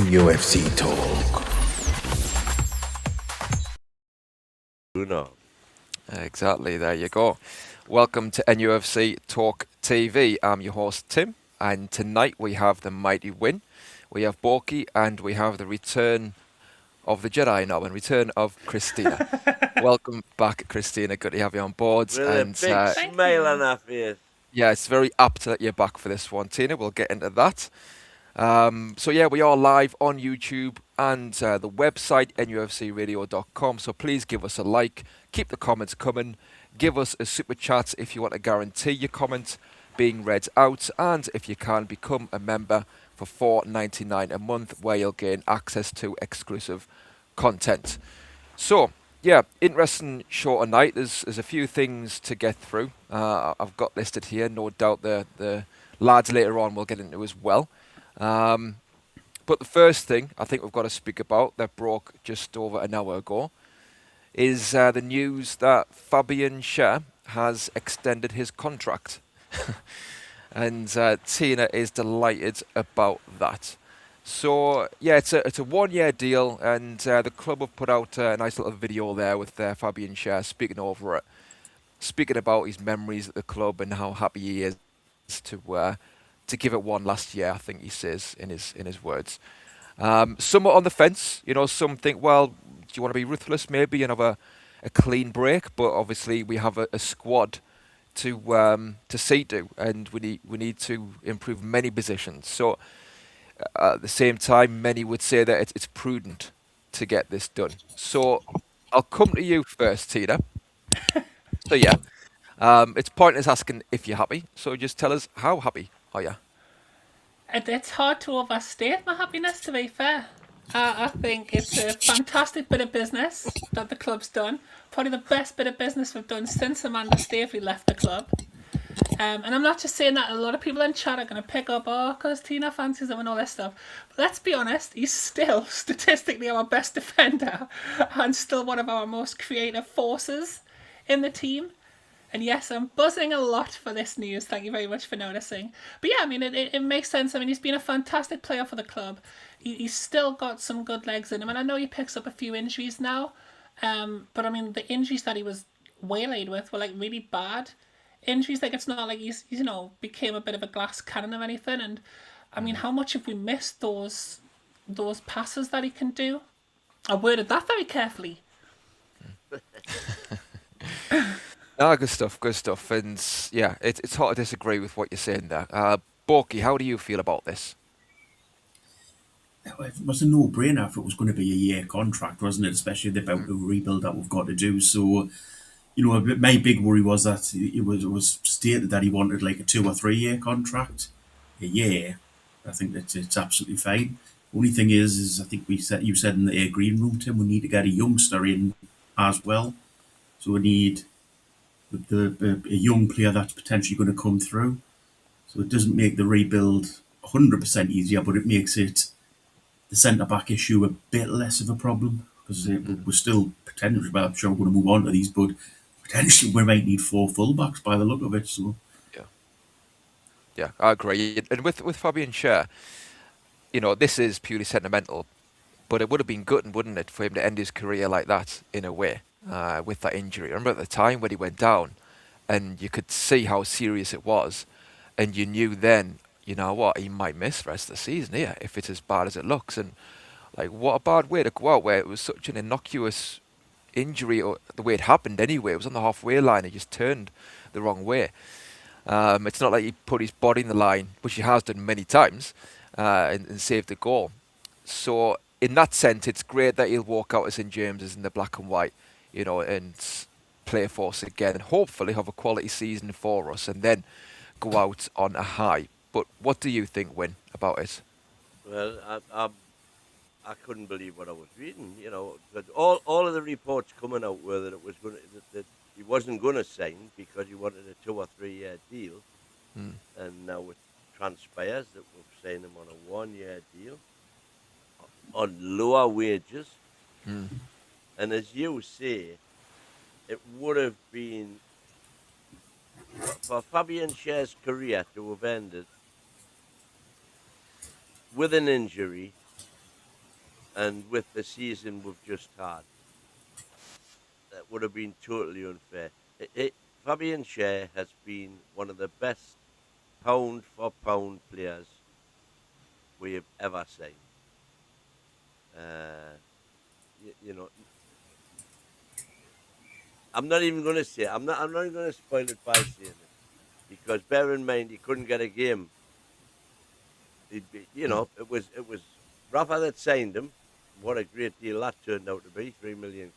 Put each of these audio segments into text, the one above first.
NUFC Talk. Uno. Exactly, there you go. Welcome to NUFC Talk TV. I'm your host Tim, and tonight we have the mighty Win, we have Borky, and we have the return of the Jedi now, and return of Christina. Welcome back, Christina. Good to have you on board. With And a big smile on our face. yeah, it's very apt that you're back for this one, Tina. We'll get into that. So yeah, we are live on YouTube and the website nufcradio.com. So please give us a like, keep the comments coming, give us a super chat if you want to guarantee your comment being read out, and if you can, become a member for $4.99 a month, where you'll gain access to exclusive content. So yeah, interesting show tonight. There's a few things to get through. I've got listed here. No doubt the lads later on will get into as well. But the first thing I think we've got to speak about that broke just over an hour ago is the news that Fabian Schar has extended his contract. And Tina is delighted about that. So yeah, it's a 1 year deal, and the club have put out a nice little video there with Fabian Schar speaking over it, speaking about his memories at the club and how happy he is to give it one last year. I think he says in his words. Somewhat on the fence, you know. Some think, well, do you want to be ruthless maybe and have a clean break? But obviously we have a squad to see to, and we need to improve many positions. So at the same time, many would say that it's prudent to get this done. So I'll come to you first, Tina. So yeah, it's pointless asking if you're happy. So just tell us, how happy are you? It's hard to overstate my happiness, to be fair. I think it's a fantastic bit of business that the club's done. Probably the best bit of business we've done since Amanda Staveley left the club. And I'm not just saying that. A lot of people in chat are going to pick up, because Tina fancies him and all this stuff. But let's be honest, he's still statistically our best defender and still one of our most creative forces in the team. And yes, I'm buzzing a lot for this news. Thank you very much for noticing. But yeah, I mean, it makes sense. I mean, he's been a fantastic player for the club. He's still got some good legs in him. And I know he picks up a few injuries now. But I mean, the injuries that he was waylaid with were like really bad injuries. Like, it's not like he's became a bit of a glass cannon or anything. And I mean, how much have we missed those passes that he can do? I worded that very carefully. Good stuff. And yeah, it's hard to disagree with what you're saying there. Borky, how do you feel about this? It was a no-brainer if it was going to be a year contract, wasn't it? Especially about the rebuild that we've got to do. So, my big worry was that it was stated that he wanted like a 2 or 3 year contract. A year, I think it's absolutely fine. Only thing is I think you said in the green room, Tim, we need to get a youngster in as well. So we need a young player that's potentially going to come through. So it doesn't make the rebuild 100% easier, but it makes the centre-back issue a bit less of a problem, because we're still potentially, well, I'm sure we're going to move on to these, but potentially we might need 4 full-backs by the look of it. So Yeah, I agree. And with Fabian Schar, this is purely sentimental, but it would have been good, wouldn't it, for him to end his career like that in a way. With that injury. I remember at the time when he went down, and you could see how serious it was, and you knew then, you know what, he might miss the rest of the season here if it's as bad as it looks. And like, what a bad way to go out, where it was such an innocuous injury, or the way it happened anyway. It was on the halfway line. He just turned the wrong way. It's not like he put his body in the line, which he has done many times, and saved the goal. So in that sense, it's great that he'll walk out of St James's in the black and white, and play for us again, and hopefully have a quality season for us, and then go out on a high. But what do you think, Win, about it? Well, I couldn't believe what I was reading. But all of the reports coming out were that that he wasn't going to sign because he wanted a 2 or 3 year deal, and now it transpires that we've signed him on a 1 year deal on lower wages. And as you say, it would have been, for Fabian Schar's career to have ended with an injury and with the season we've just had, that would have been totally unfair. Fabian Schär has been one of the best pound for pound players we have ever seen. You know, I'm not even going to say. I'm not even going to spoil it by saying it, because bear in mind he couldn't get a game. It was Rafa that signed him. What a great deal that turned out to be, £3 million.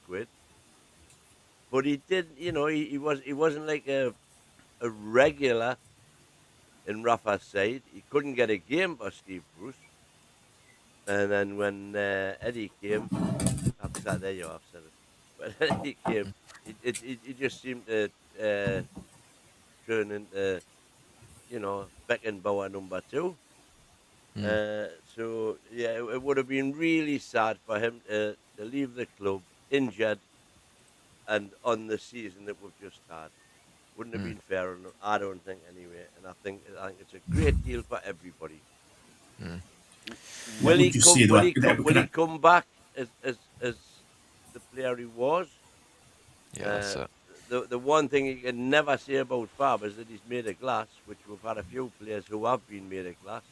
But he did, he wasn't like a regular in Rafa's side. He couldn't get a game for Steve Bruce. And then when Eddie came, there you are, I've said it. When Eddie came, it just seemed to turn into, Beckenbauer number 2. So yeah, it would have been really sad for him to leave the club injured and on the season that we've just had. Wouldn't have been fair enough, I don't think, anyway. And I think it's a great deal for everybody. Will he come? Will he come back as the player he was? Yeah, that's it. The one thing you can never say about Fab is that he's made of glass, which we've had a few players who have been made of glass.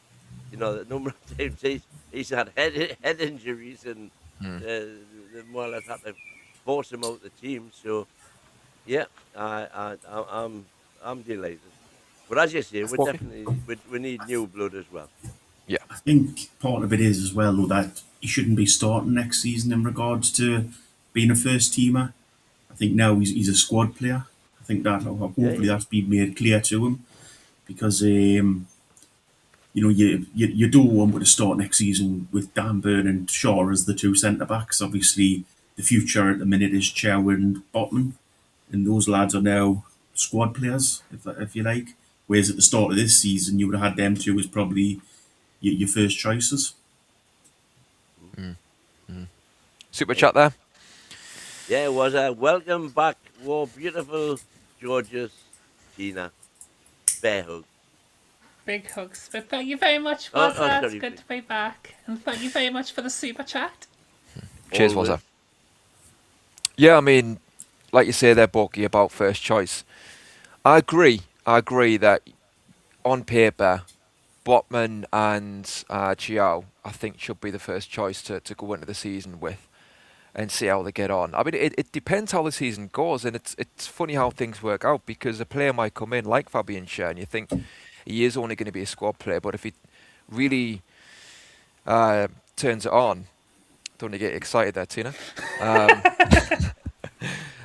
The number of times he's had head injuries, and they more or less had to force him out the team. So yeah, I'm delighted. But as you say, we need new blood as well. Yeah, I think part of it is as well, though, that he shouldn't be starting next season in regards to being a first teamer. I think now he's a squad player. I think that hopefully that's been made clear to him, because you don't want to start next season with Dan Burn and Schar as the two centre backs. Obviously, the future at the minute is Chow and Botman, and those lads are now squad players, if you like. Whereas at the start of this season, you would have had them two as probably your first choices. Super chat there. Yeah, it was a welcome back, beautiful George's Tina. Bear hug. Big hugs. But thank you very much, Wazza. It's good to be back. And thank you very much for the super chat. Cheers, Wazza. Yeah, I mean, like you say there, Borky, about first choice. I agree that on paper, Botman and Chiao, I think, should be the first choice to go into the season with and see how they get on. I mean, it depends how the season goes, and it's funny how things work out, because a player might come in like Fabian Schär, and you think he is only going to be a squad player, but if he really turns it on, don't you get excited there, Tina?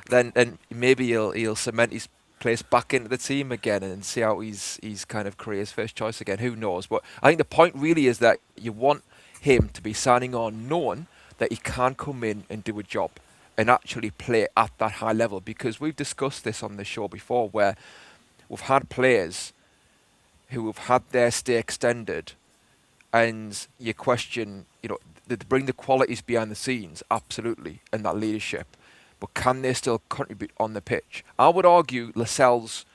Then maybe he'll cement his place back into the team again and see how he's kind of career's first choice again. Who knows? But I think the point really is that you want him to be signing on knowing that he can come in and do a job and actually play at that high level, because we've discussed this on the show before, where we've had players who have had their stay extended, and you question, they bring the qualities behind the scenes, absolutely, and that leadership, but can they still contribute on the pitch? I would argue Lascelles,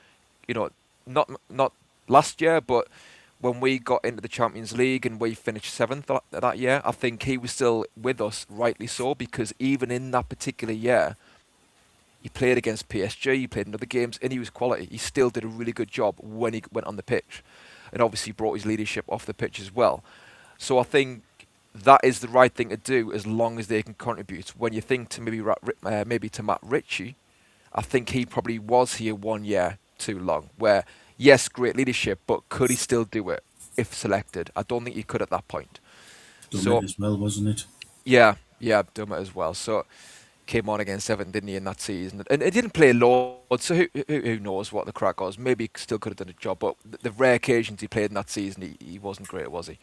not last year, but when we got into the Champions League and we finished 7th that year, I think he was still with us, rightly so, because even in that particular year, he played against PSG, he played in other games, and he was quality. He still did a really good job when he went on the pitch, and obviously brought his leadership off the pitch as well. So I think that is the right thing to do, as long as they can contribute. When you think to maybe to Matt Ritchie, I think he probably was here 1 year too long, where, yes, great leadership, but could he still do it if selected? I don't think he could at that point. Dummett as well, wasn't it? Yeah, Dummett as well. So came on against Everton, didn't he, in that season? And he didn't play loads, so who knows what the crack was. Maybe he still could have done a job, but the rare occasions he played in that season, he wasn't great, was he?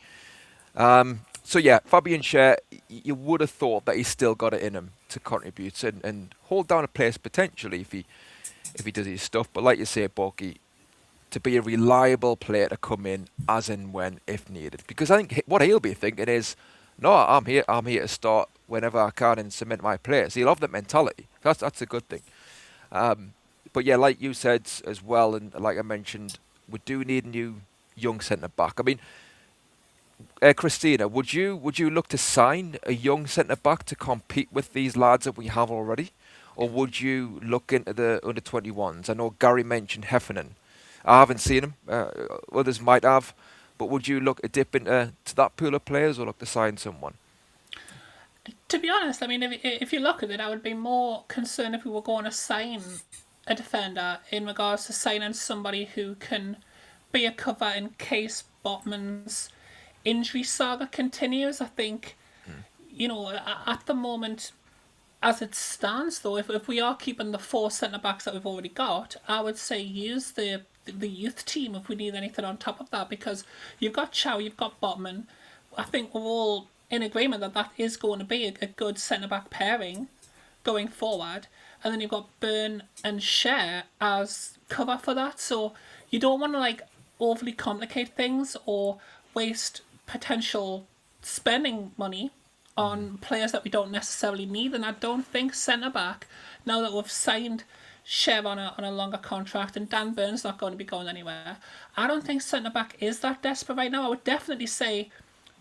So yeah, Fabian Schär, you would have thought that he's still got it in him to contribute and hold down a place potentially if he does his stuff. But like you say, Borky, to be a reliable player to come in as and when, if needed. Because I think what he'll be thinking is, no, I'm here to start whenever I can and cement my place. He'll have that mentality. That's a good thing. But yeah, like you said as well, and like I mentioned, we do need a new young centre back. I mean, Christina, would you look to sign a young centre back to compete with these lads that we have already, or would you look into the under 21s? I know Gary mentioned Heffernan. I haven't seen him. Others might have, but would you look to dip into that pool of players, or look to sign someone? To be honest, I mean, if you look at it, I would be more concerned if we were going to sign a defender in regards to signing somebody who can be a cover in case Botman's injury saga continues. I think, at the moment, as it stands, though, if we are keeping the 4 centre-backs that we've already got, I would say use the youth team if we need anything on top of that, because you've got Chow, you've got Botman. I think we're all in agreement that is going to be a good centre-back pairing going forward. And then you've got Byrne and Schar as cover for that. So you don't want to overly complicate things or waste potential spending money on players that we don't necessarily need. And I don't think centre-back, now that we've signed Schar on a longer contract and Dan Byrne's not going to be going anywhere, I don't think centre-back is that desperate right now. I would definitely say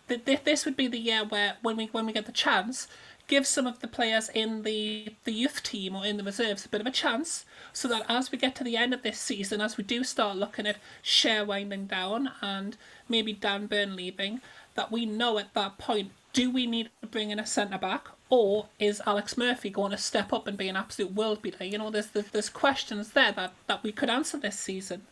that this would be the year where when we get the chance, give some of the players in the youth team or in the reserves a bit of a chance, so that as we get to the end of this season, as we do start looking at Schar winding down and maybe Dan Byrne leaving, that we know at that point, do we need to bring in a centre-back, or is Alex Murphy going to step up and be an absolute world beater? There's questions there that we could answer this season.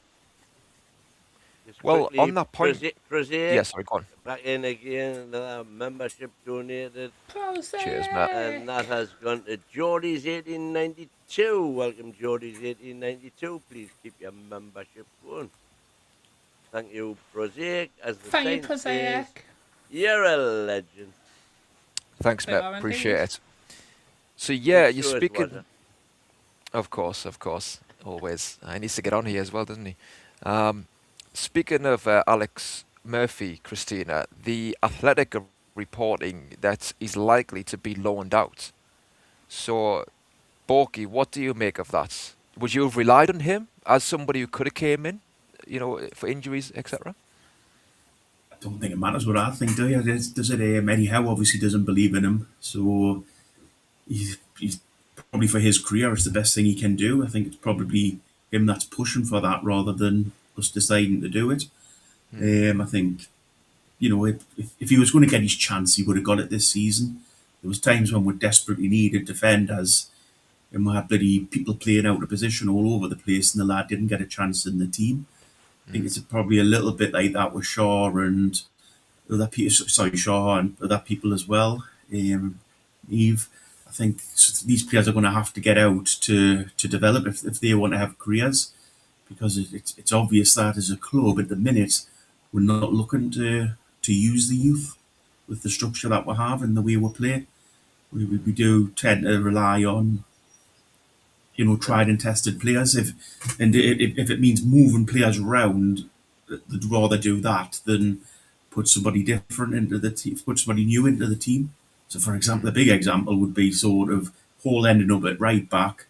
Just Well, quickly, on that point, Prosaic, yes, sorry, go on. back in again, membership donated, Cheers, Matt. and that has gone to Geordie's 1892. Welcome, Geordie's 1892. Please keep your membership going. Thank you, Prosaic. As the Thank you, saint says, Prosaic. you're a legend. Thanks, They mate. are Appreciate indeed. it. So yeah, It you're sure is, speaking. wasn't Of course, always. He needs to get on here as well, doesn't he? Speaking of Alex Murphy, Christina, the Athletic are reporting that he's likely to be loaned out. So, Borky, what do you make of that? Would you have relied on him as somebody who could have came in, for injuries, etc.? I don't think it matters what I think, do you? Does it? Eddie Howe obviously doesn't believe in him, so he's probably, for his career, it's the best thing he can do. I think it's probably him that's pushing for that rather than us deciding to do it. I think, if he was going to get his chance, he would have got it this season. There was times when we desperately needed defenders, and we had bloody people playing out of position all over the place, and the lad didn't get a chance in the team. I think it's probably a little bit like that with Schar and Schar and other people as well. Eve, I think these players are going to have to get out to develop if they want to have careers, because it's obvious that as a club at the minute we're not looking to use the youth with the structure that we have and the way we play. We do tend to rely on tried and tested players. If it means moving players around, they'd rather do that than put somebody different into the team, put somebody new into the team. So, for example, a big example would be sort of Hall ending up at right back,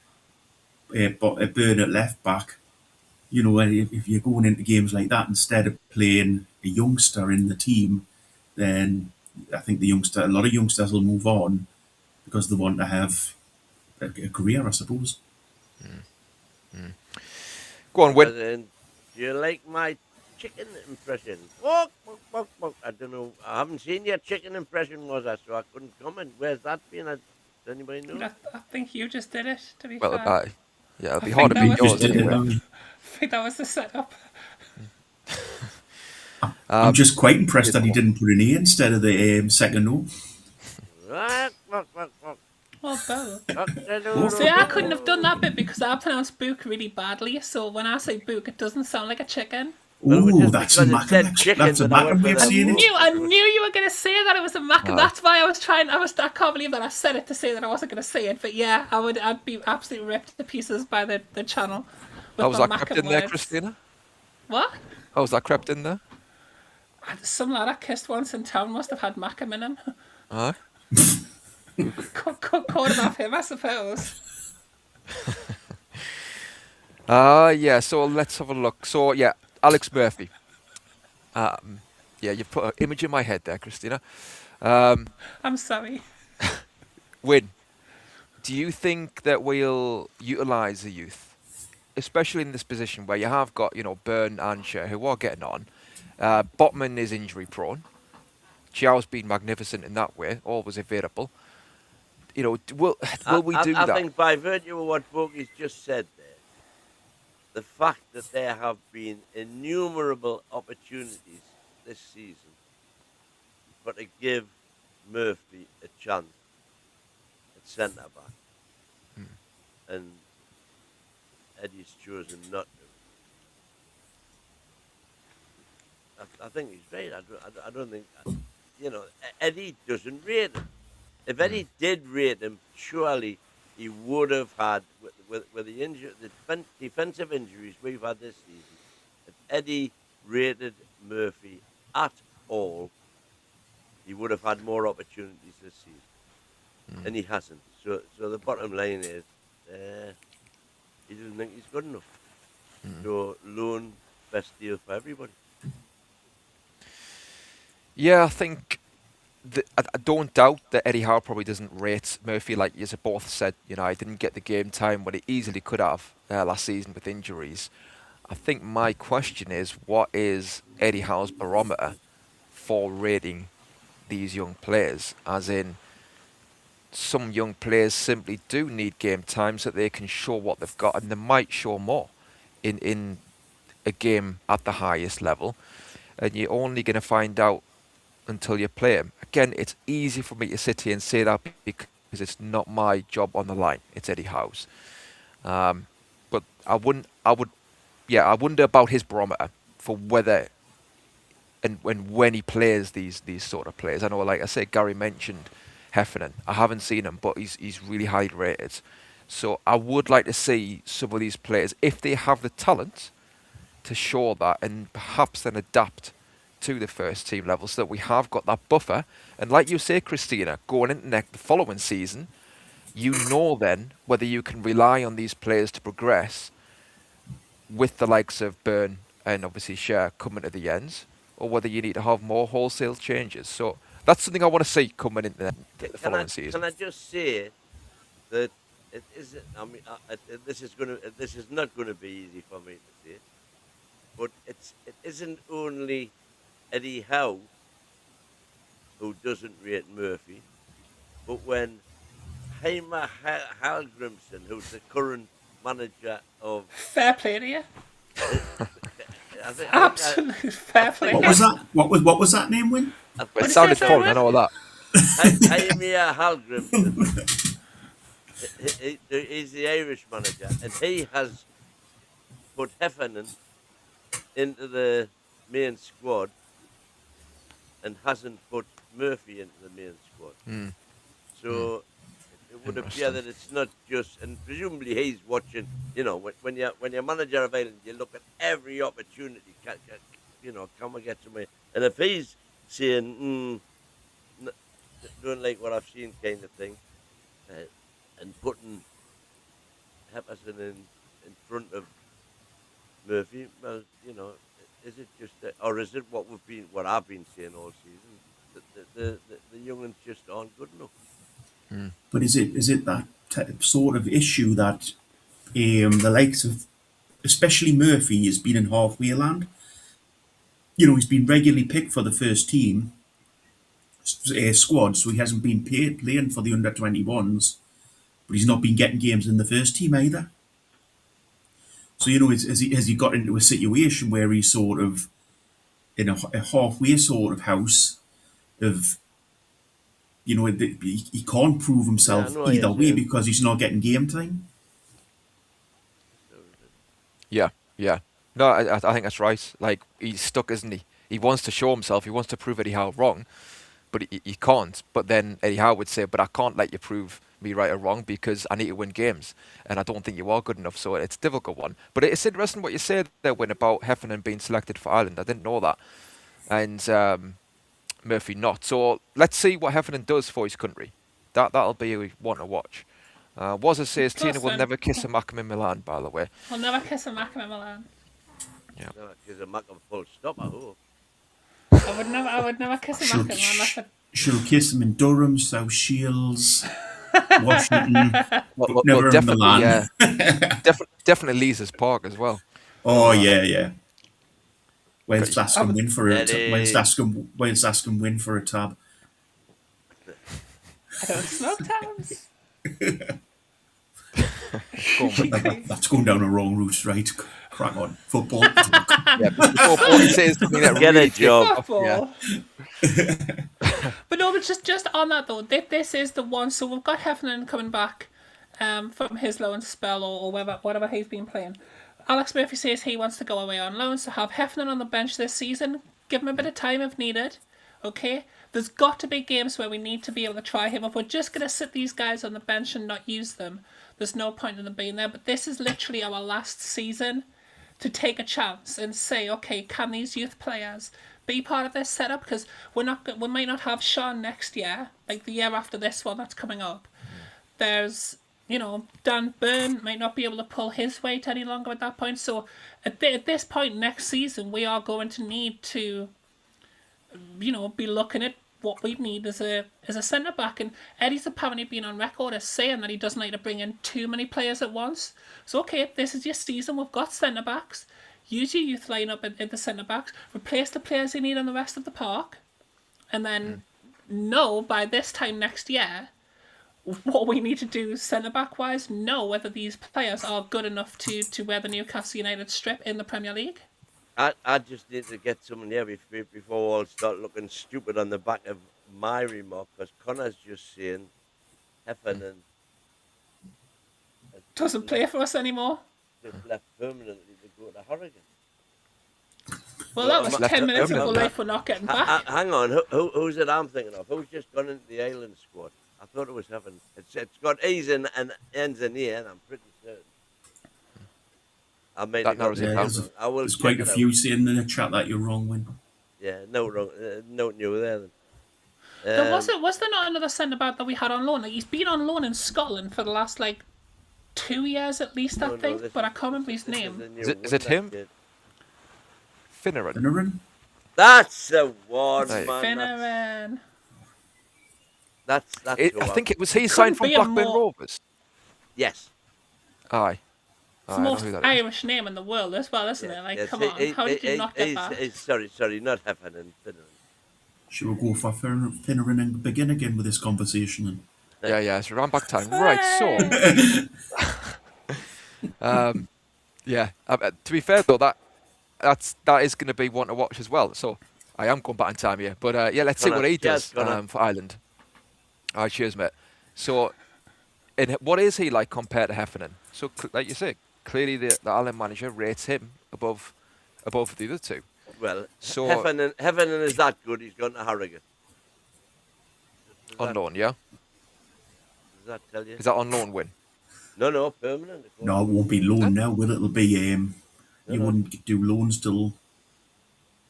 Byrne at left back. If you're going into games like that instead of playing a youngster in the team, then I think a lot of youngsters will move on because they want to have a career, I suppose. Go on, Win. Do you like my chicken impression? Walk, walk, walk, walk. I don't know. I haven't seen your chicken impression, was I? So I couldn't comment. Where's that been? Does anybody know? I think you just did it, to be Well, fair. yeah, it'll be I hard to think beat that was yours just anyway. I think that was the setup. I'm just quite impressed that he didn't put an E instead of the second no. Walk, walk, walk, walk. Well, both. Walk, See, I couldn't have done that bit because I pronounce book really badly, so when I say book, it doesn't sound like a chicken. Well, Oh, just that's because a it said Macam. chicken, That's a but I went Macam way for of the- saying it. I knew you were going to say that it was a mac, and that's why I can't believe that I said it to say that I wasn't going to say it, but yeah, I'd be absolutely ripped to pieces by the channel. with How was my that crept Macam in there, words. Christina? What? How was that crept in there? Some lad I kissed once in town must have had Macam in him. Aye. Caught him off him, I suppose. Yeah, so let's have a look. So, yeah, Alex Murphy. Yeah, Yeah, you've put an image in my head there, Christina. I'm sorry. Win, do you think that we'll utilise the youth, especially in this position where you have got, Byrne and Schar who are getting on? Botman is injury prone. Xiao's been magnificent in that way, always available. Will we do I that? think by virtue of what Bogey's just said there, the fact that there have been innumerable opportunities this season for to give Murphy a chance at centre back, and Eddie's chosen not to. I think he's right. I don't think Eddie doesn't rate him. If Eddie did rate him, surely he would have had with the defensive injuries we've had this season. If Eddie rated Murphy at all, he would have had more opportunities this season, and he hasn't. So the bottom line is, he doesn't think he's good enough. So loan, best deal for everybody. Yeah, I think I don't doubt that Eddie Howe probably doesn't rate Murphy like you both said. He didn't get the game time what he easily could have last season with injuries. I think my question is, what is Eddie Howe's barometer for rating these young players? As in, some young players simply do need game time so that they can show what they've got, and they might show more in a game at the highest level. And you're only going to find out until you play him. Again, it's easy for me to sit here and say that because it's not my job on the line. It's Eddie Howe's. But I wonder about his barometer for whether and when he plays these sort of players. I know, like I say, Gary mentioned Heffernan. I haven't seen him, but he's really highly rated. So I would like to see some of these players, if they have the talent, to show that and perhaps then adapt to the first team level so that we have got that buffer. And like you say, Christina, going into the following season, then whether you can rely on these players to progress with the likes of Byrne and obviously Schar coming to the ends, or whether you need to have more wholesale changes. So that's something I want to see coming into the following season. Can I just say that it isn't? I mean, this is not going to be easy for me to say, but it isn't only Eddie Howe who doesn't rate Murphy, but when Heimer Hallgrimsson, who's the current manager of Fair play to you. I Absolute fair play. What was that? What was that name, Win? It sounded fun, I know that. Heimer Hallgrimsson, he's the Irish manager, and he has put Heffernan into the main squad and hasn't put Murphy into the main squad. So it would appear that it's not just, and presumably he's watching. When you're manager of Ireland, you look at every opportunity. Can we get somewhere? And if he's saying, don't like what I've seen, kind of thing, and putting Heffernan in front of Murphy, well, is it just or is it what I've been saying all season, that the young'uns just aren't good enough? But is it that sort of issue that the likes of, especially Murphy, has been in halfway land? He's been regularly picked for the first team squad, so he hasn't been playing for the under-21s, but he's not been getting games in the first team either. So, has he got into a situation where he's sort of in a halfway sort of house of, he can't prove himself either way because he's not getting game time? Yeah. No, I think that's right. Like, he's stuck, isn't he? He wants to show himself. He wants to prove Eddie Howe wrong, but he can't. But then Eddie Howe would say, but I can't let you prove me right or wrong because I need to win games, and I don't think you are good enough. So it's a difficult one. But it's interesting what you said there, Win, about Heffernan being selected for Ireland. I didn't know that. And Murphy not. So let's see what Heffernan does for his country. That'll be one to watch. Wazza says Tina will never kiss a Mackem in Milan, by the way. I'll never kiss a Mackem in Milan. Yeah. There's a Mackem full stop, I hope. I would never kiss a Mackin unless I... She'll kiss him in Durham, South Shields, Washington, Well, but never in definitely, Milan. yeah. Definitely Lees's Park as well. Oh yeah. Wales Got Askham win for a Eddie. Wales Askham win for a tab. I don't smoke tabs. That's going down a wrong route, right? Crack on. Football. Yeah, before Paulie says something that Get a really job. Football. But no, but just on that though, this is the one. So we've got Heffernan coming back from his loan spell or whatever he's been playing. Alex Murphy says he wants to go away on loan, so have Heffernan on the bench this season. Give him a bit of time if needed. Okay? There's got to be games where we need to be able to try him. If we're just going to sit these guys on the bench and not use them, there's no point in them being there. But this is literally our last season to take a chance and say, okay, can these youth players be part of this setup? Because we might not have Schar next year, like the year after this one that's coming up. There's, Dan Byrne might not be able to pull his weight any longer at that point. So at this point next season, we are going to need to, be looking at what we need as a centre back. And Eddie's apparently been on record as saying that he doesn't like to bring in too many players at once. So okay, this is your season. We've got centre backs. Use your youth lineup at the centre backs. Replace the players you need on the rest of the park, and then know by this time next year what we need to do centre back wise. Know whether these players are good enough to wear the Newcastle United strip in the Premier League. I just need to get someone here before we all start looking stupid on the back of my remark, because Connor's just saying Heffernan Doesn't play for us anymore. just left permanently to go to Harrogate. Well, that was 10 minutes of life we're not getting back. Hang on, who's it I'm thinking of? Who's just gone into the Island squad? I thought it was Heffernan. It's got E's and N's in here, and I'm pretty certain. I made That narrows it down. There's quite a few saying in the chat that you're wrong, Win. Yeah, no wrong. No new there then. Was there not another centre back that we had on loan? Like, he's been on loan in Scotland for the last 2 years at least, I think, but I can't remember his name. Is it him? Finneran. Finneran? That's the one, Right. man. Finneran. That's I the one. think it was he signed from be a Blackburn more- Rovers. Yes. Aye. It's the most Irish name in the world as well, isn't it? Like, yes. come on, how did you not get that? Sorry, not Heffernan. Finneran. Should we go for Finneran and begin again with this conversation? Then? Yeah, it's round back time. Right, so yeah. To be fair though, that is going to be one to watch as well. So I am going back in time here, but yeah, let's see what he does for Ireland. All right, cheers, mate. So, what is he like compared to Heffernan? So, like you say, clearly the Ireland manager rates him above the other two. Well, So Heffernan is that good. He's gone to Harrogate. on loan, yeah. Does that tell you? Is that on loan, Win? No, permanent. No, it won't be loan now, will it? It'll be you wouldn't do loans till.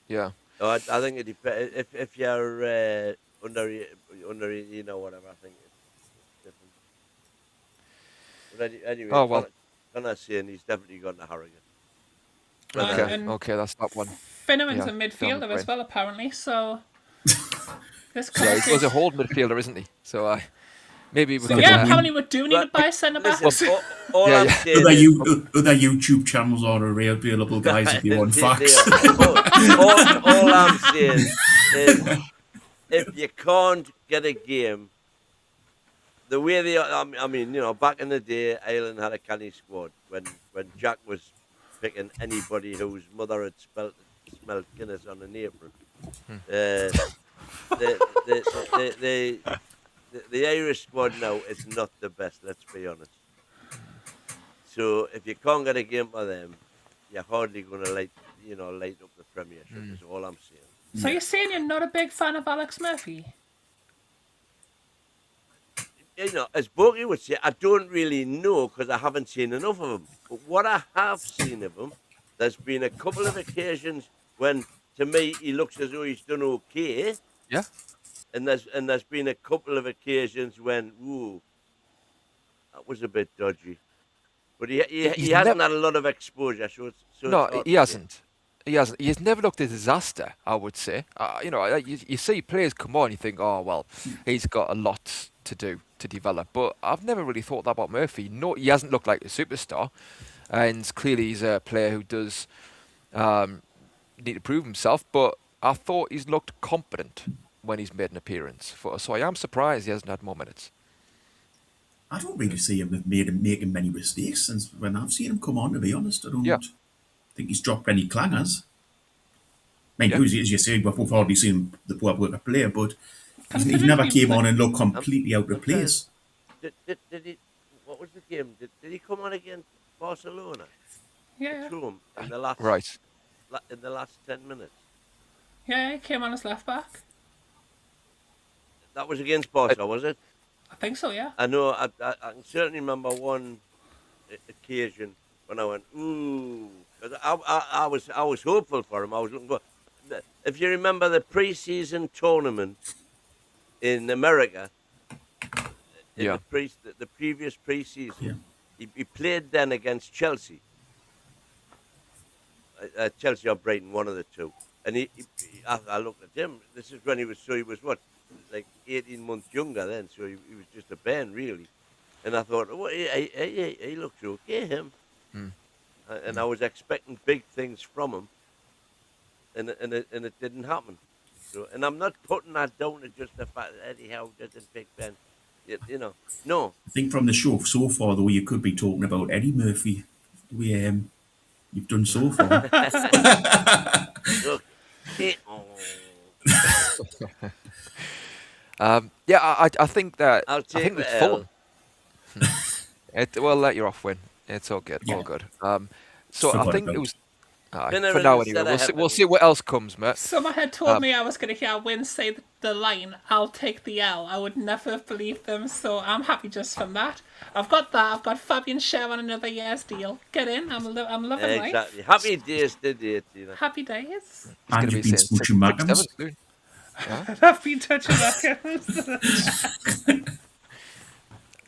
Yeah. No, I think it depends. If you're under 18 or whatever, I think it's different. But anyway, Connor's saying he's definitely gone to Harrogate. Okay, that's that one. Finneran's Yeah, a midfielder as well, apparently, so... this Yeah, he was a hold midfielder, isn't he? So maybe we So can... yeah, apparently we do need to buy centre-backs. Listen, all I'm saying Other YouTube channels are available, guys, if you want facts. all I'm saying is, if you can't get a game, the way they are, I mean, back in the day, Ireland had a canny squad when Jack was picking anybody whose mother had smelled Guinness on an apron. The Irish squad now is not the best, let's be honest. So if you can't get a game for them, you're hardly going to light up the Premiership. Is all I'm saying. So you're saying you're not a big fan of Alex Murphy? As Borky would say, I don't really know because I haven't seen enough of him. But what I have seen of him, there's been a couple of occasions when, to me, he looks as though he's done okay. Yeah. And there's been a couple of occasions when, that was a bit dodgy. But he hasn't had a lot of exposure. So no, he hasn't. He hasn't. He's never looked a disaster, I would say. You see players come on, you think, oh well, he's got a lot to do to develop. But I've never really thought that about Murphy. No, he hasn't looked like a superstar, and clearly he's a player who does need to prove himself. But I thought he's looked competent when he's made an appearance for us. So I am surprised he hasn't had more minutes. I don't really see him making many mistakes since when I've seen him come on. To be honest, I don't think he's dropped any clangers. I mean, as you say, we've already seen the poor worker play, but he never came on and looked completely out of place. Did he? What was the game? Did he come on against Barcelona? Yeah. In the last in the last 10 minutes. Yeah, he came on as left back. That was against Barca, was it? I think so, yeah. I know. I can certainly remember one occasion when I went, ooh. 'Cause I was hopeful for him. I was looking for. If you remember the pre-season tournament in America, the previous pre-season, he played then against Chelsea. Chelsea or Brighton, one of the two. And I looked at him. This is when he was what, like 18 months younger then, so he was just a bairn, really. And I thought, oh, he looks okay, him. And I was expecting big things from him, and it didn't happen. So, and I'm not putting that down to just the fact that Eddie Howe didn't pick Ben. No. I think from the show so far, though, you could be talking about Eddie Murphy. You've done so far. Look. I think that I'll take the L. We'll let you off, Win. It's all good, all good. So I think it was. For now, anyway, we'll see what else comes, mate. Someone had told me I was going to hear Win say the line, "I'll take the L." I would never have believed them, so I'm happy just from that. I've got that. I've got Fabian Schar on another year's deal. Get in. I'm loving life. Exactly. Happy days to date, Happy days. And you've been touching Magnums. I've been touching Magnums.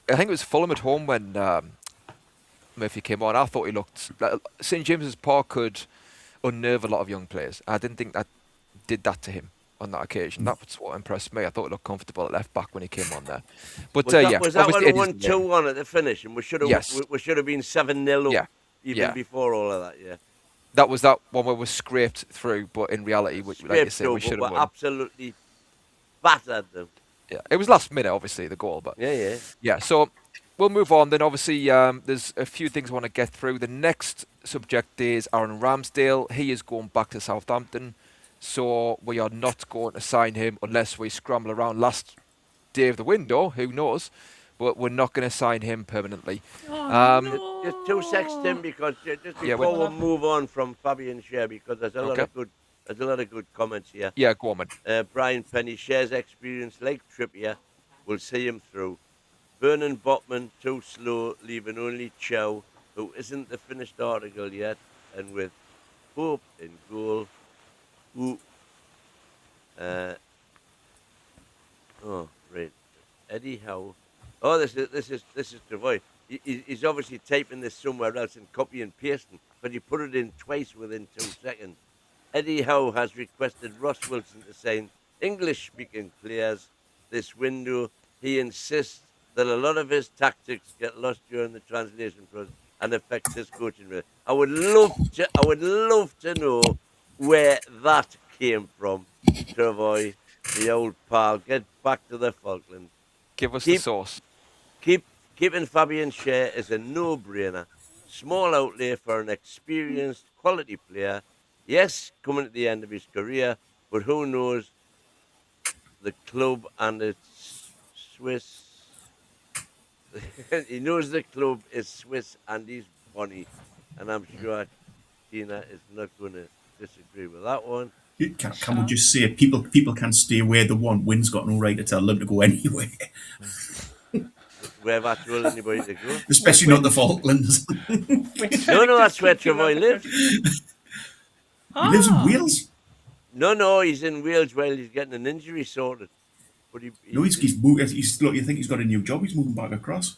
I think it was Fulham at home when Murphy came on. I thought he looked. St James's Park could unnerve a lot of young players. I didn't think that did that to him on that occasion. That's what impressed me. I thought he looked comfortable at left back when he came on there. But was that when 1-2-1 at the finish, and we should have been 7-0 up even before all of that. Yeah, that was that one where we scraped through, but in reality, like you said, we should have won. Absolutely battered them. Yeah, it was last minute, obviously, the goal, but yeah. So we'll move on then. Obviously, there's a few things I want to get through. The next subject is Aaron Ramsdale. He is going back to Southampton, so we are not going to sign him unless we scramble around last day of the window. Who knows? But we're not going to sign him permanently. No. Just 2 seconds, Tim, because just before we move on from Fabian Schar, because there's a lot of good. There's a lot of good comments here. Yeah, go on, man. Brian Penny shares experience like Trippier. Will see him through. Vernon Botman, too slow, leaving only Chow, who isn't the finished article yet, and with Hope in goal. Right. Eddie Howe. Oh, this is Travoy. He's obviously typing this somewhere else and copy and pasting, but he put it in twice within 2 seconds. Eddie Howe has requested Ross Wilson to sign English-speaking players this window. He insists that a lot of his tactics get lost during the translation process and affect his coaching. I would love to know where that came from, Travoy, the old pal. Get back to the Falklands. Give us the source. Keeping Fabian Schar is a no-brainer. Small outlay for an experienced, quality player. Yes, coming at the end of his career, but who knows? The club and its Swiss. He knows the club is Swiss and he's funny, and I'm sure Tina is not going to disagree with that one. Can we just say people can stay where they want? Wynn's got no right to tell them to go anywhere. Where that's told anybody to go, especially not the Falklands. No, that's where Travoy lives. He lives in Wales. No, he's in Wales while he's getting an injury sorted. But he's moved. Look, you think he's got a new job? He's moving back across.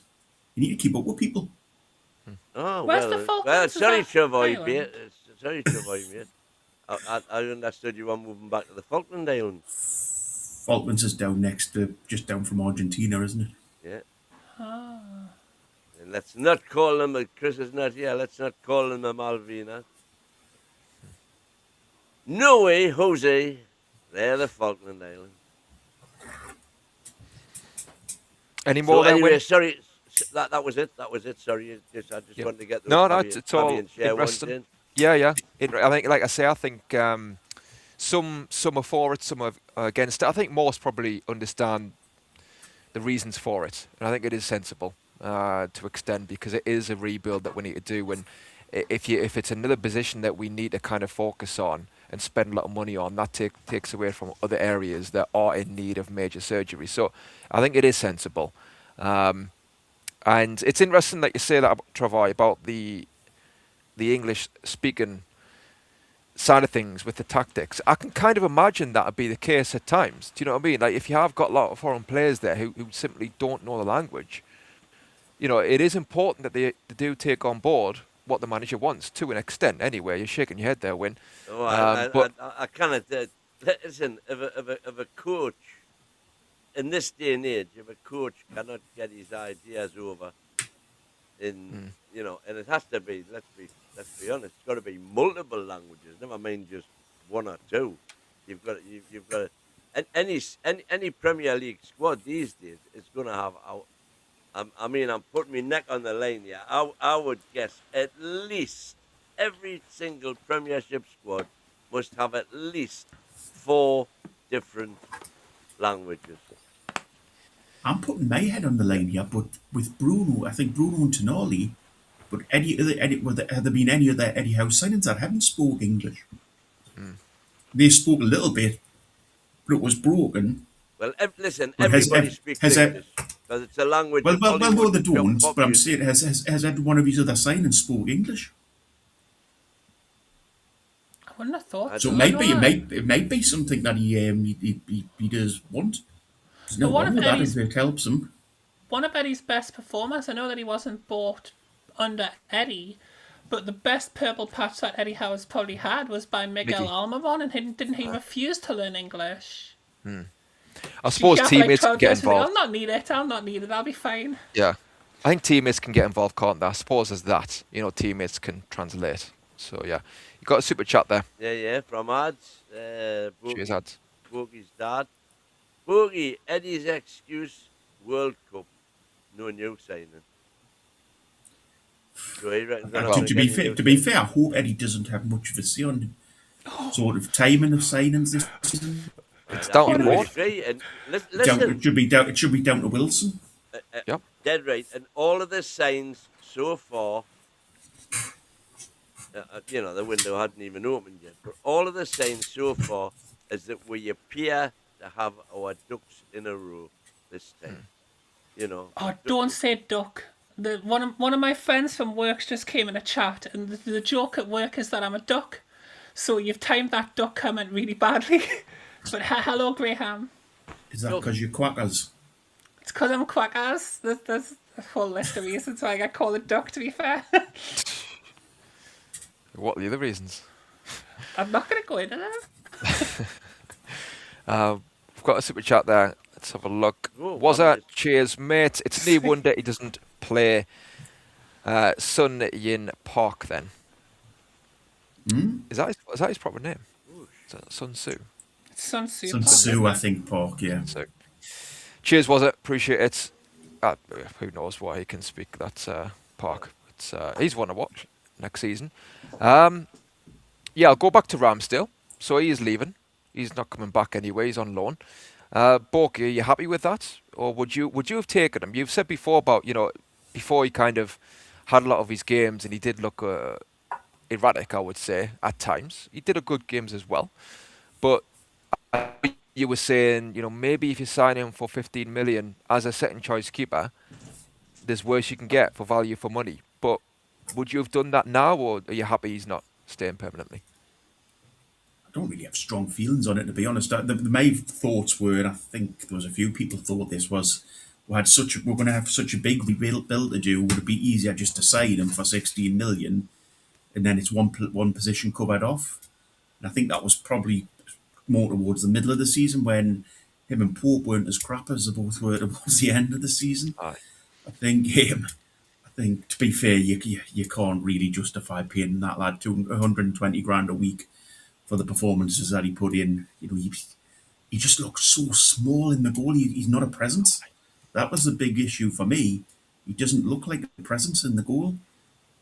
You need to keep up with people. Oh, where's the Falklands? Sorry, Travoy, mate. Sorry, Travoy, mate. I understood you were moving back to the Falkland Islands. Falklands is down next to, just down from Argentina, isn't it? Yeah. Ah. And let's not call them, Chris is not here, let's not call them the Malvinas. No way, Jose. They're the Falkland Islands. Any more? So there, anyway, Win? sorry, that was it. That was it. Sorry, I just Yeah. wanted to get those. No, Abby, it's all Abby and Schar ones interesting. in. Yeah. I think, like I say, I think some are for it, some are against it. I think most probably understand the reasons for it, and I think it is sensible to extend, because it is a rebuild that we need to do. And if it's another position that we need to kind of focus on and spend a lot of money on, that takes away from other areas that are in need of major surgery. So I think it is sensible. And it's interesting that you say that, Travay, about the English speaking side of things with the tactics. I can kind of imagine that would be the case at times. Do you know what I mean? Like, if you have got a lot of foreign players there who simply don't know the language, it is important that they do take on board what the manager wants, to an extent anyway. You're shaking your head there, Win. Oh, But I cannot. Listen, if a coach in this day and age, if a coach cannot get his ideas over in and it has to be. Let's be honest. It's got to be multiple languages. Never mind just one or two. You've got and any Premier League squad these days is going to have. I'm putting my neck on the line here. I would guess at least every single Premiership squad must have at least 4 different languages. I'm putting my head on the line here, but with Bruno, I think Bruno and Tonali, but have there been any other Eddie Howe signings that haven't spoke English? They spoke a little bit, but it was broken. Well, listen, But everybody speaks English because it's a language. Well, of no, Hollywood they don't. pop But I'm music. saying, has every one of his other signings spoke English? I wouldn't have thought So it might be something that he does want. There's no But one wrong of with that Eddie's- if it helps him. One of Eddie's best performers, I know that he wasn't bought under Eddie, but the best purple patch that Eddie Howe's probably had was by Miguel Mickey. Almiron, and didn't he refuse to learn English? I suppose You have, teammates can 12 get years and think, involved. I'll not need it, I'll be fine. Yeah. I think teammates can get involved, can't they? I suppose as that, teammates can translate. So, yeah. You got a super chat there. Yeah, from ads. Cheers, ads. Bogey's dad. Bogey, Eddie's excuse, World Cup. No new signing. So he reckons they're not gonna To get any new be signing. fair, I hope Eddie doesn't have much of a say on sort of timing of signings this season. It's down to Absolutely board. right. And listen, It should be down to Wilson. Yep. dead right. And all of the signs so far, the window hadn't even opened yet, but all of the signs so far is that we appear to have our ducks in a row this time. Oh, don't say duck. One of my friends from work just came in a chat, and the joke at work is that I'm a duck. So you've timed that duck comment really badly. But hello, Graham. Is that because you're quackers? It's because I'm quackers. There's a whole list of reasons why I get called a duck, to be fair. What are the other reasons? I'm not going to go into that. We've got a super chat there. Let's have a look. Oh, Was what that is- cheers, mate? It's no wonder he doesn't play Sun Yin Park then. Is that his proper name? Is that Sun Tzu? It's Sun Tzu. Sun Tzu, I think, Park, yeah. So, cheers, was it? Appreciate it. Who knows why he can speak that Park. He's one to watch next season. Yeah, I'll go back to Ramsdale. So he is leaving. He's not coming back anyway. He's on loan. Borky, are you happy with that, or would you have taken him? You've said before about before he kind of had a lot of his games and he did look erratic, I would say at times. He did a good games as well, but you were saying maybe if you sign him for 15 million as a second choice keeper, there's worse you can get for value for money. But would you have done that now, or are you happy he's not staying permanently? I don't really have strong feelings on it, to be honest. My thoughts were, and I think there was a few people thought this was, we're going to have such a big rebuild to do. Would it be easier just to sign him for 16 million, and then it's one position covered off? And I think that was probably more towards the middle of the season when him and Pope weren't as crap as they both were towards the end of the season. Aye. I think to be fair, you can't really justify paying that lad 120 grand a week for the performances that he put in. He just looks so small in the goal. He's not a presence. That was the big issue for me. He doesn't look like a presence in the goal.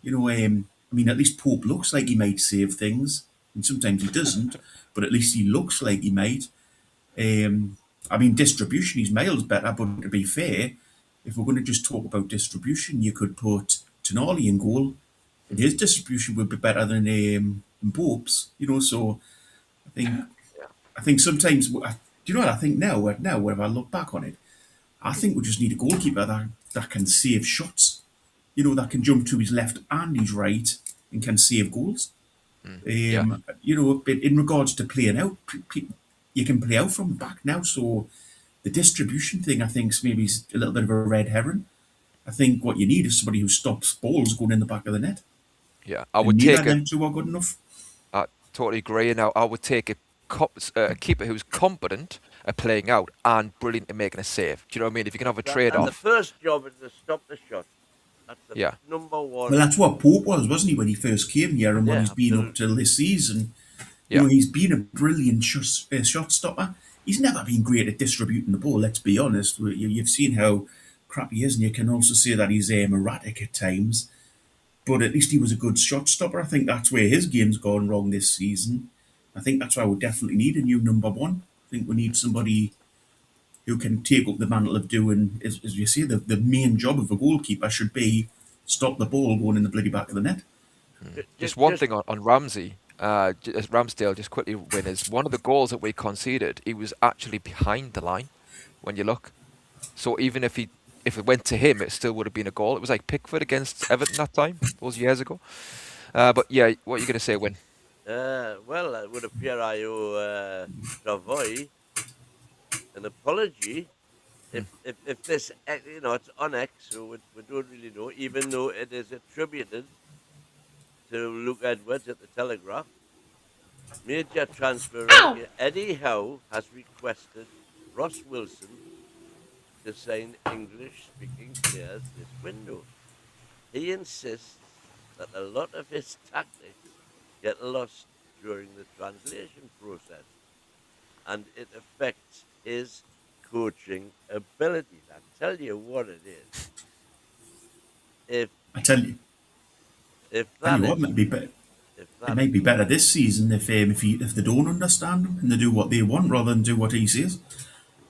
I mean, at least Pope looks like he might save things, and sometimes he doesn't, but at least he looks like he might. I mean, distribution, he's miles better, but to be fair, if we're going to just talk about distribution, you could put Toon Army in goal, and his distribution would be better than Pope's, so I think I think sometimes, do you know what I think now when I look back on it, I think we just need a goalkeeper that can save shots, that can jump to his left and his right and can save goals. But in regards to playing out, you can play out from the back now. So the distribution thing, I think, is maybe a little bit of a red herring. I think what you need is somebody who stops balls going in the back of the net. Yeah, I would take them two are good enough. I totally agree. Now, I would take a keeper who's competent at playing out and brilliant at making a save. Do you know what I mean? If you can have a trade-off. And the first job is to stop the shot. That's the number one. Well, that's what Pope was, wasn't he, when he first came here, and when he's been up till this season. He's been a brilliant shot stopper. He's never been great at distributing the ball, let's be honest. You've seen how crap he is, and you can also say that he's erratic at times. But at least he was a good shot stopper. I think that's where his game's gone wrong this season. I think that's why we definitely need a new number one. I think we need somebody who can take up the mantle of doing, as you say, the main job of a goalkeeper should be stop the ball going in the bloody back of the net. Just one thing on Ramsey. Ramsdale, just quickly, winners. One of the goals that we conceded, he was actually behind the line when you look. So even if it went to him, it still would have been a goal. It was like Pickford against Everton that time, those years ago. But yeah, what are you going to say, Win? Well, it would appear I owe Savoy an apology. If this, it's on X, so we don't really know, even though it is attributed to Luke Edwards at the Telegraph. Major transfer Eddie Howe has requested Ross Wilson to sign English-speaking players this window. He insists that a lot of his tactics get lost during the translation process, and it affects his coaching abilities. I tell you what it is. It might be better this season if they don't understand him and they do what they want rather than do what he says.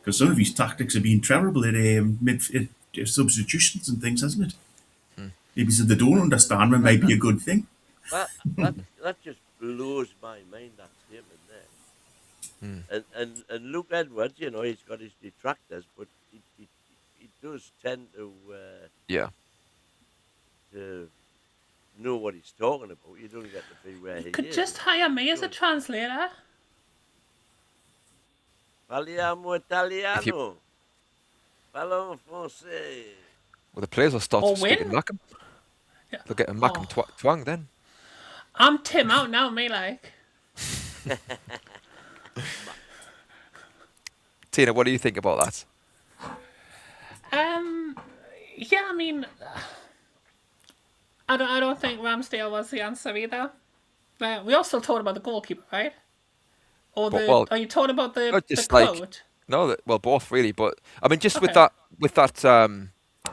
Because some of his tactics have been terrible at substitutions and things, hasn't it? Maybe so they don't understand him might be a good thing. That just blows my mind, that statement there. And Luke Edwards, he's got his detractors, but he does tend to know what he's talking about. You don't get to be where he is. You could just hire me as a translator. Parliamo Italiano. Parlo Francais. Well, the players will start speaking Macam. Yeah. They'll get a Macam twang then. I'm Tim out now, me like. Tina, what do you think about that? Yeah, I mean, I don't think Ramsdale was the answer either. We also talked about the goalkeeper, right? Or are you talking about the quote? No, both really. But I mean, just with that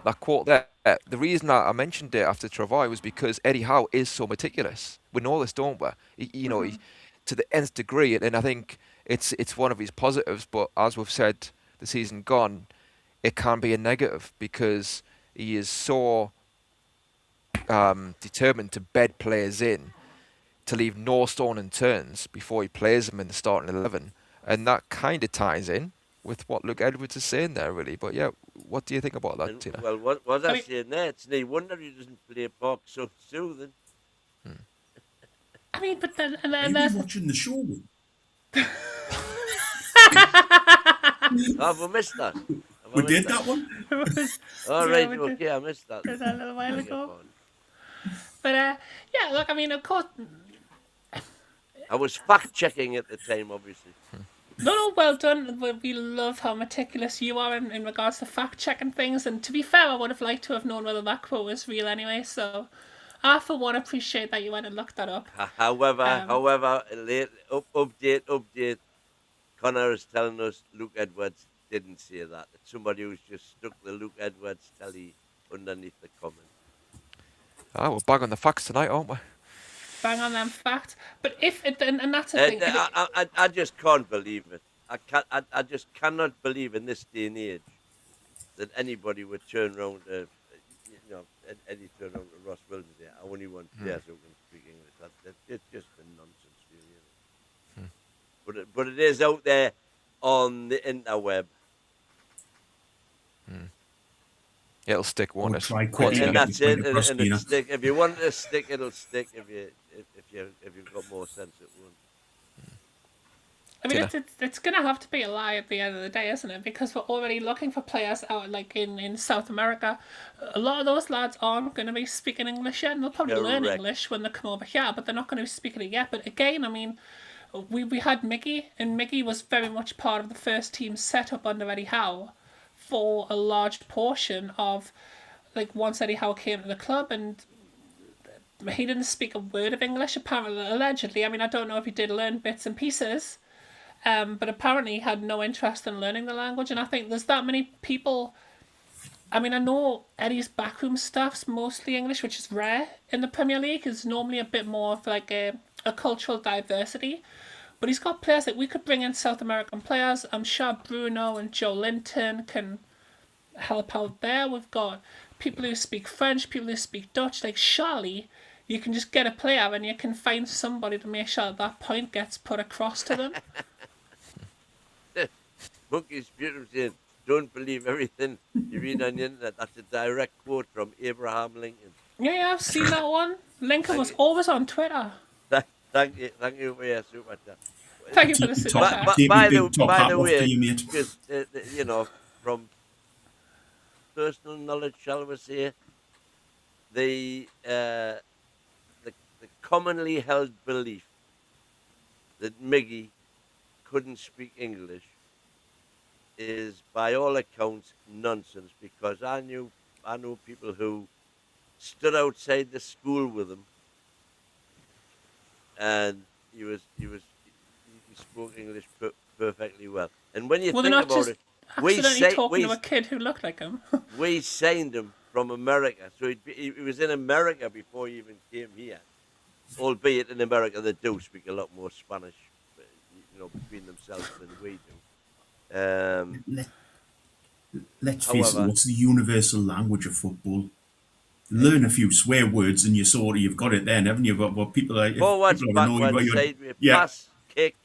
that quote there, the reason I mentioned it after Travay was because Eddie Howe is so meticulous. We know this, don't we? He, to the nth degree, and I think it's one of his positives. But as we've said, the season gone, it can be a negative because he is so determined to bed players in, to leave no stone unturned before he plays them in the starting 11, and that kind of ties in with what Luke Edwards is saying there, really. But yeah, what do you think about that, Tina? Well, what was I saying there? It's no wonder he doesn't play Park so soothing. I mean, but then Are you watching the show? Have we missed that? We did that one? All right, okay, I missed that. A little while ago. But, yeah, look, I mean, of course, I was fact checking at the time, obviously. No, well done. We love how meticulous you are in regards to fact checking things. And to be fair, I would have liked to have known whether that quote was real anyway. So I, for one, appreciate that you went and looked that up. However, update. Connor is telling us Luke Edwards didn't say that. It's somebody who's just stuck the Luke Edwards telly underneath the comment. Ah, we're back on the facts tonight, aren't we? Bang on them facts. But if it, and that's the thing. I just can't believe it. I just cannot believe in this day and age that anybody would turn around to, Eddie turn around to Ross Williams there. I only want players who can speak English. It's just a nonsense, really. But it is out there on the interweb. Yeah, it'll stick, won't it? Try quickly. And that's it. And Across, it'll stick. If you want it to stick, it'll stick. If you've got more sense, it won't. I mean, it's going to have to be a lie at the end of the day, isn't it? Because we're already looking for players out, like in South America. A lot of those lads aren't going to be speaking English yet, and they'll probably learn English when they come over here, but they're not going to be speaking it yet. But again, I mean, we had Mickey, and Mickey was very much part of the first team set up under Eddie Howe for a large portion of, like, once Eddie Howe came to the club, and he didn't speak a word of English, apparently, allegedly. I mean, I don't know if he did learn bits and pieces, but apparently he had no interest in learning the language, and I think there's that many people. I mean, I know Eddie's backroom staff's mostly English, which is rare in the Premier League. It's normally a bit more of like a cultural diversity. But he's got players that we could bring in South American players. I'm sure Bruno and Joe Linton can help out there. We've got people who speak French, people who speak Dutch. Like, surely you can just get a player and you can find somebody to make sure that point gets put across to them. Monkey's beautiful saying, don't believe everything you read on the internet. That's a direct quote from Abraham Lincoln. Yeah, I've seen that one. Lincoln was always on Twitter. Thank you for your super chat. Thank you for the super chat. By the way, because, from personal knowledge, shall we say, the commonly held belief that Miggy couldn't speak English is, by all accounts, nonsense. Because I know people who stood outside the school with him, and he spoke English perfectly well. And when you think about it, accidentally talking to a kid who looked like him. We signed him from America, so he was in America before he even came here. Albeit in America they do speak a lot more Spanish, between themselves than we do. Let's face it, what's the universal language of football? Learn a few swear words and you've got it then, haven't you? But people are... Forwards, backwards, sideways, pass, kick.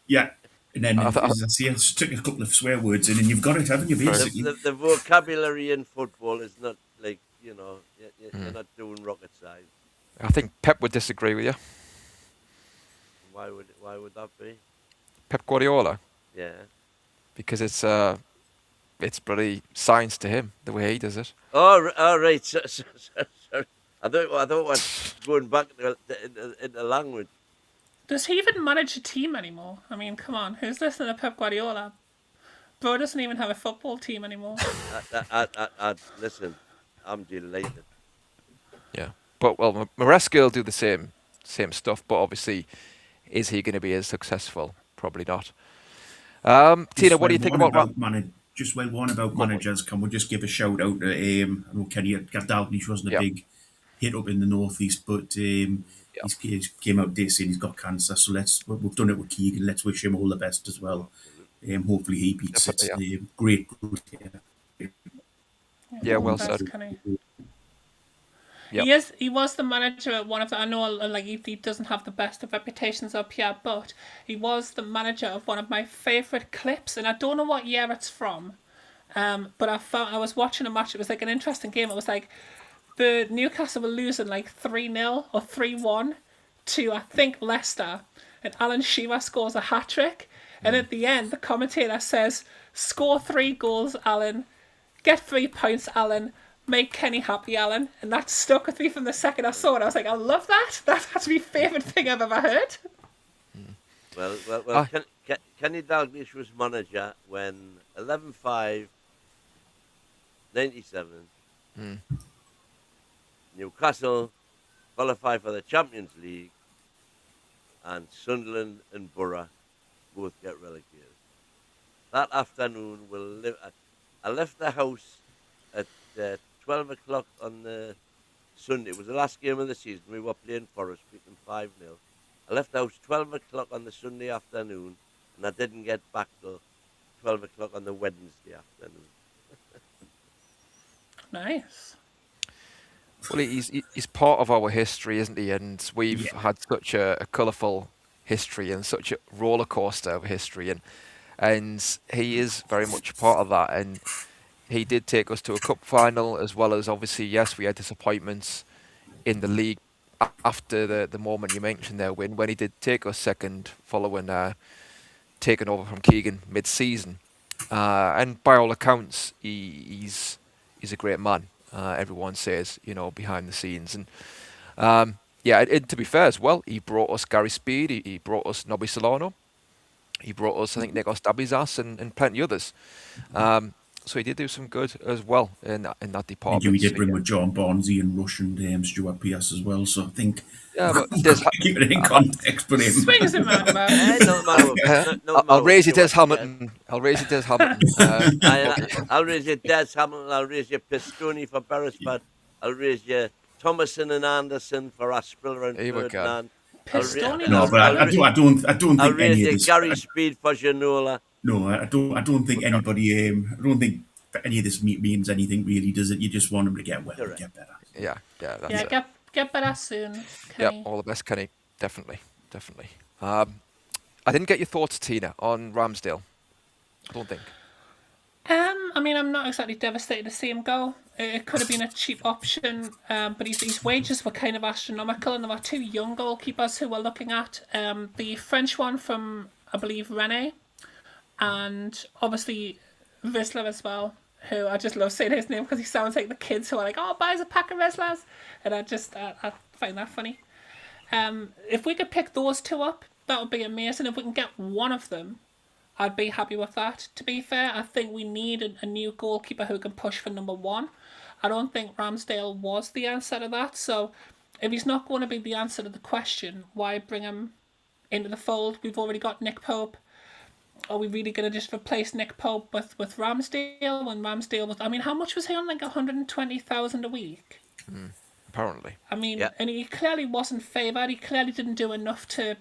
Yeah. And then, as I say, stick a couple of swear words in and you've got it, haven't you, basically? The vocabulary in football is not like, you're not doing rocket science. I think Pep would disagree with you. Why would that be? Pep Guardiola? Yeah. Because it's bloody science to him, the way he does it. Oh, right. Sorry. I thought was going back into language. Does he even manage a team anymore? I mean, come on, who's listening to Pep Guardiola? Bro doesn't even have a football team anymore. Listen, I'm delighted. Yeah, but well, Maresca will do the same stuff, but obviously, is he going to be as successful? Probably not. Tina, what do you think about just one about managers? Can we just give a shout out to I know Kenny Dalglish wasn't a big hit up in the northeast, but he came out today saying he's got cancer. So we've done it with Keegan. Let's wish him all the best as well. Hopefully he beats it. Great. Yeah, well said. Yep. He was the manager at one of the, I know like he doesn't have the best of reputations up here, but he was the manager of one of my favourite clips, and I don't know what year it's from, but I was watching a match. It was like an interesting game. It was like the Newcastle were losing like 3-0 or 3-1 to, I think, Leicester, and Alan Shearer scores a hat-trick, and at the end the commentator says, "Score 3 goals, Alan. Get 3 points, Alan. Make Kenny happy, Alan." And that stuck with me from the second I saw it. I was like, I love that. That's my favourite thing I've ever heard. Well. Ah, Kenny Dalglish was manager when 11/5/97 mm, Newcastle qualified for the Champions League, and Sunderland and Borough both get relegated. That afternoon, I left the house at 12 o'clock on the Sunday. It was the last game of the season. We were playing Forest, beat them 5-0. I left the house 12 o'clock on the Sunday afternoon, and I didn't get back till 12 o'clock on the Wednesday afternoon. Nice. well, he's part of our history, isn't he? And we've had such a colourful history and such a roller coaster of history, and he is very much part of that. And he did take us to a cup final, as well as obviously, yes, we had disappointments in the league after the moment you mentioned there, when he did take us second following taking over from Keegan mid-season. And by all accounts, he's a great man. Everyone says, behind the scenes, and yeah, and to be fair as well, he brought us Gary Speed, he brought us Nobby Solano, he brought us, I think, Nikos Dabizas and plenty others. So he did do some good as well in that I department. think we did So, bring yeah. with John Barnesy and Rush and Stuart Pearce as well. So I think Yeah, but keep it in context. But Swings and roundabouts. No matter I'll raise you, Des Hamilton. I'll raise you, Des Hamilton. I'll raise you Des Hamilton. I'll raise you Pistoni for Beresford. I'll raise you Thomason and Anderson for Aspiller and Here we go. Ferdinand. Pistoni. no, but I don't I'll think raise any of you this. Gary Speed for Ginola. No, I don't think anybody. I don't think any of this means anything really, does it? You just want them to get well and get better. Yeah, that's Yeah, it. get better soon. Yep, Kenny. all the best, Kenny. Definitely. I didn't get your thoughts, Tina, on Ramsdale. I don't think. I mean, I'm not exactly devastated to see him go. It could have been a cheap option, but his wages were kind of astronomical, and there were two young goalkeepers who we're looking at. The French one from, I believe, Rennes, and obviously Visler as well, who I just love saying his name because he sounds like the kids who are like, oh, buy us a pack of Vislers, and I find that funny. If we could pick those two up, that would be amazing. If we can get one of them, I'd be happy with that. To be fair, I think we need a new goalkeeper who can push for number one. I don't think Ramsdale was the answer to that, so if he's not going to be the answer to the question, why bring him into the fold? We've already got Nick Pope. Are we really going to just replace Nick Pope with Ramsdale when Ramsdale was... I mean, how much was he on? Like 120,000 a week? Apparently. I mean, Yeah. and he clearly wasn't favoured. He clearly didn't do enough to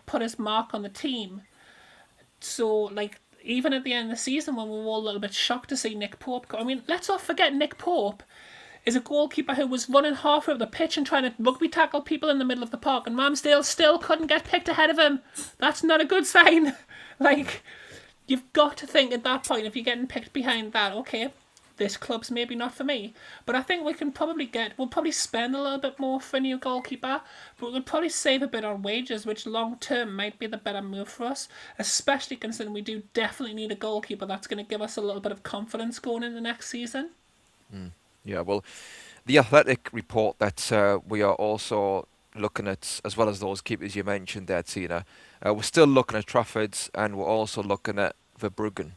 put his mark on the team. So, like, even at the end of the season when we were all a little bit shocked to see Nick Pope go... I mean, let's not forget Nick Pope is a goalkeeper who was running halfway up the pitch and trying to rugby tackle people in the middle of the park, and Ramsdale still couldn't get picked ahead of him. That's not a good sign. Like, you've got to think at that point, if you're getting picked behind that, okay, this club's maybe not for me. But I think we'll probably spend a little bit more for a new goalkeeper, but we'll probably save a bit on wages, which long term might be the better move for us, especially considering we do definitely need a goalkeeper that's going to give us a little bit of confidence going into next season. Yeah, well, the Athletic report that we are also looking at, as well as those keepers you mentioned there, Tina, we're still looking at Trafford's, and we're also looking at Verbruggen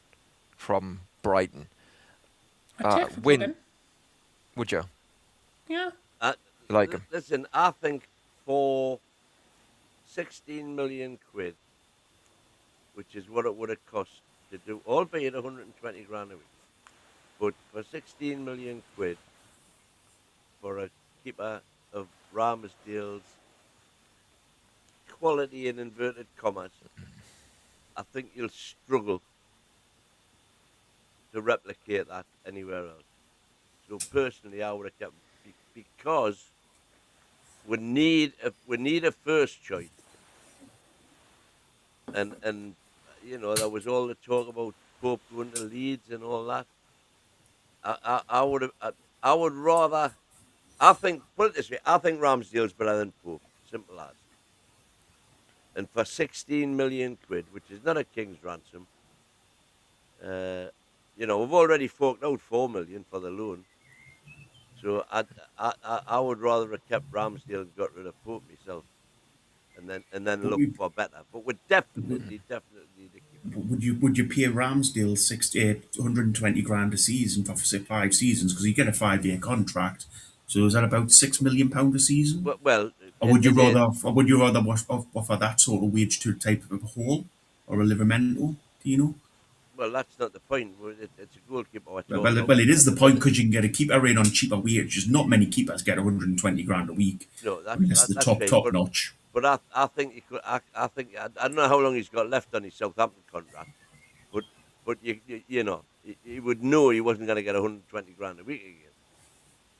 from Brighton. I'd take Win. Verbruggen. Would you? Yeah. You like him? Listen, I think for 16 million quid, which is what it would have cost to do, albeit 120 grand a week, but for 16 million quid for a keeper of Ramsdale's quality in inverted commas, I think you'll struggle to replicate that anywhere else. So personally, I would have kept him because we need a first choice, and there was all the talk about Pope going to Leeds and all that. I would rather. I think, put it this way, I think Ramsdale's better than Pope. Simple as. And for 16 million quid, which is not a king's ransom, we've already forked out 4 million for the loan. So I would rather have kept Ramsdale and got rid of Pope myself. and then look for better. But we're definitely the keeper. Would you pay Ramsdale 120 grand a season for say 5 seasons because you get a 5 year contract? So is that about £6 million a season? Well, Or would you rather offer that sort of wage to a type of a Hall or a Livermore? Do you know? well, that's not the point. It's a goalkeeper. Well, it is the point because you can get a keeper in on cheaper wages. Not many keepers get 120 grand a week. No, I mean, that's the top fair, notch. But I think he could. I think I don't know how long he's got left on his Southampton contract. But you know he would know he wasn't going to get 120 grand a week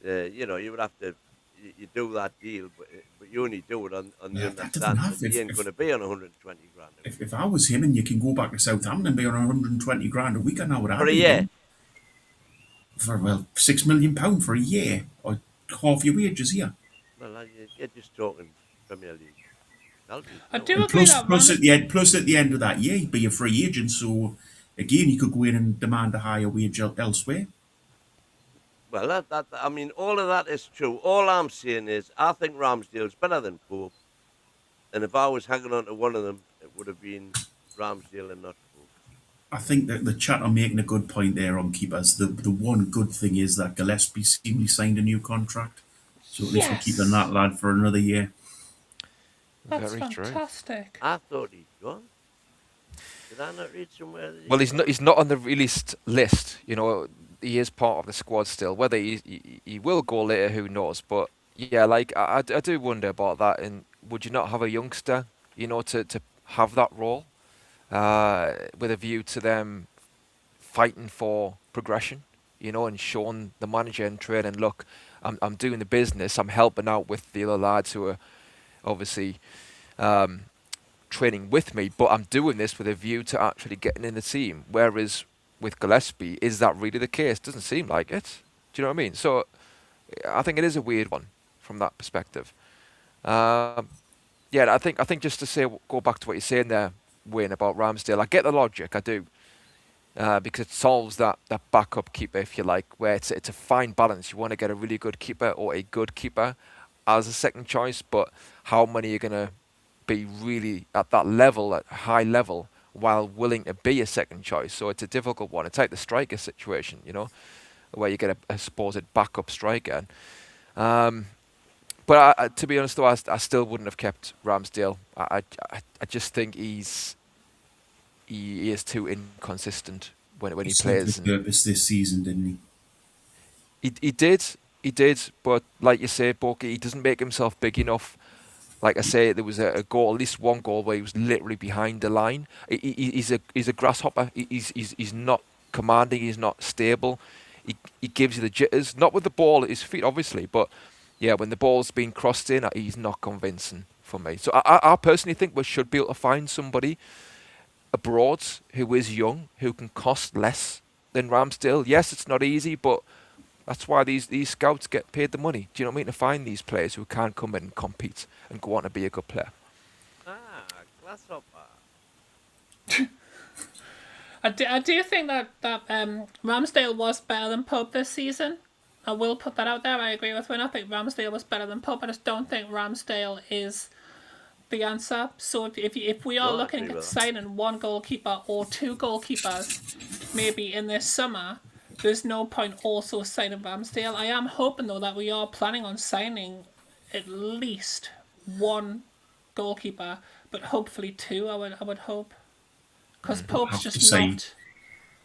again. You know, you would have to you do that deal, but you only do it on the understanding that he ain't going to be on 120 grand a week. If I was him and you can go back to Southampton and be on 120 grand a week, I know what I'd For a be year. doing. For £6 million for a year or half your wages here. Well, you're just talking Premier League. I do agree that Plus at the end of that year, he'd be a free agent. So again, he could go in and demand a higher wage elsewhere. Well, I mean, all of that is true. All I'm saying is, I think Ramsdale's better than Pope, and if I was hanging on to one of them, it would have been Ramsdale and not Pope. I think that the chat are making a good point there on keepers. The one good thing is that Gillespie seemingly signed a new contract, so at least we're keeping that lad for another year. That's Very fantastic. I thought he'd gone. Did I not read somewhere? That Well, he's not on the released list. You know, he is part of the squad still. Whether he will go later, who knows? But yeah, like I do wonder about that. And would you not have a youngster, you know, to have that role, with a view to them fighting for progression, you know, and showing the manager and training, look, I'm doing the business. I'm helping out with the other lads who are obviously training with me, but I'm doing this with a view to actually getting in the team. Whereas with Gillespie, is that really the case? Doesn't seem like it. Do you know what I mean? So I think it is a weird one from that perspective. Yeah, I think just to go back to what you're saying there, Wayne, about Ramsdale, I get the logic, I do, because it solves that backup keeper, if you like, where it's a fine balance. You want to get a really good keeper or a good keeper as a second choice, but how many are going to be really at that level, at high level, while willing to be a second choice? So it's a difficult one. It's like the striker situation, you know, where you get a supposed backup striker. But to be honest, though, I still wouldn't have kept Ramsdale. I just think he is too inconsistent when he plays. He purpose this season, didn't he? He did, but like you say, Borky, he doesn't make himself big enough. Like I say, there was a goal, at least one goal, where he was literally behind the line. He's a grasshopper. He's not commanding. He's not stable. He gives you the jitters, not with the ball at his feet, obviously, but yeah, when the ball's being crossed in, he's not convincing for me. So I personally think we should be able to find somebody abroad who is young, who can cost less than Ramsdale. Yes, it's not easy, but that's why these scouts get paid the money. Do you know what I mean? To find these players who can come in and compete and go on to be a good player. Grasshopper. I do think that Ramsdale was better than Pope this season. I will put that out there. I agree with Wayne. I think Ramsdale was better than Pope. I just don't think Ramsdale is the answer. So if we are looking at signing one goalkeeper or two goalkeepers, maybe in this summer, there's no point also signing Ramsdale. I am hoping, though, that we are planning on signing at least one goalkeeper, but hopefully two, I would hope. Because Pope's just not...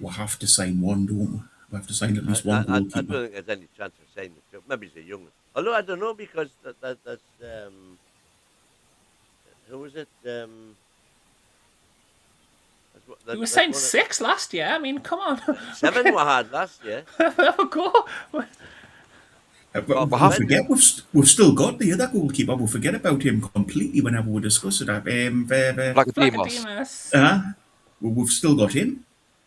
We'll have to sign one, don't we? We'll have to sign at least one goalkeeper. I don't think there's any chance of signing two. Maybe he's a young one. Although I don't know, because that's... who was it? We were saying 6 last year. I mean, come on. 7 we had last year. There we go. We'll forget we've still got the other goalkeeper. We'll forget about him completely whenever we discuss it. Vlachodimos. We've still got him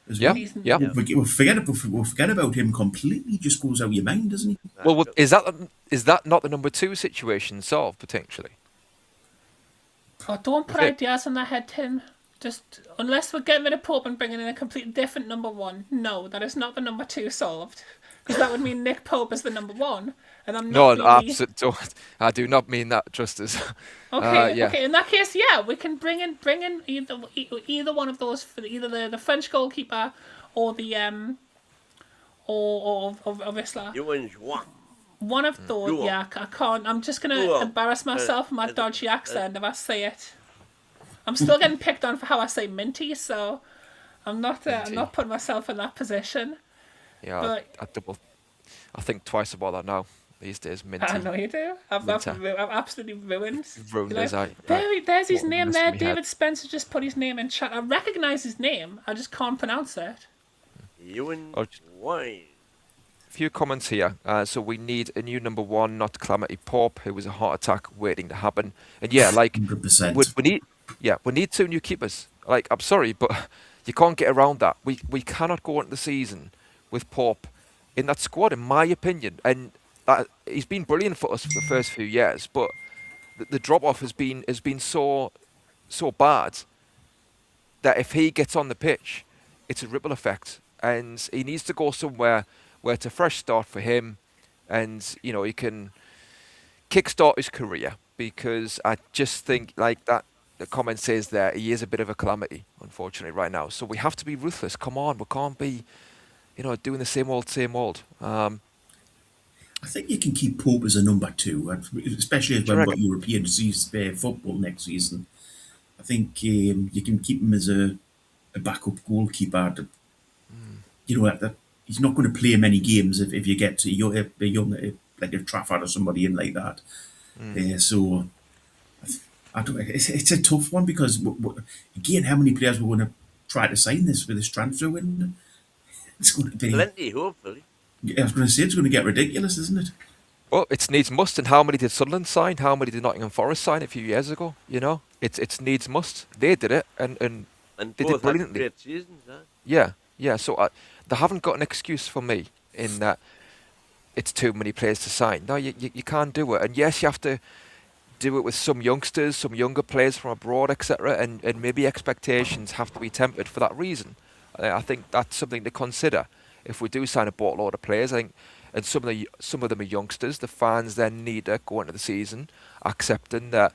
as well. Yeah. We'll forget about him completely. Just goes out your mind, doesn't he? Well, is that not the number 2 situation solved potentially? Oh, don't put ideas in their head, Tim. Just unless we're getting rid of Pope and bringing in a completely different number 1. No, that is not the number 2 solved. Because that would mean Nick Pope is the number one, and I'm No, not really. don't. I do not mean that, Justice. Okay, Yeah. okay. In that case, yeah, we can bring in either one of those for either the French goalkeeper or the or Isla. Ewan Juan. One of those. Go on. Yeah, I can't. I'm just gonna Go on. embarrass myself with my dodgy accent if I say it. I'm still getting picked on for how I say minty, so I'm not putting myself in that position. Yeah, But I think twice about that now. These days, Minty. I know you do. I've absolutely ruined. Ruined his eye. There's his What name messed there. me David head. Spencer just put his name in chat. I recognise his name. I just can't pronounce it. Ewan Oh, Juan. Few comments here. So we need a new number one, not Calamity Pope, who was a heart attack waiting to happen. And yeah, like 100%. we need 2 new keepers. Like, I'm sorry, but you can't get around that. We cannot go into the season with Pope in that squad, in my opinion. And he's been brilliant for us for the first few years, but the drop off has been so bad that if he gets on the pitch, it's a ripple effect, and he needs to go somewhere where it's a fresh start for him, and he can kickstart his career. Because I just think, like that the comment says there, he is a bit of a calamity, unfortunately, right now. So we have to be ruthless. Come on, we can't be, doing the same old. I think you can keep Pope as a number 2, especially as Do you when we've reckon? got European football next season. I think you can keep him as a backup goalkeeper. He's not going to play many games if you get to a young like a Trafford or somebody in like that. So I don't. It's a tough one because again, how many players we're going to try to sign this with this transfer window? It's going to be. Plenty, hopefully. I was going to say it's going to get ridiculous, isn't it? Well, it's needs must, and how many did Sunderland sign? How many did Nottingham Forest sign a few years ago? It's needs must. They did it, and And they both did brilliantly. had great seasons, huh? Yeah. So they haven't got an excuse for me in that it's too many players to sign. No, you can't do it. And yes, you have to do it with some youngsters, some younger players from abroad, etc. And maybe expectations have to be tempered for that reason. I think that's something to consider if we do sign a boatload of players. I think, and some of them are youngsters. The fans then need to go into the season accepting that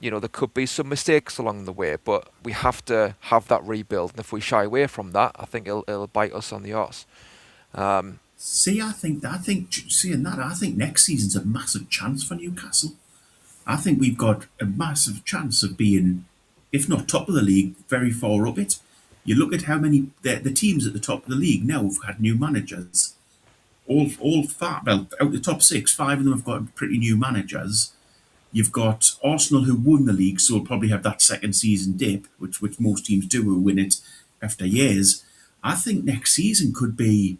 there could be some mistakes along the way, but we have to have that rebuild. And if we shy away from that, I think it'll bite us on the arse. I think next season's a massive chance for Newcastle. I think we've got a massive chance of being, if not top of the league, very far up it. You look at how many the teams at the top of the league now have had new managers. Out the top 6, 5 of them have got pretty new managers. You've got Arsenal who won the league, so will probably have that second season dip, which most teams do who win it after years. I think next season could be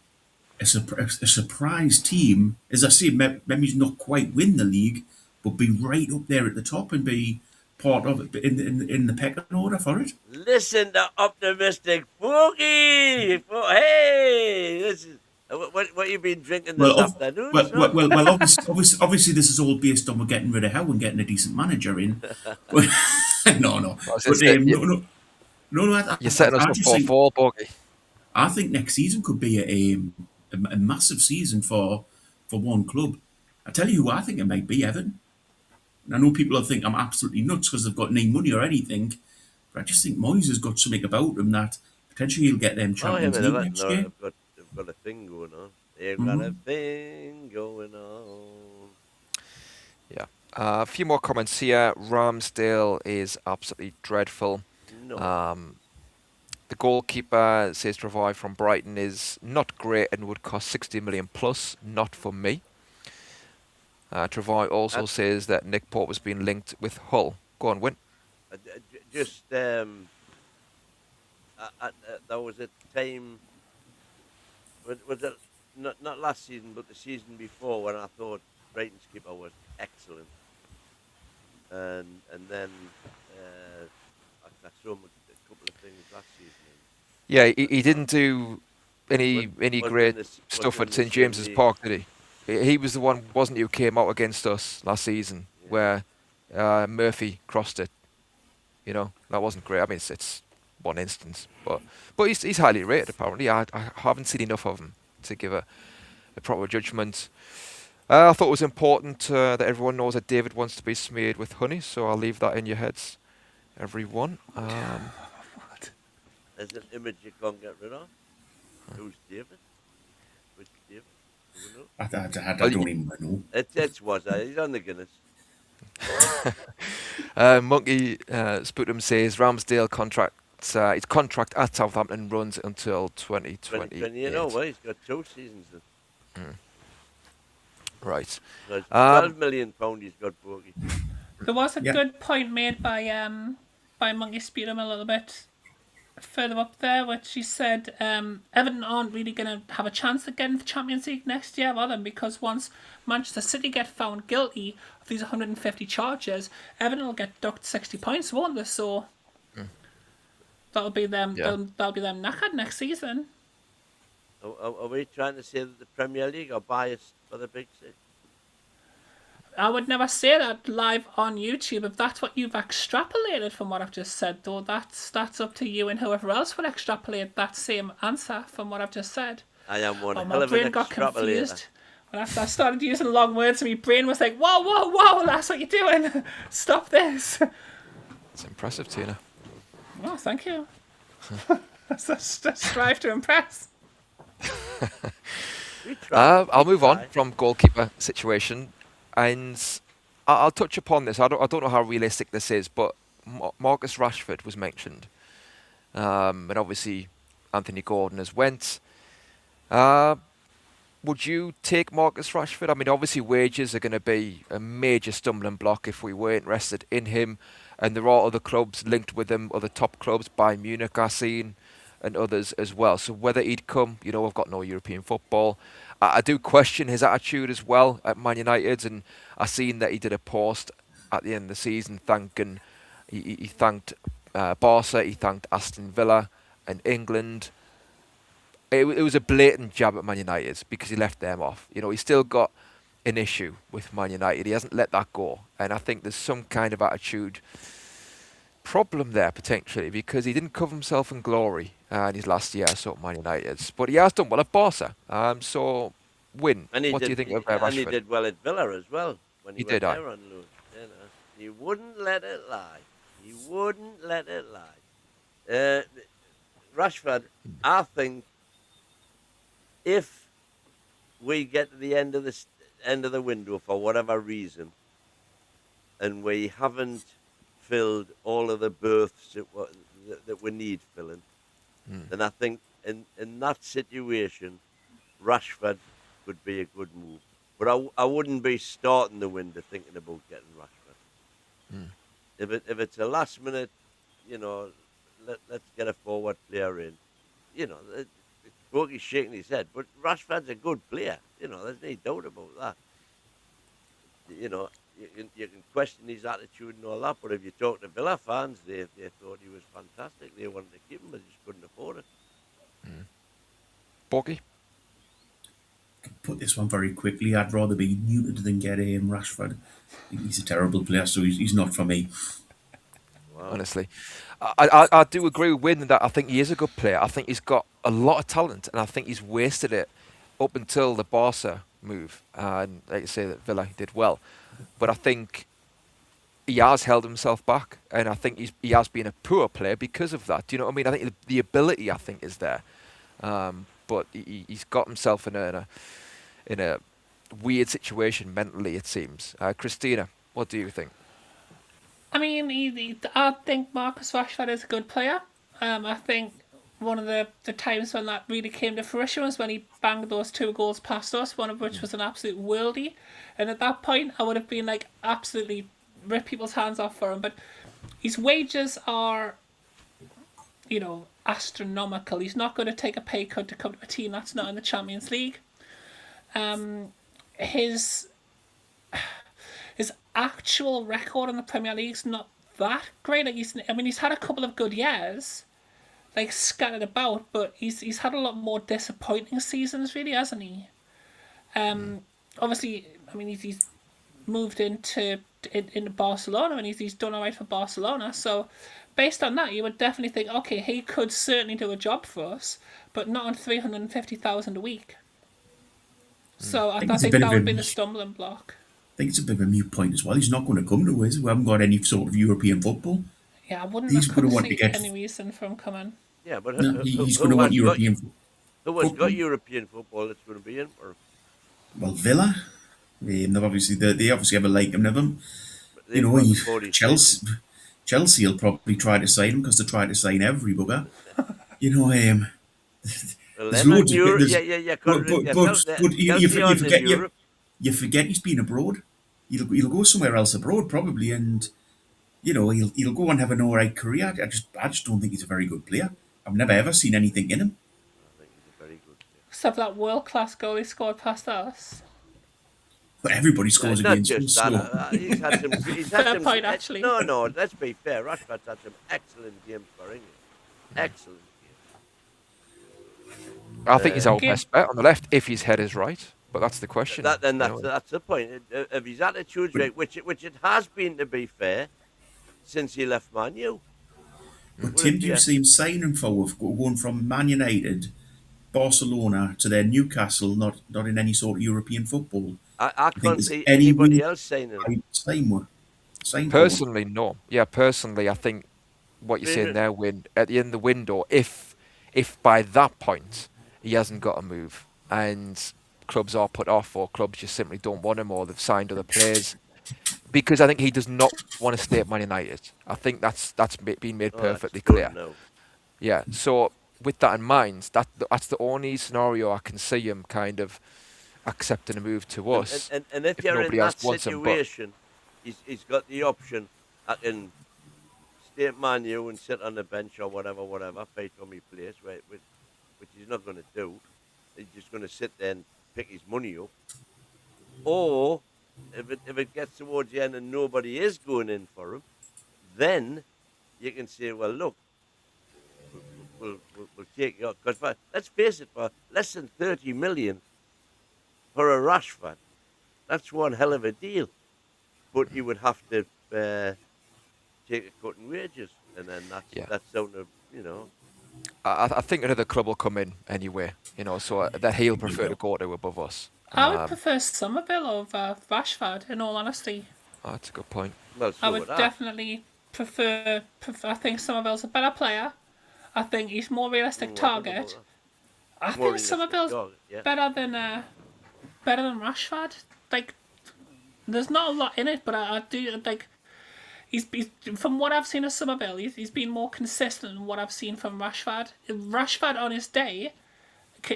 a surprise team. As I say, maybe not quite win the league, but be right up there at the top and be part of it in the pecking order for it. Listen to optimistic Boogie. Hey, this is what you been drinking this afternoon. Obviously, this is all based on we're getting rid of Howe and getting a decent manager in. No. You're setting us up for fall, Bogey. I think next season could be a massive season for one club. I tell you who I think it might be, Evan. And I know people will think I'm absolutely nuts because they've got no money or anything, but I just think Moyes has got something about him that potentially he'll get them Champions League next year. They've got a thing going on. They've got a thing going on. Yeah. A few more comments here. Ramsdale is absolutely dreadful. No. The goalkeeper says Travay from Brighton is not great and would cost 60 million plus. Not for me. Travay also says that Nick Pope has been linked with Hull. Go on, Win. There was a time, was it not last season, but the season before, when I thought Brighton's keeper was excellent, and then I saw him a couple of things last season. Yeah, he didn't do any great stuff at St James's Park, did he? He was the one, wasn't he, who came out against us last season, where Murphy crossed it. That wasn't great. I mean, it's one instance, but he's highly rated apparently. I haven't seen enough of him to give a proper judgment. I thought it was important that everyone knows that David wants to be smeared with honey, so I'll leave that in your heads, everyone. There's an image you can't get rid of. Who's David? Which David? Do we know? I don't even know. It's he's on the Guinness. Monkey Sputum says Ramsdale his contract at Southampton runs until 2028. 2020, you know, well, he's got 2 seasons. Right. So it's £12 million he's got, Bogey. There was a good point made by Monkey Sputum a little bit further up there, which he said Everton aren't really going to have a chance of getting the Champions League next year, are they? Because once Manchester City get found guilty of these 150 charges, Everton will get docked 60 points, won't they? So that'll be them. Yeah. That'll be them knackered next season. Are we trying to say that the Premier League are biased for the Big Six? I would never say that live on YouTube. If that's what you've extrapolated from what I've just said, though, that's up to you and whoever else would extrapolate that same answer from what I've just said. I am one hell My of an brain got extrapolator. confused. When I started using long words, and my brain was like, whoa, whoa, whoa, that's what you're doing. Stop this. It's impressive, Tina. Oh, thank you. Let's strive to impress. I'll move on from goalkeeper situation, and I'll touch upon this. I don't know how realistic this is, but Marcus Rashford was mentioned, and obviously Anthony Gordon has went. Would you take Marcus Rashford? I mean, obviously wages are going to be a major stumbling block if we were interested in him, and there are other clubs linked with him, other top clubs, Bayern Munich, I've seen, and others as well. So whether he'd come, we've got no European football. I do question his attitude as well at Man United, and I seen that he did a post at the end of the season thanking, he thanked Barca, he thanked Aston Villa and England. It was a blatant jab at Man United because he left them off. He's still got an issue with Man United. He hasn't let that go, and I think there's some kind of attitude problem there potentially because he didn't cover himself in glory in his last year at Man United, but he has done well at Barca. So, Win, what do you think of Rashford? And he did well at Villa as well when he went did, there on loan. He wouldn't let it lie. He wouldn't let it lie. Rashford, I think, if we get to the end of the window for whatever reason, and we haven't filled all of the berths that we need filling, then I think in that situation, Rashford would be a good move. But I wouldn't be starting the window thinking about getting Rashford. If it's a last minute, let's get a forward player in. Bogey's shaking his head, but Rashford's a good player. There's no doubt about that. You can question his attitude and all that, but if you talk to Villa fans, they thought he was fantastic. They wanted to keep him, but just couldn't afford it. Bogey? Put this one very quickly. I'd rather be neutered than get Rashford. I think he's a terrible player, so he's not for me. Wow. Honestly, I do agree with Win that I think he is a good player. I think he's got a lot of talent, and I think he's wasted it up until the Barca move. And like you say, that Villa did well, but I think he has held himself back, and I think he has been a poor player because of that. Do you know what I mean? I think the ability, I think, is there, but he's got himself in a weird situation mentally, it seems. Christina, what do you think? I mean, I think Marcus Rashford is a good player. I think one of the times when that really came to fruition was when he banged those 2 goals past us, one of which was an absolute worldie. And at that point, I would have been like, absolutely rip people's hands off for him. But his wages are, astronomical. He's not going to take a pay cut to come to a team that's not in the Champions League. His actual record in the Premier League's not that great. Like he's had a couple of good years, like scattered about, but he's had a lot more disappointing seasons, really, hasn't he? Obviously, I mean he's moved into Barcelona and he's done alright for Barcelona. So based on that, you would definitely think, okay, he could certainly do a job for us, but not on 350,000 a week. So think I it's a think bit that of would a be the stumbling block. I think it's a bit of a mute point as well. He's not going to come to us. We haven't got any sort of European football. Yeah, I He's going to couldn't want to see get. any reason for him coming. Yeah, but No, he's going to want European who has football. got European football that's going to be in for him? Well, Villa. They obviously have a like him of him. But You they've know, got the Polish legend. Chelsea will probably try to sign him because they try to sign every bugger. You know, Well, there's they're not in loads of Europe. there's, Yeah. Contradict yourself. but Chelsea aren't in forget Europe. you forget he's been abroad. He'll go somewhere else abroad probably, and you know he'll go and have an alright career. I just don't think he's a very good player. I've never ever seen anything in him. I think he's a very good player. Except for that world-class goal he scored past us. But everybody scores Not against just us. that. So He's had some. He's Fair had some. point, actually. No. Let's be fair. Rashford's had some excellent games for England. Excellent games. I think he's our Okay. best bet on the left if his head is right. But that's the question. That's you know. the point. If his attitude's right, which it has been, to be fair, since he left Man U. But Tim, do you see him signing for going from Man United, Barcelona to then Newcastle, not in any sort of European football? I I think can't there's see any anybody reason else saying it. I'd sign for. Personally, no. Yeah, personally, I think what you're saying there, Win, at the end of the window, if by that point he hasn't got a move and clubs are put off or clubs just simply don't want him or they've signed other players, because I think he does not want to stay at Man United. I think that's been made perfectly clear. No. Yeah. So with that in mind, that's the only scenario I can see him kind of accepting a move to us. And if you're in nobody that else wants him, but situation, he's got the option. I can stay at Man U and sit on the bench or whatever, fight for me place, which he's not going to do. He's just going to sit there and pick his money up. Or if it gets towards the end and nobody is going in for him, then you can say, well, look, we'll take you. Because let's face it, for less than 30 million for a Rashford, that's one hell of a deal. But you would have to take a cut in wages, and then that's down to, you know. I think another club will come in anyway, you know, so that he'll prefer to go to above us. I would prefer Somerville over Rashford, in all honesty. Oh, that's a good point. Well, so I would definitely prefer. I think Somerville's a better player. I think he's more realistic target. I think Somerville's better than Rashford. Like, there's not a lot in it, but I do like. He's from what I've seen of Somerville, he's been more consistent than what I've seen from Rashford. Rashford on his day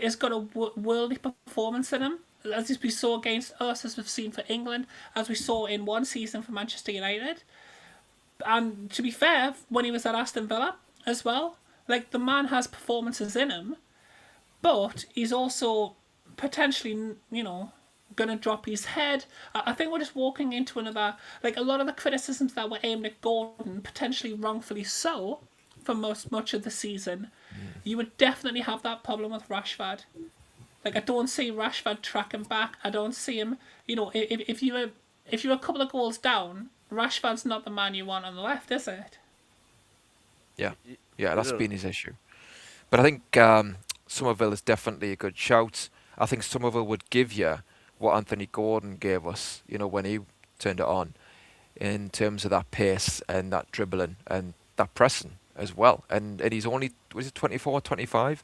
has got a worldly performance in him, as we saw against us, as we've seen for England, as we saw in one season for Manchester United. And to be fair, when he was at Aston Villa as well, like, the man has performances in him, but he's also potentially, you know, going to drop his head. I think we're just walking into another, like, a lot of the criticisms that were aimed at Gordon, potentially wrongfully so, for much of the season, you would definitely have that problem with Rashford. Like, I don't see Rashford tracking back. I don't see him, you know, if you're a couple of goals down, Rashford's not the man you want on the left, is it? Yeah, that's been his issue. But I think Somerville is definitely a good shout. I think Somerville would give you what Anthony Gordon gave us, you know, when he turned it on, in terms of that pace and that dribbling and that pressing as well. And he's only, was it 24, 25?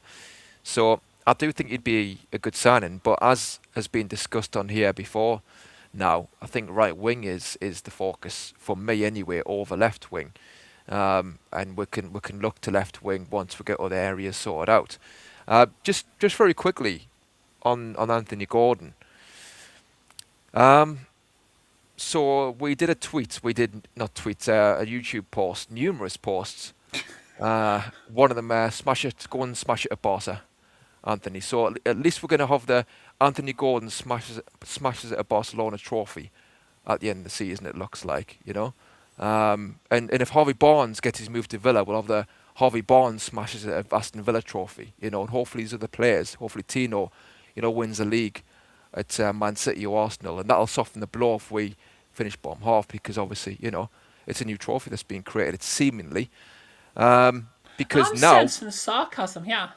So I do think he'd be a good signing. But as has been discussed on here before now, I think right wing is the focus for me anyway, over left wing. And we can look to left wing once we get other areas sorted out. Just very quickly on Anthony Gordon. So we did a YouTube post, numerous posts. One of them, go and smash it at Barca, Anthony. So at least we're going to have the Anthony Gordon smashes it at Barcelona trophy at the end of the season, it looks like, you know. And if Harvey Barnes gets his move to Villa, we'll have the Harvey Barnes smashes it at Aston Villa trophy, you know, and hopefully these other players, hopefully Tino, you know, wins the league at Man City or Arsenal, and that'll soften the blow if we finish bottom half, because obviously, you know, it's a new trophy that's being created. It's seemingly because I'm now sensing sarcasm, yeah.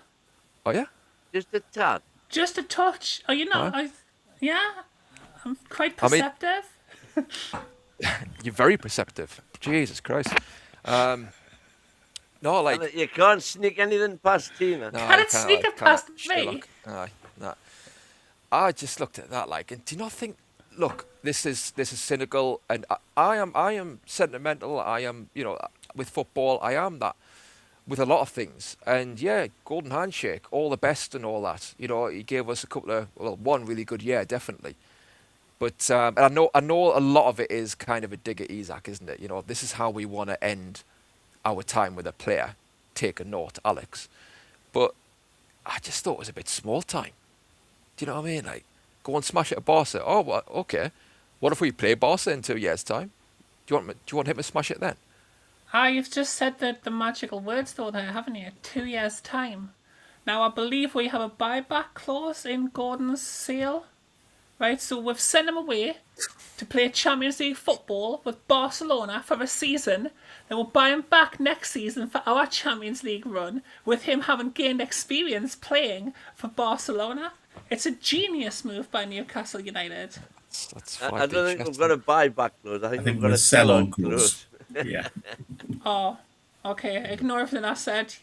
Oh yeah, Just a tad. Just a touch. Oh, you know, Yeah, I'm quite I mean- perceptive. You're very perceptive. Jesus Christ. No, like And you can't sneak anything past Tina. no, Can you it can't, sneak like, it can't past me? Sherlock. Aye, no. I just looked at that like, and do you not think? Look, this is cynical, and I am sentimental. I am, with football, I am that with a lot of things. And yeah, golden handshake, all the best and all that. He gave us one really good year, definitely. But and I know a lot of it is kind of a dig at Isaac, isn't it? This is how we want to end our time with a player. Take a note, Alex. But I just thought it was a bit small time. Do you know what I mean? Like, go and smash it at Barca. Oh, well, okay. What if we play Barca in 2 years' time? Do you want him to smash it then? You've just said the magical words though there, haven't you? 2 years' time. Now I believe we have a buyback clause in Gordon's sale. Right, so we've sent him away to play Champions League football with Barcelona for a season. Then we'll buy him back next season for our Champions League run, with him having gained experience playing for Barcelona. It's a genius move by Newcastle United. That's I don't think we've got a buyback clause. I think we've got a sell-on sell-on clause. Yeah. Oh, okay, ignore everything I said.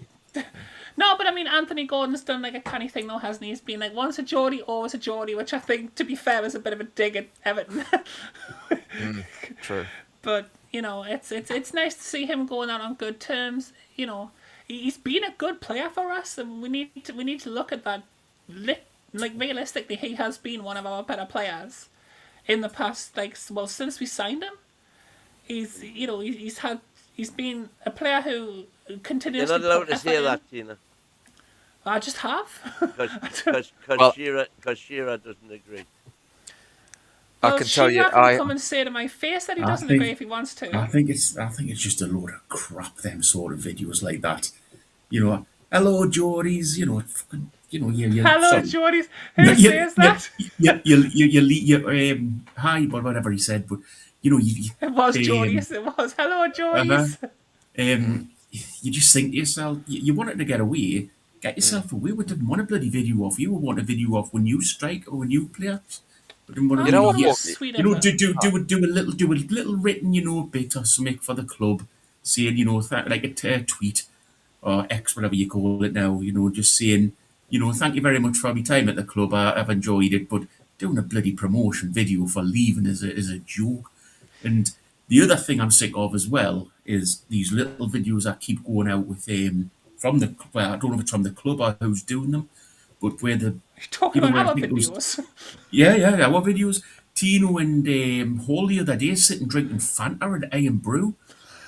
No, but I mean, Anthony Gordon's done like a canny thing though, hasn't he? He's been like, once a Geordie, always a Geordie, which I think, to be fair, is a bit of a dig at Everton. True. But, it's nice to see him going out on good terms. He's been a good player for us, and we need to look at that. Like, realistically, he has been one of our better players in the past, since we signed him. He's been a player who continuously. You're not allowed put to effort say in. that, Tina. I just have. Because Well- Shearer doesn't agree. I can tell you, Shearer can come and say to my face that he I doesn't think- agree if he wants to. I think it's just a load of crap. Them sort of videos like that. Hello Geordies. Fucking, you. Hello, sorry. Geordies. Who says that? Hi, whatever he said, but you It was Geordies. It was. Hello, Geordies. you just think to yourself, you wanted to get away, get yourself away. We didn't want a bloody video off you. We want a video off when you strike or when you play. We didn't want You know what, video. Sweet Do effort. a little written bit or something for the club, saying like a tweet or X, whatever you call it now. Just saying thank you very much for my time at the club. I've enjoyed it, but doing a bloody promotion video for leaving is a joke. And the other thing I'm sick of as well is these little videos that keep going out with from the I don't know if it's from the club or who's doing them, but where the You're talking where about I our think it was- videos. yeah, our videos. Tino and Hall the other day sitting drinking Fanta and Iron Brew,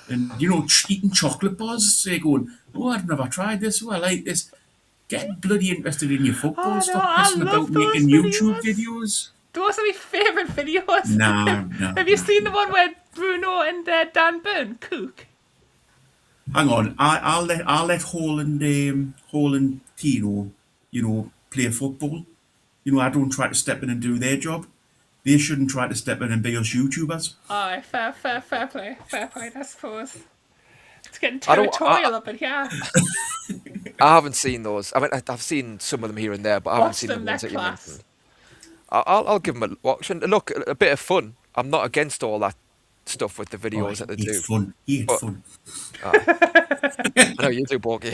and eating chocolate bars. They're going, oh, I've never tried this. Oh, I like this. Get bloody interested in your football. Oh, no, Stop I pissing love about those making YouTube videos. videos. Those are my favourite videos. Nah. Have you seen the one where Bruno and Dan Byrne cook? Hang on, I'll let Hall and Tino, play football. I don't try to step in and do their job. They shouldn't try to step in and be us YouTubers. Aye, fair play, I suppose. It's getting I don't- territorial up in here. I haven't seen those. I mean, I've seen some of them here and there, but I haven't Watch seen them, the ones they're that you class. mentioned. I'll give them a watch. And look, a bit of fun. I'm not against all that stuff with the videos that they do. It's fun. It's But- fun. I know you do, Borky.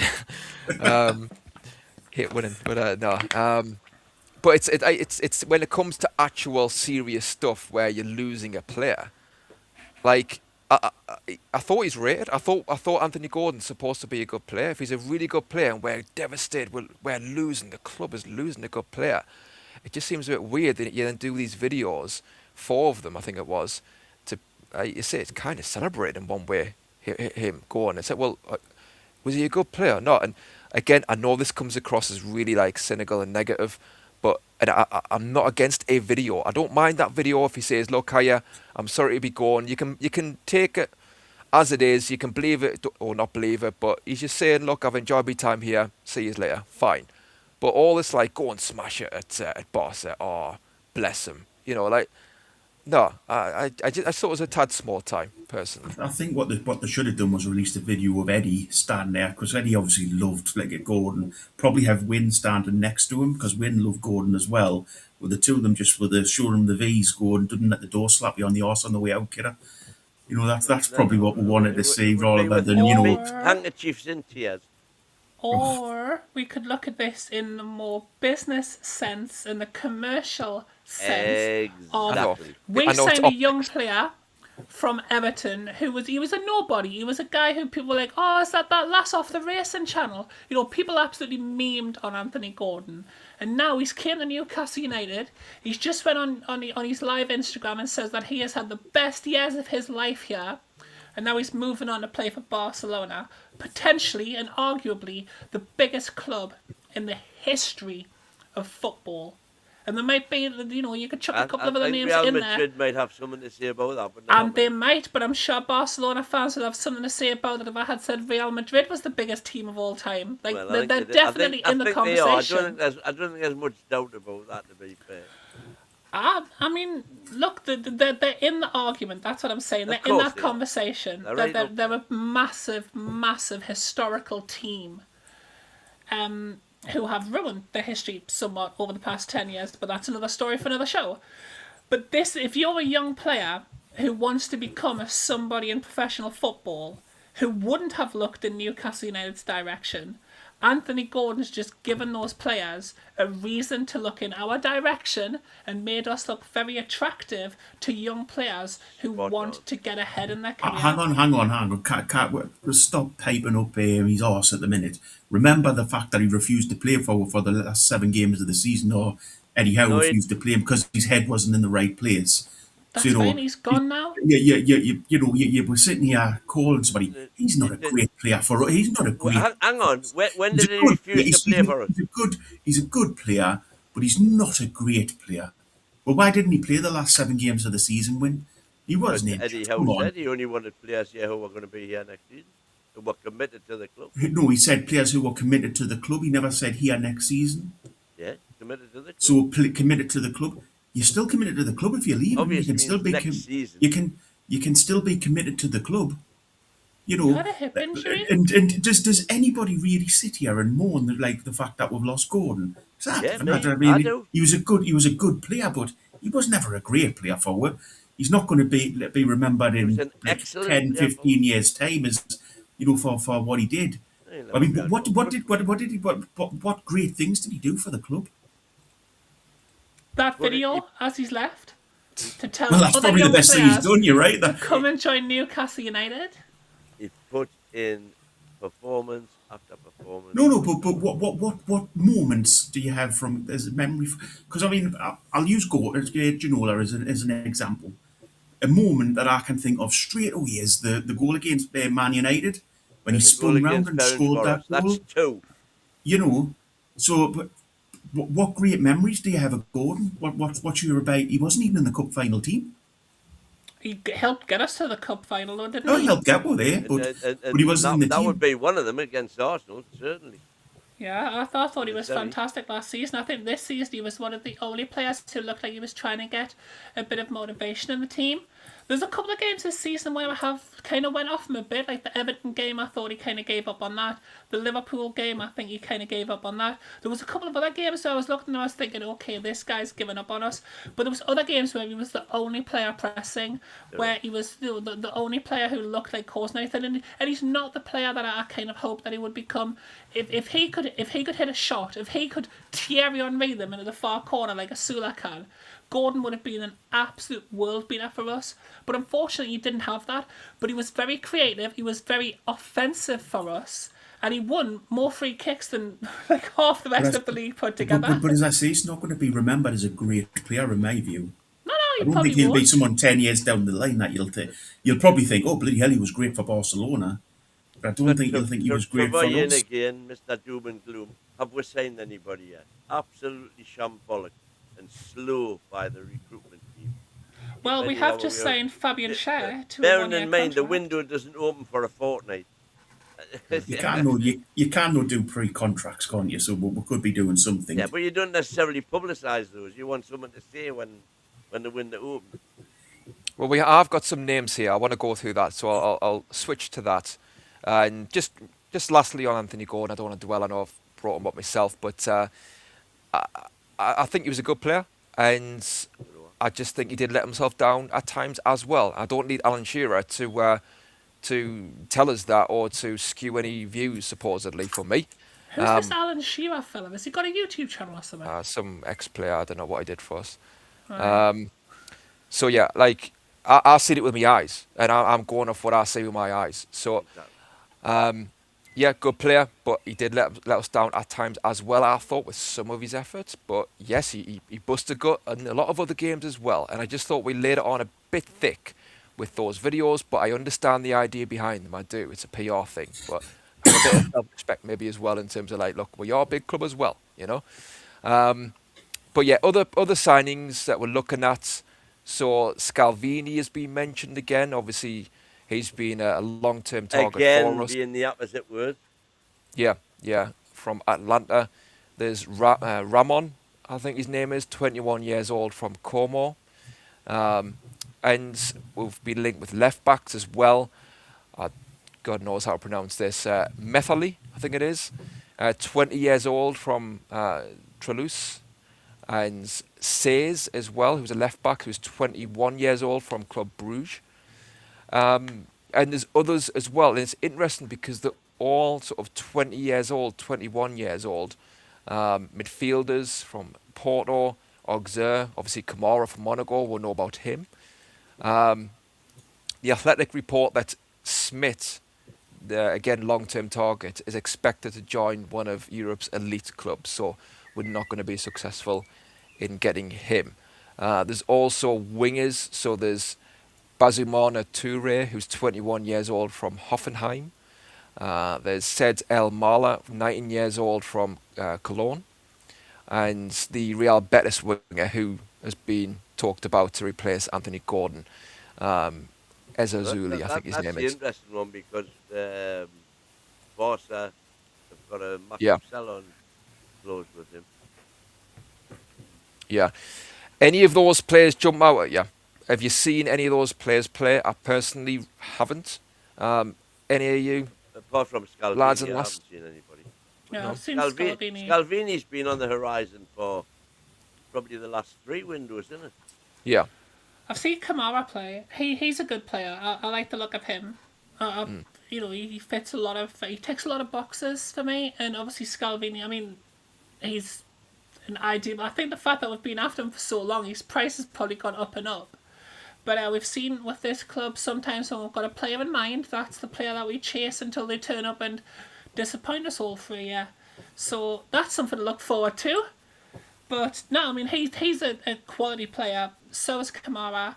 Hate winning, but no. But it's when it comes to actual serious stuff where you're losing a player. Like I thought he's rated. I thought Anthony Gordon's supposed to be a good player. If he's a really good player and we're devastated, we're losing. The club is losing a good player. It just seems a bit weird that you then do these videos, 4 of them I think it was, to you say it's kind of celebrated in one way. Him going and said, well, was he a good player or not? And again, I know this comes across as really like cynical and negative, but I'm not against a video. I don't mind that video if he says, look, Kaya, I'm sorry to be gone. You can take it as it is. You can believe it or not believe it, but he's just saying, look, I've enjoyed my time here. See you later. Fine. But all this like, go and smash it at Barca. Oh, bless him. No, I thought it was a tad small time, personally. I think what they should have done was released a video of Eddie standing there, because Eddie obviously loved like Gordon. Probably have Wynne standing next to him, because Wynne loved Gordon as well. With the two of them just with the showing him the V's, Gordon didn't let the door slap you on the arse on the way out, kidder. That's probably what we wanted to see, rather than handkerchiefs in tears. Or we could look at this in the more business sense, in the commercial sense of we signed a young player from Everton who was a nobody. He was a guy who people were like, oh, is that lass off the racing channel? People absolutely memed on Anthony Gordon. And now he's came to Newcastle United. He's just went on his live Instagram and says that he has had the best years of his life here. And now he's moving on to play for Barcelona, potentially and arguably the biggest club in the history of football. And there might be, you could chuck a couple of other names Real in Madrid there. might have something to say about that. And they might, but I'm sure Barcelona fans will have something to say about it if I had said Real Madrid was the biggest team of all time. They're definitely in the conversation. I don't think there's much doubt about that, to be fair. I mean, look, they're in the argument. That's what I'm saying. They're in that conversation. They're a massive, massive historical team who have ruined their history somewhat over the past 10 years, but that's another story for another show. But if you're a young player who wants to become somebody in professional football, who wouldn't have looked in Newcastle United's direction, Anthony Gordon's just given those players a reason to look in our direction and made us look very attractive to young players who want to get ahead in their career. Hang on. Can't stop piping up his arse at the minute. Remember the fact that he refused to play for the last 7 games of the season, or Eddie Howe refused to play him because his head wasn't in the right place. That's fine, he's gone now. You were sitting here calling somebody. He's not a great player for us. He's not a great. Hang on. When did he refuse to play for us? He's a good player, but he's not a great player. Well, why didn't he play the last 7 games of the season when he wasn't in? Eddie Howe said he only wanted players here who were going to be here next season, who were committed to the club. No, he said players who were committed to the club. He never said here next season. Yeah, committed to the club. So committed to the club. You're still committed to the club if you leave. Obviously, you can still be next season. You can still be committed to the club. Had a hip injury. And does anybody really sit here and mourn the fact that we've lost Gordon? I do. He was a good player, but he was never a great player forward. He's not going to be remembered in 10, 15 years' time as for what he did. I mean, what great things did he do for the club? That video as he's left to tell that's other probably young the best thing he's done. You're right. To come and join Newcastle United. He put in performance after performance. No, but what moments do you have from as a memory? Because I mean, I'll use Ginola as an example. A moment that I can think of straight away is the goal against Man United when he spun round and scored that goal. That's 2. So but. What great memories do you have of Gordon? What's your about? He wasn't even in the cup final team. He helped get us to the cup final, though, didn't he? He helped get one there, but he wasn't in the team. That would be one of them against Arsenal, certainly. Yeah, I thought he was fantastic last season. I think this season he was one of the only players who looked like he was trying to get a bit of motivation in the team. There's a couple of games this season where I have kind of went off him a bit, like the Everton game. I thought he kind of gave up on that. The Liverpool game, I think he kind of gave up on that. There was a couple of other games where I was looking and I was thinking, okay, this guy's given up on us. But there was other games where he was the only player pressing, where he was the only player who looked like causing anything, and he's not the player that I kind of hoped that he would become. If he could hit a shot, if he could Thierry Henry them into the far corner like a Sula can, Gordon would have been an absolute world beater for us. But unfortunately, he didn't have that. But he was very creative. He was very offensive for us. And he won more free kicks than like half the rest of the league put together. But as I say, he's not going to be remembered as a great player in my view. No, I don't think he'll be someone 10 years down the line that you'll probably think, oh, bloody hell, he was great for Barcelona. But I don't think you'll think he was great for us. Again, Mr. Doom and Gloom, have we signed anybody yet? Absolutely shambolic and slow by the recruitment team. Well, we have just signed Fabian Schar to bearing in mind the window doesn't open for a fortnight. You can't not do pre-contracts, can't you? So we could be doing something. Yeah, but you don't necessarily publicise those. You want someone to say when the window opens. Well, I've got some names here. I want to go through that, so I'll switch to that. And just lastly on Anthony Gordon, I don't want to dwell. I know I've brought him up myself, but I think he was a good player, and I just think he did let himself down at times as well. I don't need Alan Shearer to tell us that or to skew any views supposedly for me. Who's this Alan Shearer fella? Has he got a YouTube channel or something? Some ex-player, I don't know what he did for us. Right. So yeah, like I see it with my eyes, and I'm going off what I see with my eyes. So, yeah, good player, but he did let us down at times as well, I thought, with some of his efforts. But yes, he busted gut in a lot of other games as well, and I just thought we laid it on a bit thick with those videos. But I understand the idea behind them. I do. It's a PR thing, but have a bit of self-respect maybe as well in terms of like, look, we are a big club as well, you know. But yeah, other signings that we're looking at. So Scalvini has been mentioned again. Obviously, he's been a long-term target for us. Being the opposite word. Yeah, from Atlanta. There's Ramon, I think his name is, 21 years old from Como. And we've been linked with left-backs as well. God knows how to pronounce this. Methali, I think it is. 20 years old from Toulouse. And Says as well, who's a left-back, who's 21 years old from Club Bruges. And there's others as well. And it's interesting because they're all sort of 20 years old, 21 years old. Midfielders from Porto, Auxerre, obviously Kamara from Monaco, we'll know about him. The Athletic report that Smith, the again long-term target, is expected to join one of Europe's elite clubs. So we're not going to be successful in getting him. There's also wingers. So there's Bazumana Toure, who's 21 years old from Hoffenheim. There's Sed El Mala, 19 years old from Cologne. And the Real Betis winger, who has been talked about to replace Anthony Gordon. Ezazuli, I think his name is. That's the interesting one because Barca have got a massive sell-on clause with him. Yeah. Any of those players jump out at you? Have you seen any of those players play? I personally haven't. Any of you? Apart from Scalvini, lads and I lass? haven't seen anybody. Yeah, I've seen Scalvini. Scalvini's been on the horizon for probably the last 3 windows, isn't it? Yeah. I've seen Kamara play. He's a good player. I like the look of him. You know, he fits he ticks a lot of boxes for me. And obviously Scalvini, I mean, he's an ideal. I think the fact that we've been after him for so long, his price has probably gone up and up. But we've seen with this club, sometimes when we've got a player in mind, that's the player that we chase until they turn up and disappoint us all for a year. So that's something to look forward to. But no, I mean, he's a quality player. So is Kamara.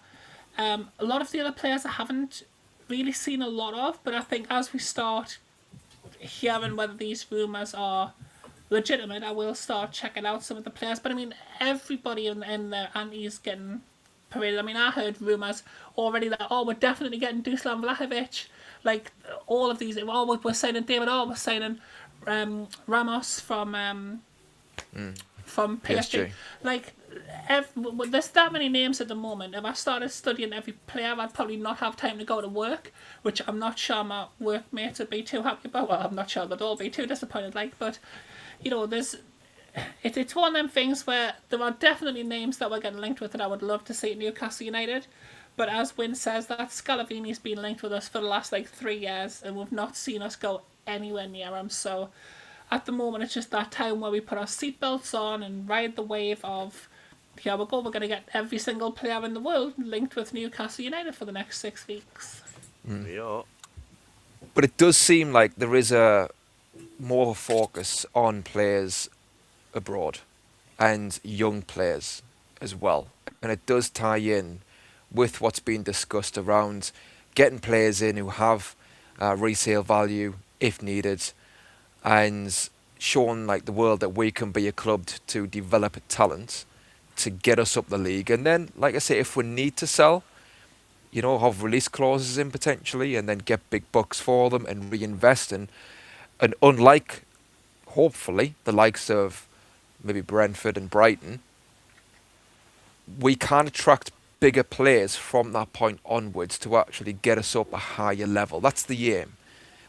A lot of the other players I haven't really seen a lot of, but I think as we start hearing whether these rumours are legitimate, I will start checking out some of the players. But I mean, everybody in there, Andy's getting paraded. I mean, I heard rumours already that, we're definitely getting Dusan Vlahovic. Like, all of these, we're signing David, we're signing Ramos from PSG. Like, there's that many names at the moment. If I started studying every player, I'd probably not have time to go to work, which I'm not sure my workmates would be too happy about. Well, I'm not sure they'd all be too disappointed, but, you know, it's one of them things where there are definitely names that we're getting linked with that I would love to see at Newcastle United. But as Wynne says, that Scalvini's been linked with us for the last 3 years, and we've not seen us go anywhere near him. So at the moment, it's just that time where we put our seatbelts on and ride the wave of, here we go, we're going to get every single player in the world linked with Newcastle United for the next 6 weeks. Yeah. But it does seem like there is a more focus on players abroad and young players as well. And it does tie in with what's been discussed around getting players in who have resale value if needed, and showing like the world that we can be a club to develop talent to get us up the league. And then, like I say, if we need to sell, you know, have release clauses in potentially, and then get big bucks for them and reinvest. And unlike, hopefully, the likes of maybe Brentford and Brighton, we can attract bigger players from that point onwards to actually get us up a higher level. That's the aim.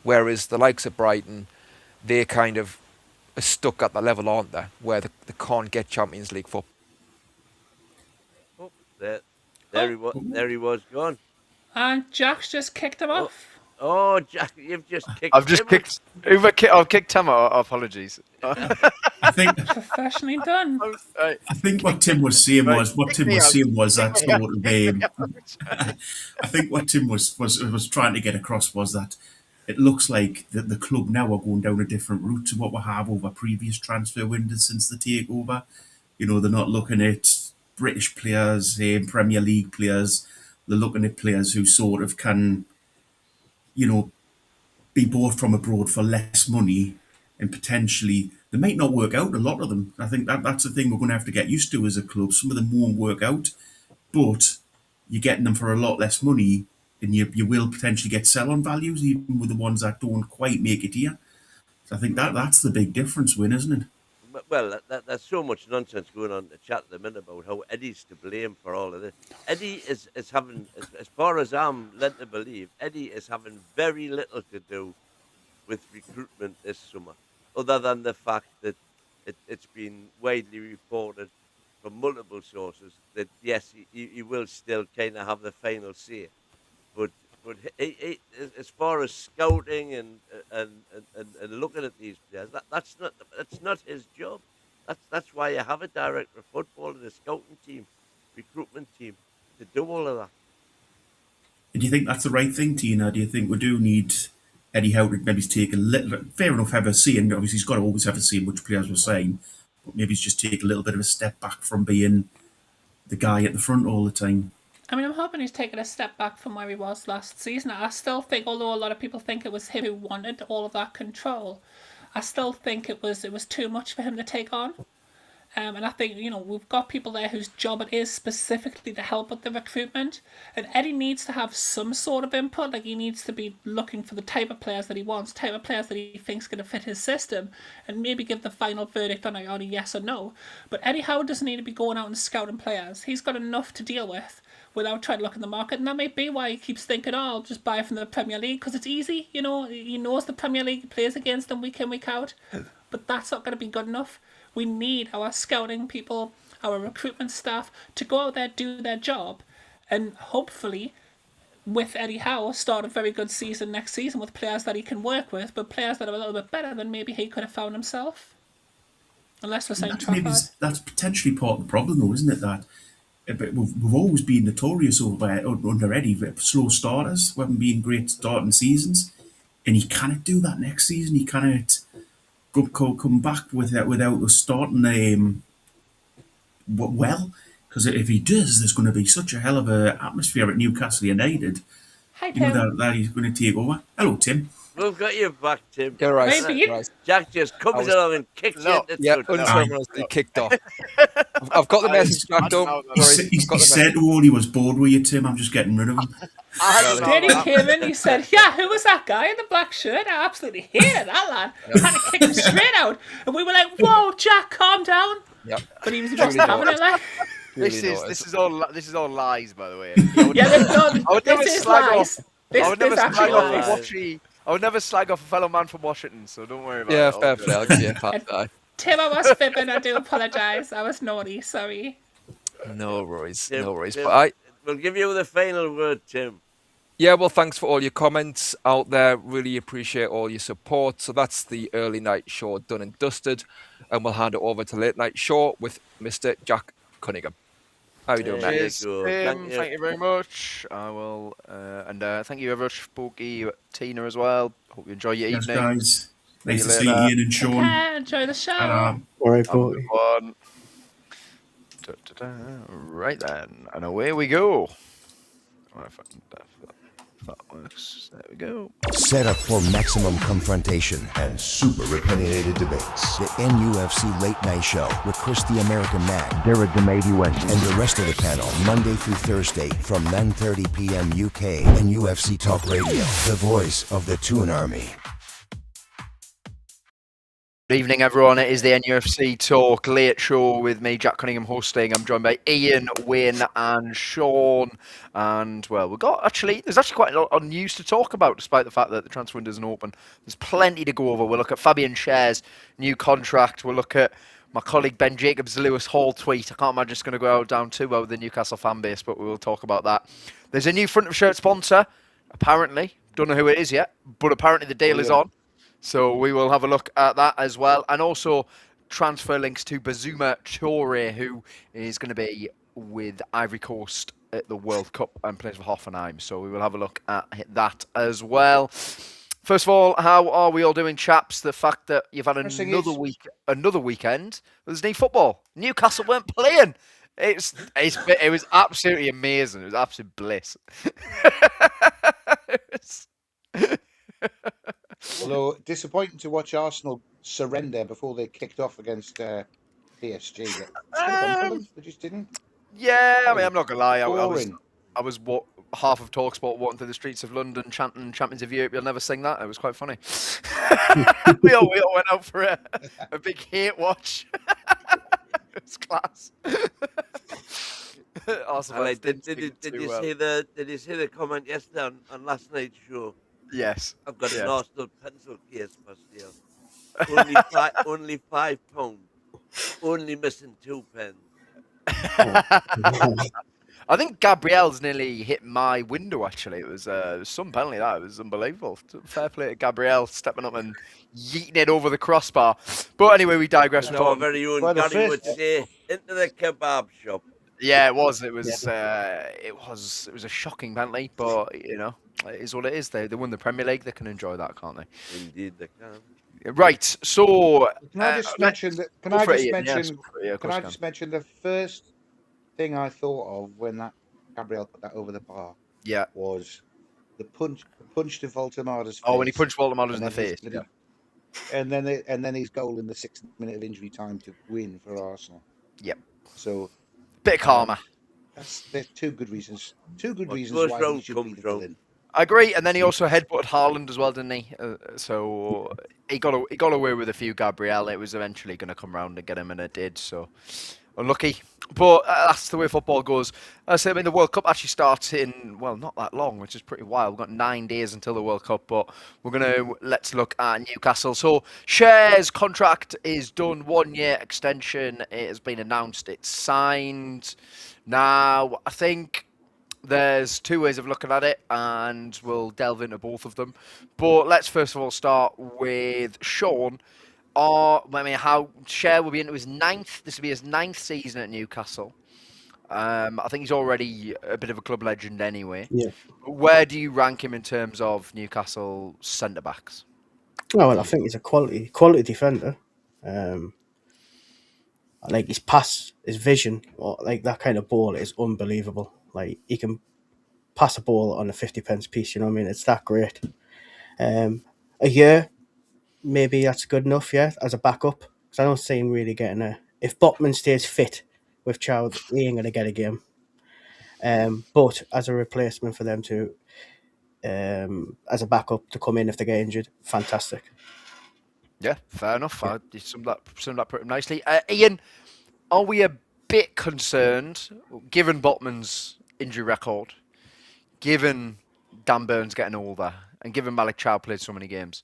Whereas the likes of Brighton, they kind of are stuck at that level, aren't they? Where they can't get Champions League football. Oh, there he was gone. And Jack's just kicked him off. Oh, Jack, you've just kicked. I've just kicked. I've kicked Tim out. Apologies. I think Professionally done. I think what Tim was saying was that sort of I think what Tim was trying to get across was that it looks like the club now are going down a different route to what we have over previous transfer windows since the takeover. You know, they're not looking at British players, Premier League players. They're looking at players who sort of can, you know, be bought from abroad for less money, and potentially they might not work out, a lot of them. I think that's the thing we're going to have to get used to as a club. Some of them won't work out, but you're getting them for a lot less money, and you will potentially get sell-on values, even with the ones that don't quite make it here. So I think that's the big difference, Win, isn't it? Well, there's so much nonsense going on in the chat at the minute about how Eddie's to blame for all of this. Eddie is having, as far as I'm led to believe, Eddie is having very little to do with recruitment this summer, other than the fact that it's been widely reported from multiple sources that, yes, he will still kind of have the final say. But he, as far as scouting and looking at these players, that's not his job. That's why you have a director of football and a scouting team, recruitment team, to do all of that. And do you think that's the right thing, Tina? Do you think we do need Eddie Howe to maybe take a little, fair enough, have a say, and obviously he's got to always have a say in which players we're saying, but maybe he's just take a little bit of a step back from being the guy at the front all the time? I mean, I'm hoping he's taken a step back from where he was last season. I still think, although a lot of people think it was him who wanted all of that control, I still think it was too much for him to take on. And I think, you know, we've got people there whose job it is specifically to help with the recruitment. And Eddie needs to have some sort of input. Like, he needs to be looking for the type of players that he wants, type of players that he thinks going to fit his system, and maybe give the final verdict on a yes or no. But Eddie Howe doesn't need to be going out and scouting players. He's got enough to deal with without trying to look in the market. And that may be why he keeps thinking, I'll just buy from the Premier League, because it's easy. You know, he knows the Premier League, plays against them week in, week out. But that's not going to be good enough. We need our scouting people, our recruitment staff to go out there, do their job, and hopefully, with Eddie Howe, start a very good season next season with players that he can work with, but players that are a little bit better than maybe he could have found himself. Unless we're saying that's potentially part of the problem, though, isn't it? That we've always been notorious under Eddie for slow starters. We haven't been great starting seasons, and he cannot do that next season. He cannot come back without us starting well, because if he does, there's going to be such a hell of a atmosphere at Newcastle United. Hi, Tim. You know that he's going to take over. Hello, Tim. We've got you back, Tim. You're right. Maybe. Right. Jack just comes along and kicks you. Yeah, unceremoniously kicked off. I've got the message back, don't worry. He said to all he was bored with you, Tim. I'm just getting rid of him. Then he came in, he said, yeah, who was that guy in the black shirt? I absolutely hated that lad. I had to kick him straight out. And we were like, whoa, Jack, calm down. Yep. But he was just having it like... This is all lies, by the way. I would never slag off. I would never slag off a fellow man from Washington, so don't worry about it. Yeah, fair play. I'll give you a pat. Tim, I was fibbing. I do apologise. I was naughty. Sorry. No worries. Tim, no worries. Tim, But we'll give you the final word, Tim. yeah, well, thanks for all your comments out there. Really appreciate all your support. So that's the early night show done and dusted. And we'll hand it over to late night show with Mr. Jack Cunningham. How you doing, mate? Cheers, Tim. Thank you very much. I will, and thank you very much, Spooky, Tina as well. Hope you enjoy your evening. Guys. Nice to see Ian and Sean. Okay, enjoy the show. All right, Porky. Right then, and away we go. That works. There we go. Set up for maximum confrontation and super opinionated debates. The NUFC Late Night Show with Chris the American Man, Derek the Matey Wench, and the rest of the panel, Monday through Thursday from 9:30 p.m. UK and UFC Talk Radio, the voice of the Toon Army. Good evening, everyone. It is the NUFC Talk Late Show with me, Jack Cunningham, hosting. I'm joined by Ian, Wayne, and Sean. And, well, there's actually quite a lot of news to talk about, despite the fact that the transfer window isn't open. There's plenty to go over. We'll look at Fabian Schär's new contract. We'll look at my colleague Ben Jacobs' Lewis Hall tweet. I can't imagine it's going to go down too well with the Newcastle fan base, but we will talk about that. There's a new front of shirt sponsor, apparently. Don't know who it is yet, but apparently the deal is on. So we will have a look at that as well. And also transfer links to Bazuma Toure, who is going to be with Ivory Coast at the World Cup and plays for Hoffenheim. So we will have a look at that as well. First of all, how are we all doing, chaps? The fact that you've had another weekend, there's no football. Newcastle weren't playing. It was absolutely amazing. It was absolute bliss. Although disappointing to watch Arsenal surrender before they kicked off against PSG. They just didn't. Yeah, I mean, I'm not gonna lie. Boring. I was half of Talksport walking through the streets of London chanting "Champions of Europe, you'll never sing that." It was quite funny. we all went out for a big hate watch. It was class. Did you see the comment yesterday on last night's show? Yes. I've got an Arsenal pencil case for sale. Only £5. Only missing 2 pens. I think Gabriel's nearly hit my window, actually. It was some penalty that. It was unbelievable. Fair play to Gabriel stepping up and yeeting it over the crossbar. But anyway, we digress. Our very own Gary would say, into the kebab shop. Yeah, it was. It was a shocking penalty, but you know, it is what it is. They won the Premier League. They can enjoy that, can't they? Indeed, they can. Right. So can I just mention that? Can I just mention the first thing I thought of when that Gabriel put that over the bar? Yeah, was the punch to Voltemada's face. Oh, when he punched Voltemada in the face. Yeah. And then his goal in the 6th minute of injury time to win for Arsenal. Yep. So. Bit of karma. There's two good reasons. Why he should be the villain. I agree, and then he also headbutted Haaland as well, didn't he? So he got away with a few. Gabriel, it was eventually going to come round and get him, and it did. So unlucky, but that's the way football goes. I mean, the World Cup actually starts in not that long, which is pretty wild. We've got 9 days until the World Cup, but let's look at Newcastle. So Schär's contract is done, 1-year extension. It has been announced, it's signed. Now I think there's two ways of looking at it, and we'll delve into both of them. But let's first of all start with Sean. How Schär will be into his 9th. This will be his 9th season at Newcastle. I think he's already a bit of a club legend anyway. Yeah. Where do you rank him in terms of Newcastle centre backs? Well, I think he's a quality defender. Like his pass, his vision, or like that kind of ball is unbelievable. Like he can pass a ball on a 50p piece. You know what I mean? It's that great. A year. Maybe that's good enough, yeah, as a backup. Because I don't see him really getting a... If Botman stays fit with Chow, he ain't going to get a game. But as a replacement for them to... as a backup to come in if they get injured, fantastic. Yeah, fair enough. You summed that pretty nicely. Ian, are we a bit concerned, given Botman's injury record, given Dan Burns getting older, and given Malik Chow played so many games...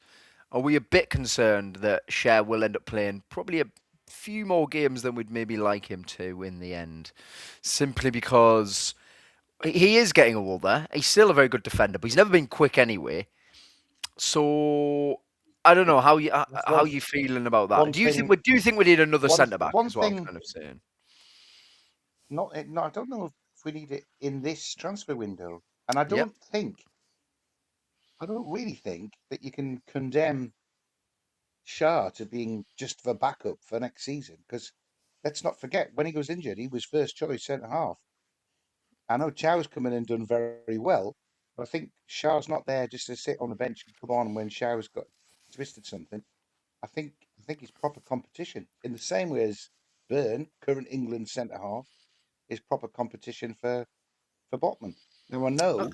Are we a bit concerned that Schär will end up playing probably a few more games than we'd maybe like him to in the end? Simply because he is getting older. He's still a very good defender, but he's never been quick anyway. So I don't know how you feeling about that. Do you think we need another centre back? Is what I'm kind of saying. No, I don't know if we need it in this transfer window, and I don't really think that you can condemn Schar to being just the backup for next season, because let's not forget, when he was injured, he was first choice centre-half. I know Chow's come in and done very well, but I think Schar's not there just to sit on the bench and come on when Chow's got twisted something. I think he's proper competition, in the same way as Byrne, current England centre-half, is proper competition for Botman. Now, I know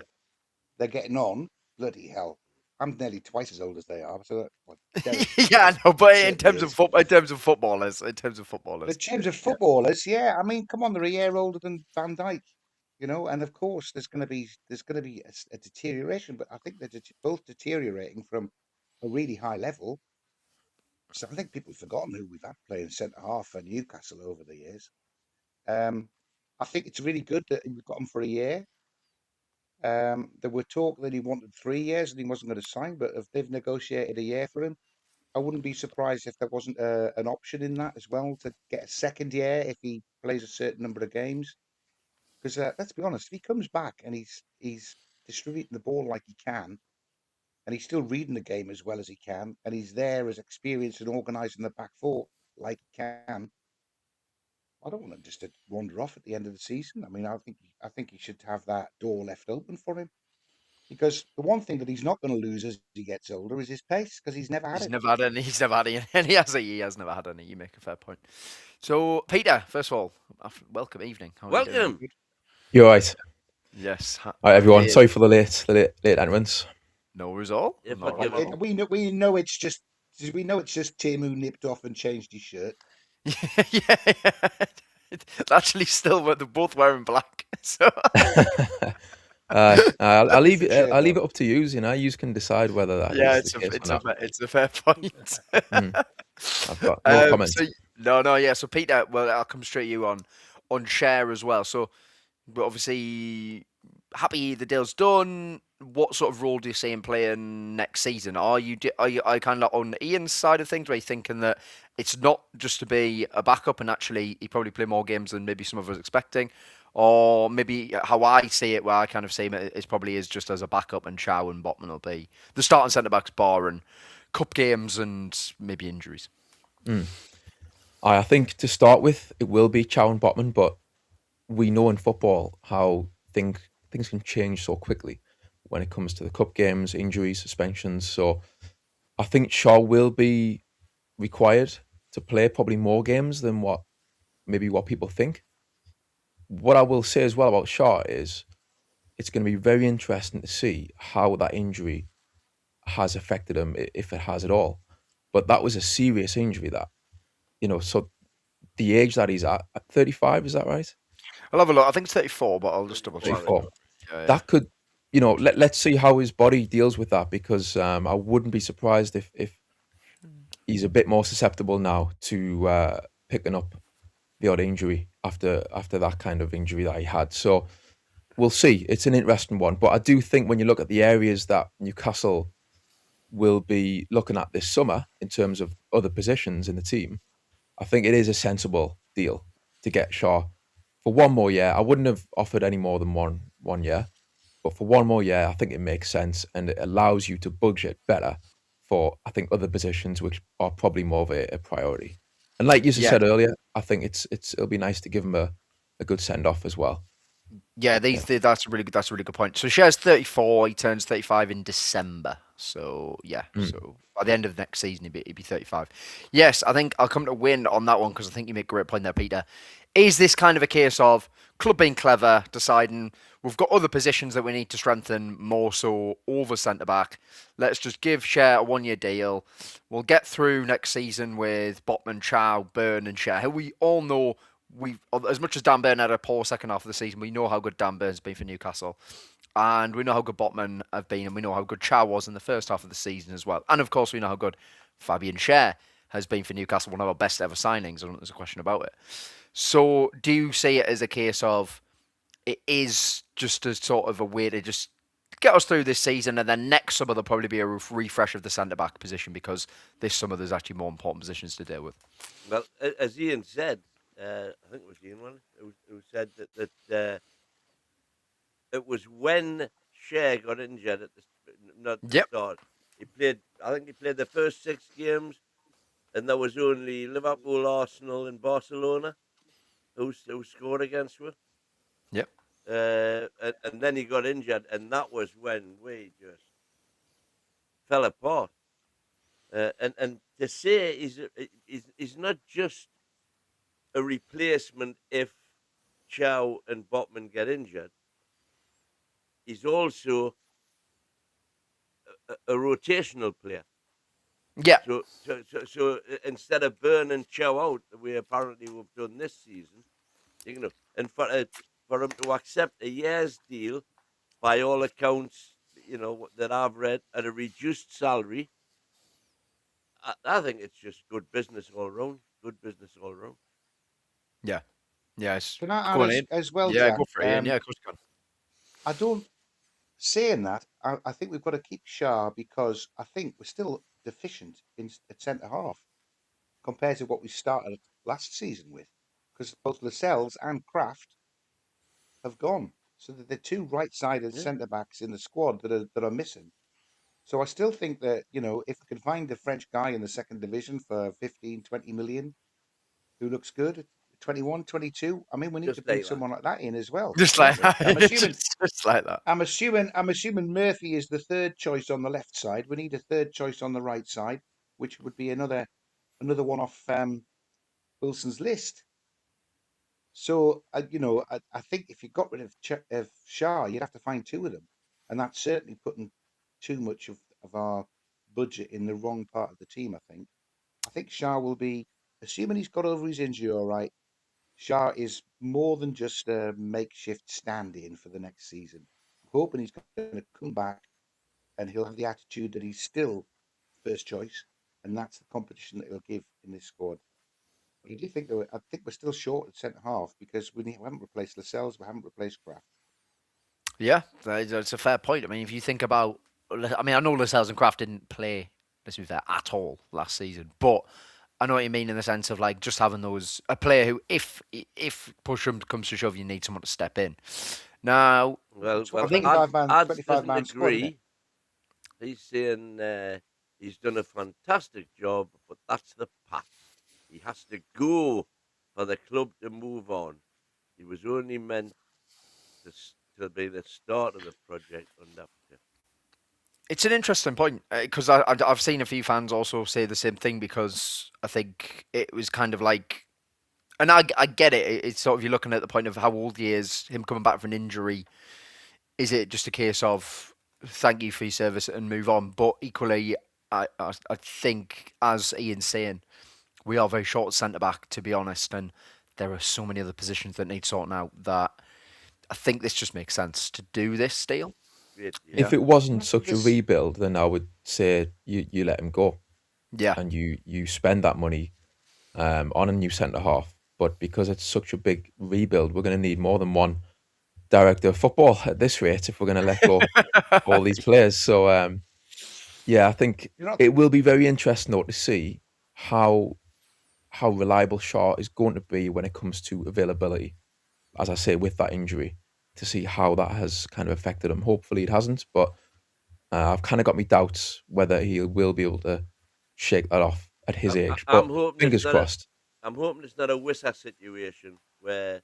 they're getting on. Bloody hell. I'm nearly twice as old as they are. So, well, Derek Yeah, I know, but in certainly terms of is. footballers, But in terms of footballers, yeah, I mean, come on, they're a year older than Van Dijk, and of course there's going to be a deterioration, but I think they're both deteriorating from a really high level. So I think people have forgotten who we've had playing centre half for Newcastle over the years. I think it's really good that we've got him for a year. There were talk that he wanted 3 years and he wasn't going to sign, but if they've negotiated a year for him, I wouldn't be surprised if there wasn't an option in that as well to get a second year if he plays a certain number of games. Because let's be honest, if he comes back and he's distributing the ball like he can, and he's still reading the game as well as he can, and he's there as experienced and organising the back four like he can, I don't want him just to wander off at the end of the season. I mean, I think he should have that door left open for him. Because the one thing that he's not going to lose as he gets older is his pace, because he's never had He's it. never had any. He's never had any. He has never had any. You make a fair point. So, Peter, first of all, welcome evening. How are you doing? Welcome. You're right. Yes. All right, everyone. Dave. Sorry for the late entrance. No result. If Not I a give problem. We know it's just Tim who nipped off and changed his shirt. Yeah. It's actually still, they're both wearing black. So I'll leave It's it. a shame, I'll leave though. it up to you. You can decide whether that is yeah, the case or not. it's a fair point. I've got no comment. So, yeah. So, Peter, well, I'll come straight to you on Schar as well. So, but obviously, happy the deal's done. What sort of role do you see him playing next season? Are you kind of on Ian's side of things, where you're thinking that it's not just to be a backup and actually he probably play more games than maybe some of us expecting, or maybe how I see it, where I kind of see him is probably is just as a backup, and Chow and Botman will be the starting centre backs, bar and cup games and maybe injuries. I think to start with, it will be Chow and Botman, but we know in football how things can change so quickly when it comes to the cup games, injuries, suspensions. So I think Shaw will be required to play probably more games than what people think. What I will say as well about Shaw is it's going to be very interesting to see how that injury has affected him, if it has at all. But that was a serious injury so the age that he's at 35, is that right? I'll have a look. I think it's 34, but I'll just double check. 34. Yeah. That could, let's see how his body deals with that, because I wouldn't be surprised if he's a bit more susceptible now to picking up the odd injury after that kind of injury that he had. So we'll see. It's an interesting one. But I do think when you look at the areas that Newcastle will be looking at this summer in terms of other positions in the team, I think it is a sensible deal to get Shaw for one more year. I wouldn't have offered any more than one year, but for one more year, I think it makes sense, and it allows you to budget better for, I think, other positions which are probably more of a priority. And like you said earlier, I think it'll be nice to give him a good send off as well. Yeah, that's a really good point. So Shar's 34. He turns 35 in December. So yeah, so by the end of next season, he'd be 35. Yes, I think I'll come to win on that one, because I think you make a great point there, Peter. Is this kind of a case of club being clever, deciding we've got other positions that we need to strengthen more so over centre back? Let's just give Schär a 1 year deal. We'll get through next season with Botman, Chow, Byrne, and Schär, who we all know. As much as Dan Burn had a poor second half of the season, we know how good Dan Burn's been for Newcastle, and we know how good Botman have been, and we know how good Chow was in the first half of the season as well. And of course, we know how good Fabian Schär has been for Newcastle, one of our best ever signings. I don't think there's a question about it. So, do you see it as a case of it is just a sort of a way to just get us through this season, and then next summer there'll probably be a refresh of the centre back position, because this summer there's actually more important positions to deal with? Well, as Ian said, I think it was Ian who said that it was when Schär got injured at the start. I think he played the first 6 games, and there was only Liverpool, Arsenal, and Barcelona who scored against him. Yep. And then he got injured, and that was when we just fell apart. And to say he's not just a replacement if Chow and Botman get injured. He's also a rotational player. Yeah, So instead of burning Chow out the way apparently we've done this season, and for him to accept a year's deal, by all accounts, that I've read, at a reduced salary, I think it's just good business all round. Good business all round. yeah, yeah. It's Can I add going in. as well, Yeah, Jack? go for it, Ian. Yeah, of course you can. I don't saying that. I think we've got to keep Schar because I think we're still deficient at centre half compared to what we started last season with, because both Lascelles and Kraft have gone. So that the two right-sided Yeah. centre backs in the squad that are missing. So I still think that, if we can find the French guy in the second division for 15, 20 million, who looks good, 21, 22, I mean, we need to Just bring like that. someone like that in as well. Just don't like we? I'm that. assuming Just like that. I'm assuming Murphy is the third choice on the left side. We need a third choice on the right side, which would be another one off Wilson's list. So I think if you got rid of Schar, you'd have to find two of them, and that's certainly putting too much of our budget in the wrong part of the team. I think Schar will be, assuming he's got over his injury all right. Schar is more than just a makeshift stand-in for the next season. I'm hoping he's going to come back and he'll have the attitude that he's still first choice, and that's the competition that he'll give in this squad. I do think I think we're still short at centre half because we haven't replaced Lascelles, we haven't replaced Kraft. Yeah, that's a fair point. I mean, if you think about, I mean, I know Lascelles and Kraft didn't play, let's be fair, at all last season, but I know what you mean in the sense of like just having a player who, if push comes to shove, you need someone to step in. Now, Well, I think 25 doesn't man squad. Isn't it? agree. He's saying he's done a fantastic job, but that's the path. He has to go for the club to move on. He was only meant to be the start of the project under. it's an interesting point because I've seen a few fans also say the same thing because I think it was kind of like, and I get it. It's sort of you're looking at the point of how old he is, him coming back from an injury. Is it just a case of thank you for your service and move on? But equally, I think as Ian's saying, we are very short centre back to be honest, and there are so many other positions that need sorting out that I think this just makes sense to do this deal. Great, yeah. If it wasn't Yeah, such a because- rebuild, then I would say you let him go Yeah, and you spend that money on a new centre half. But because it's such a big rebuild, we're going to need more than one director of football at this rate if we're going to let go all these players. So yeah, I think You're not- it will be very interesting though to see how reliable Schar is going to be when it comes to availability. As I say, with that injury, to see how that has kind of affected him. Hopefully, it hasn't, but I've kind of got my doubts whether he will be able to shake that off at his age. But I'm hoping fingers it's not crossed. I'm hoping it's not a Wissa situation where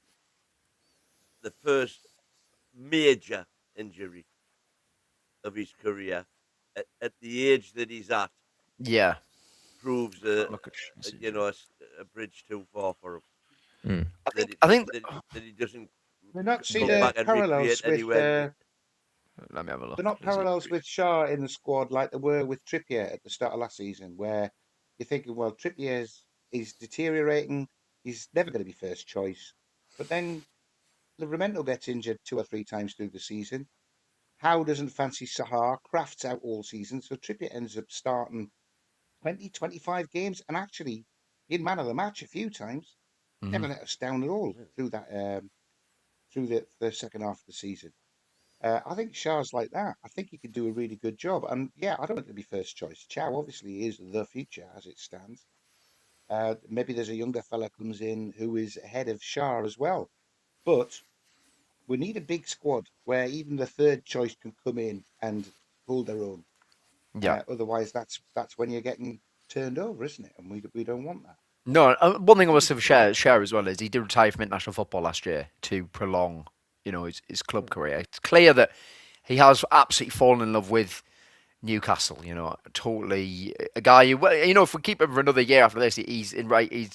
the first major injury of his career at the age that he's at yeah. proves Look at a bridge too far for him. Mm. I think that he doesn't We're not come seeing back and parallels recreate with. anywhere. let me have a look. They're not parallels with Schar in the squad like they were with Trippier at the start of last season, where you're thinking, well, Trippier's deteriorating. He's never going to be first choice. But then Livramento gets injured 2 or 3 times through the season. Howe doesn't fancy Sahar. Kraft's out all season. So Trippier ends up starting 20, 25 games and actually being man of the match a few times. Never let us down at all through that through the second half of the season. I think Schar's like that. I think he could do a really good job. And yeah, I don't want to be first choice. Chow obviously is the future as it stands. Maybe there's a younger fella comes in who is ahead of Schar as well. But we need a big squad where even the third choice can come in and hold their own. Yeah. Otherwise, that's when you're getting turned over, isn't it? And we don't want that. No, one thing I must have share as well is he did retire from international football last year to prolong, his club career. It's clear that he has absolutely fallen in love with Newcastle. Totally a guy who, if we keep him for another year after this, he's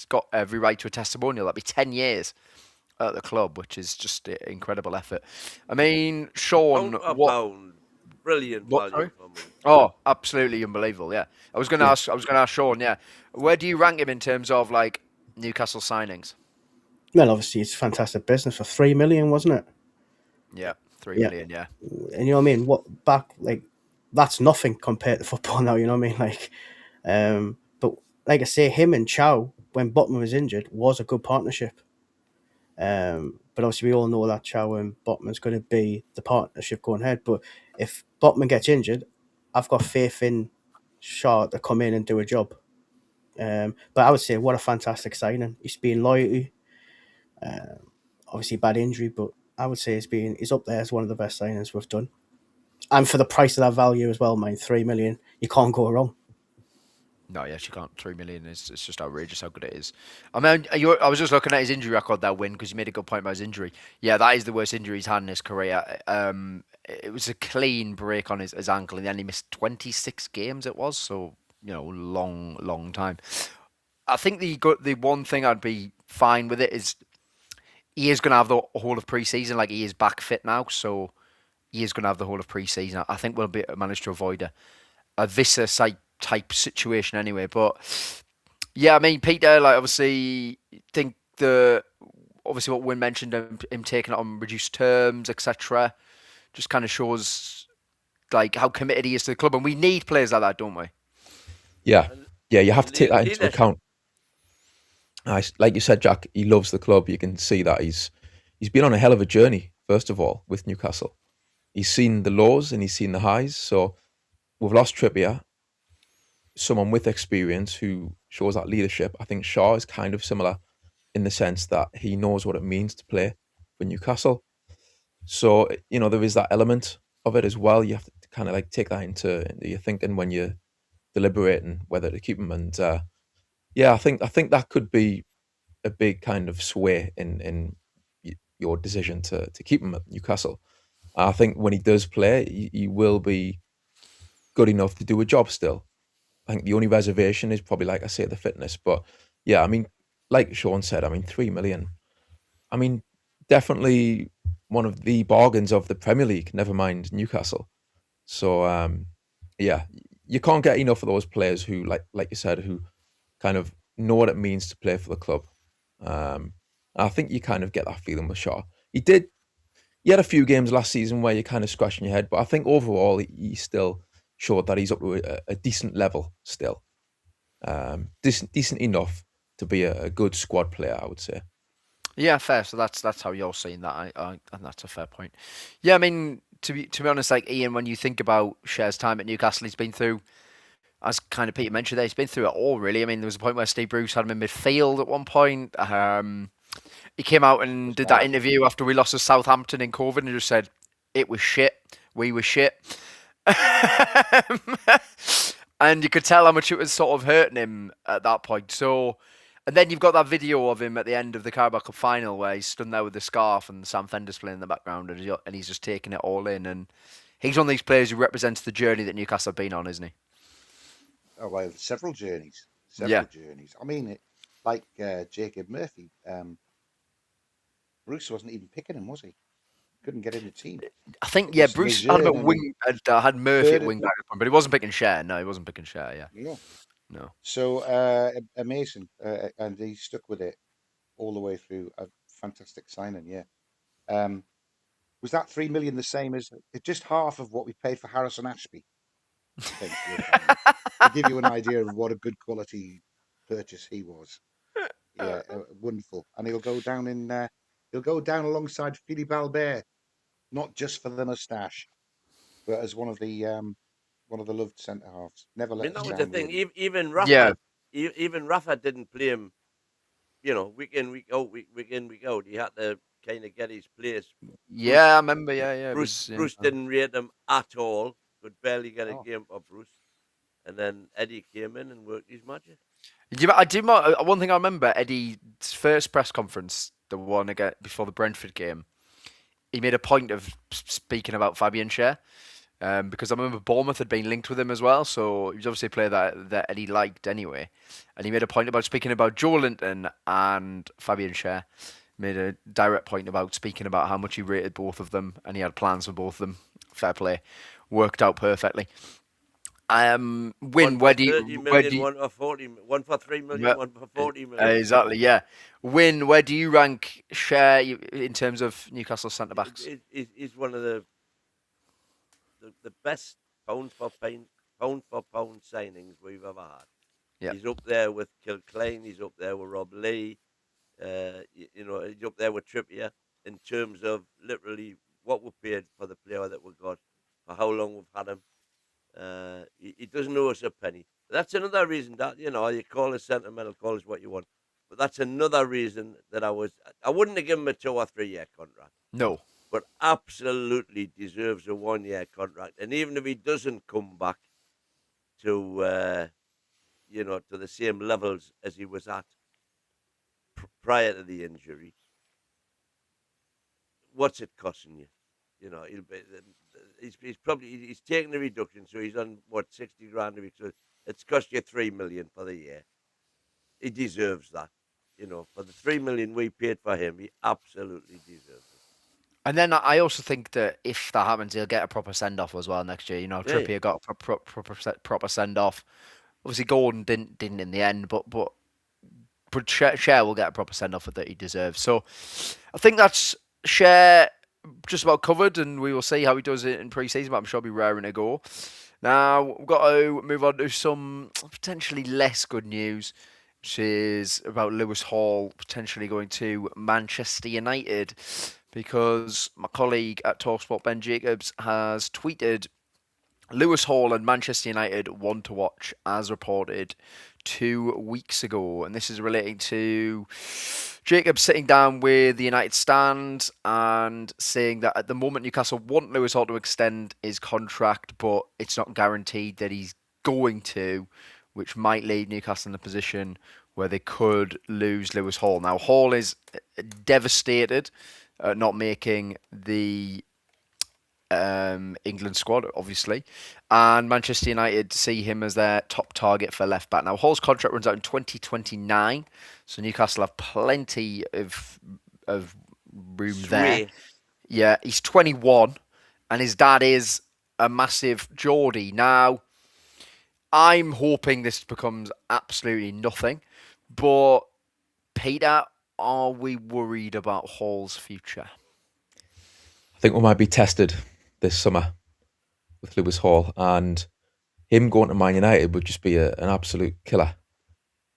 got every right to a testimonial. That'd be 10 years at the club, which is just an incredible effort. I mean, Sean, Pound for what? pound, brilliant What, value sorry? for money. Oh, absolutely unbelievable. Yeah, I was going to Yeah. ask. I was going to ask Sean. Yeah, where do you rank him in terms of like Newcastle signings? Well, obviously, it's fantastic business for 3 million, wasn't it? Yeah, three Yeah. million. Yeah, And you know what I mean? That's nothing compared to football now. You know what I mean? But like I say, him and Chow, when Botman was injured, was a good partnership. But obviously, we all know that Chow and Botman's going to be the partnership going ahead. But if Botman gets injured, I've got faith in Schar to come in and do a job. But I would say, what a fantastic signing. He's been loyalty. Obviously, bad injury, but I would say he's up there as one of the best signings we've done. And for the price of that value as well, mine, 3 million, you can't go wrong. no, yes, you can't. 3 million is it's just outrageous how good it is. I mean, I was just looking at his injury record that win because you made a good point about his injury. Yeah, that is the worst injury he's had in his career. It was a clean break on his ankle, and then he missed 26 games. It was so long time. I think the one thing I'd be fine with it is he is going to have the whole of pre-season. Like he is back fit now, so he is going to have the whole of pre-season. I think we'll manage to avoid a Visa type situation anyway. But yeah, I mean, Peter, like obviously, think obviously what Wynn mentioned, him taking it on reduced terms, etc., just kind of shows like how committed he is to the club, and we need players like that, don't we? Yeah, yeah, you have to take that into Leadership. account. Like you said, Jack, he loves the club. You can see that he's been on a hell of a journey. First of all, with Newcastle, he's seen the lows and he's seen the highs. So we've lost Trippier, someone with experience who shows that leadership. I think Schar is kind of similar in the sense that he knows what it means to play for Newcastle. So there is that element of it as well. You have to kind of like take that into your thinking when you're deliberating whether to keep him. And yeah, I think that could be a big kind of sway in your decision to keep him at Newcastle. I think when he does play, he will be good enough to do a job still. I think the only reservation is probably, like I say, the fitness. But yeah, I mean, like Sean said, I mean, 3 million. I mean, definitely one of the bargains of the Premier League, never mind Newcastle. So yeah, you can't get enough of those players who, like you said, who kind of know what it means to play for the club. I think you kind of get that feeling with Schar. He had a few games last season where you're kind of scratching your head, but I think overall he still showed that he's up to a decent level still. Decent enough to be a good squad player, I would say. Yeah, fair. So that's how you're seeing that, and that's a fair point. Yeah, I mean, to be honest, like Ian, when you think about Shar's time at Newcastle, he's been through, as kind of Peter mentioned there, he's been through it all, really. I mean, there was a point where Steve Bruce had him in midfield at one point. He came out and did that interview after we lost to Southampton in COVID and just said, it was shit, we were shit. And you could tell how much it was sort of hurting him at that point. So, and then you've got that video of him at the end of the Carabao Cup final where he's stood there with the scarf and Sam Fender's playing in the background and he's just taking it all in. And he's one of these players who represents the journey that Newcastle have been on, isn't he? Oh, well, several journeys. Yeah. Journeys. I mean, like Jacob Murphy, Bruce wasn't even picking him, was he? Couldn't get in the team. I think, It yeah, was Bruce Lejeune had, and had Murphy at Further- wing back, but he wasn't picking Schar. No, he wasn't picking Schar, yeah. Yeah. No. So amazing, and he stuck with it all the way through. A fantastic signing, yeah. Was that 3 million the same as just half of what we paid for Harrison Ashby? I think, to give you an idea of what a good quality purchase he was. Yeah, wonderful, and he'll go down alongside Philippe Albert, not just for the moustache, but as one of the loved centre halves. Never I let mean, us that was down. the thing. Really. Even Rafa, Yeah. even Rafa didn't play him. Week in, week out, week in, week out. He had to kind of get his place. Yeah, I remember, yeah. Bruce didn't rate him at all. Could barely get a game for Bruce. And then Eddie came in and worked his magic. One thing I remember, Eddie's first press conference, the one again before the Brentford game, he made a point of speaking about Fabian Schär, because I remember Bournemouth had been linked with him as well, so he was obviously a player that Eddie liked anyway. And he made a point about speaking about Joe Linton and Fabian Schär. Made a direct point about speaking about how much he rated both of them, and he had plans for both of them fair play, worked out perfectly. Win, One where for do you, 30 where million, do you, one for 40, one for 3 million, yeah, one for 40 million. exactly, yeah. Win, where do you rank Schar in terms of Newcastle centre backs? He's one of the best pound for pound signings we've ever had. Yeah. He's up there with Kilclean. He's up there with Rob Lee. He's up there with Trippier in terms of literally what we paid for the player that we got, for how long we've had him. He doesn't owe us a penny. That's another reason that, you call us sentimental, call us what you want. But that's another reason that I wouldn't have given him a 2 or 3 year contract. No. But absolutely deserves a 1 year contract. And even if he doesn't come back to, to the same levels as he was at prior to the injury, what's it costing you? He's taking the reduction, so he's on 60 grand a week. So it's cost you 3 million for the year. He deserves that. For the 3 million we paid for him, he absolutely deserves it. And then I also think that if that happens, he'll get a proper send off as well next year. Trippier got a proper send off. Obviously, Gordon didn't in the end, but Schar will get a proper send off that he deserves. So I think that's Schar just about covered, and we will see how he does it in pre-season. But I'm sure he'll be raring to go. Now we've got to move on to some potentially less good news, which is about Lewis Hall potentially going to Manchester United, because my colleague at TalkSport, Ben Jacobs, has tweeted Lewis Hall and Manchester United want to watch, as reported 2 weeks ago. And this is relating to Jacobs sitting down with the United stand and saying that at the moment Newcastle want Lewis Hall to extend his contract, but it's not guaranteed that he's going to, which might leave Newcastle in a position where they could lose Lewis Hall. Now, Hall is devastated at not making the England squad, obviously, and Manchester United see him as their top target for left back. Now, Hall's contract runs out in 2029, so Newcastle have plenty of room there. Yeah, he's 21, and his dad is a massive Geordie. Now, I'm hoping this becomes absolutely nothing, but Peter, are we worried about Hall's future? I think we might be tested this summer with Lewis Hall, and him going to Man United would just be an absolute killer.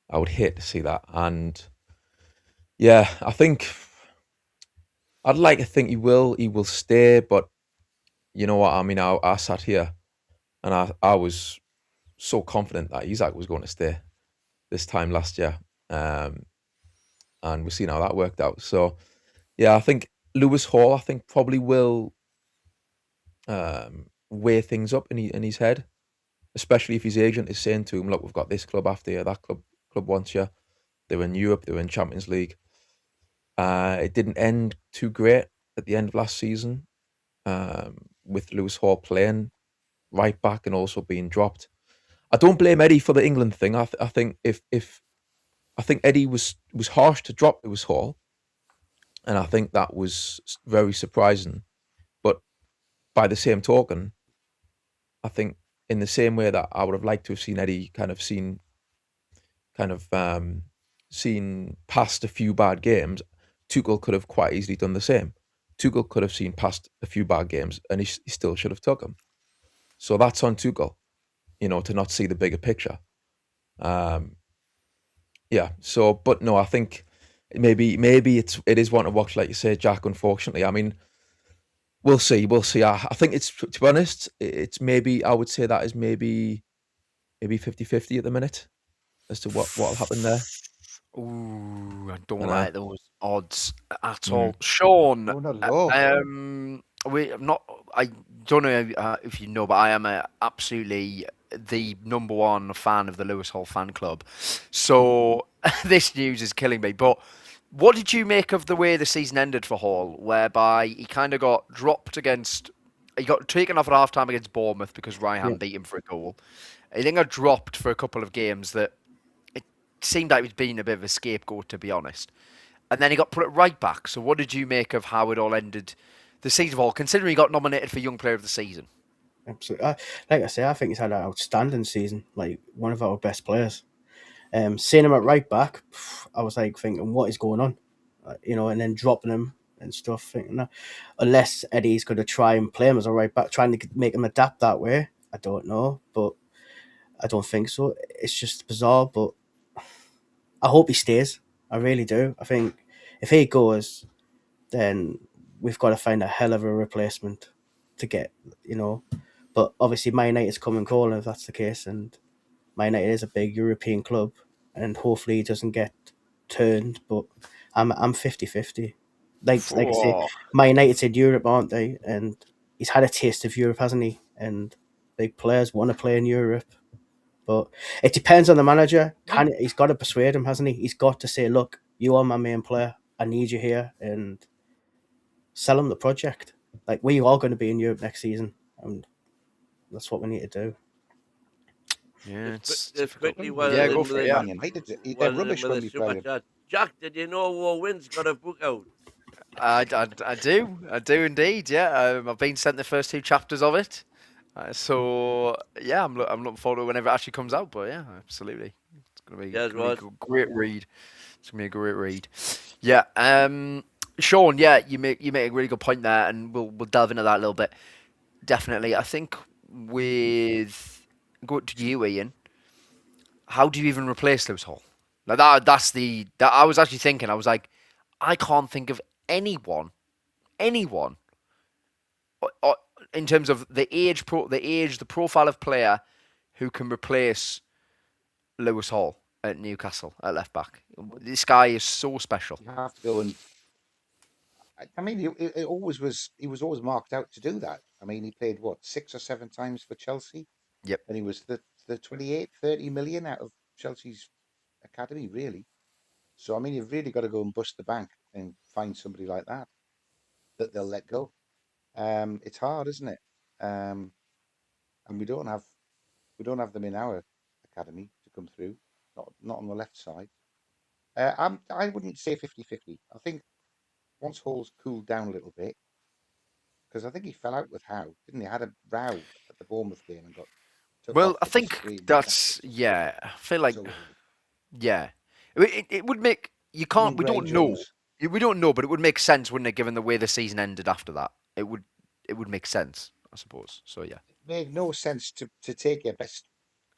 I would hate to see that. And yeah, I think I'd like to think he will stay, but you know what I mean? I sat here and I was so confident that Isak was going to stay this time last year. And we've seen how that worked out. So yeah, I think Lewis Hall, I think, probably will weigh things up in his head, especially if his agent is saying to him, look, we've got this club after you, that club wants you. They were in Europe, they were in Champions League. It didn't end too great at the end of last season, with Lewis Hall playing right back and also being dropped. I don't blame Eddie for the England thing. I think I think Eddie was harsh to drop Lewis Hall, and I think that was very surprising. But by the same token, I think in the same way that I would have liked to have seen Eddie seen past a few bad games, Tuchel could have quite easily done the same. Tuchel could have seen past a few bad games, and he still should have took him. So that's on Tuchel, to not see the bigger picture. Yeah. So, but no, I think maybe it is one to watch, like you say, Jack. Unfortunately, I mean, we'll see. I think it's, to be honest, it's maybe, I would say that is maybe 50-50 at the minute as to what'll happen there. Ooh, I don't like those odds at all. Sean, Oh, no, Lord. I don't know if you know, but I am absolutely the number one fan of the Lewis Hall fan club. So this news is killing me. But what did you make of the way the season ended for Hall, whereby he kind of got dropped he got taken off at half-time against Bournemouth because Ryan beat him for a goal. He then got dropped for a couple of games that it seemed like he was being a bit of a scapegoat, to be honest. And then he got put at right back. So what did you make of how it all ended the season of all, considering he got nominated for Young Player of the Season. Absolutely. Like I say, I think he's had an outstanding season. Like one of our best players. Seeing him at right back, I was like thinking, what is going on? And then dropping him and stuff. Thinking that unless Eddie's going to try and play him as a right back, trying to make him adapt that way. I don't know, but I don't think so. It's just bizarre, but I hope he stays. I really do. I think if he goes, then we've got to find a hell of a replacement to get, But obviously, Man United's coming calling if that's the case, and Man United is a big European club, and hopefully he doesn't get turned. But I'm 50-50. Like I say, Oh, Man United's in Europe, aren't they? And he's had a taste of Europe, hasn't he? And big players want to play in Europe. But it depends on the manager. He's got to persuade him, hasn't he? He's got to say, look, you are my main player. I need you here, and sell him the project. Like, we are going to be in Europe next season, and that's what we need to do. yeah, it's Just quickly, Yeah, go for it. Yeah. Man United, they're rubbish when we play them. Jack, did you know War Wind's got a book out? I do indeed. Yeah, I've been sent the first 2 chapters of it, so yeah, I'm looking forward to it whenever it actually comes out. But yeah, absolutely, it's gonna be, Yes, gonna was. be a great read. It's gonna be a great read. Yeah, Sean. Yeah, you make a really good point there, and we'll delve into that a little bit. Definitely, I think with go to you, Ian. How do you even replace Lewis Hall? Like that I was actually thinking. I was like, I can't think of anyone, uh, in terms of the profile of player who can replace Lewis Hall at Newcastle at left back. This guy is so special. You have to go and. I mean, it always was. He was always marked out to do that. I mean, he played what 6 or 7 times for Chelsea, Yep. and he was the 28, 30 million out of Chelsea's academy, really. So I mean, you've really got to go and bust the bank and find somebody like that they'll let go. It's hard, isn't it? And we don't have them in our academy to come through. Not on the left side. I wouldn't say 50-50. I think once Hall's cooled down a little bit, because I think he fell out with Howe, didn't he? Had a row at the Bournemouth game and got took Well, off I for think disagreeing with that's tactics. yeah. I feel like So yeah. It would make you I mean, can't. We Gray don't know. Jones. We don't know, but it would make sense, wouldn't it? Given the way the season ended after that, it would make sense, I suppose. So yeah. It made no sense to take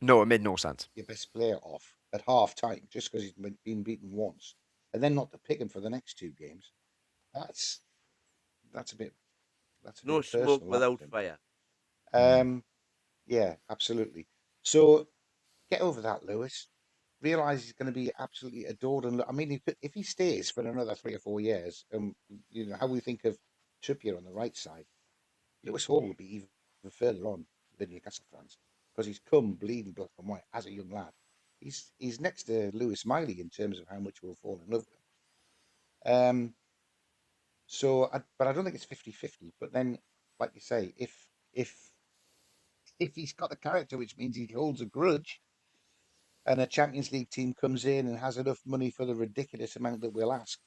No, it made no sense. your best player off at half time just because he's been beaten once, and then not to pick him for the next 2 games. That's that's a bit No smoke personal. without fire. Yeah, absolutely. So get over that, Lewis. Realize he's going to be absolutely adored, and I mean, if he stays for another 3 or 4 years, how we think of Trippier on the right side, Lewis Hall will be even further on than Newcastle fans because he's come bleeding black and white as a young lad. He's next to Lewis Miley in terms of how much we'll fall in love with him. But I don't think it's 50-50. But then, like you say, if he's got the character, which means he holds a grudge, and a Champions League team comes in and has enough money for the ridiculous amount that we'll ask.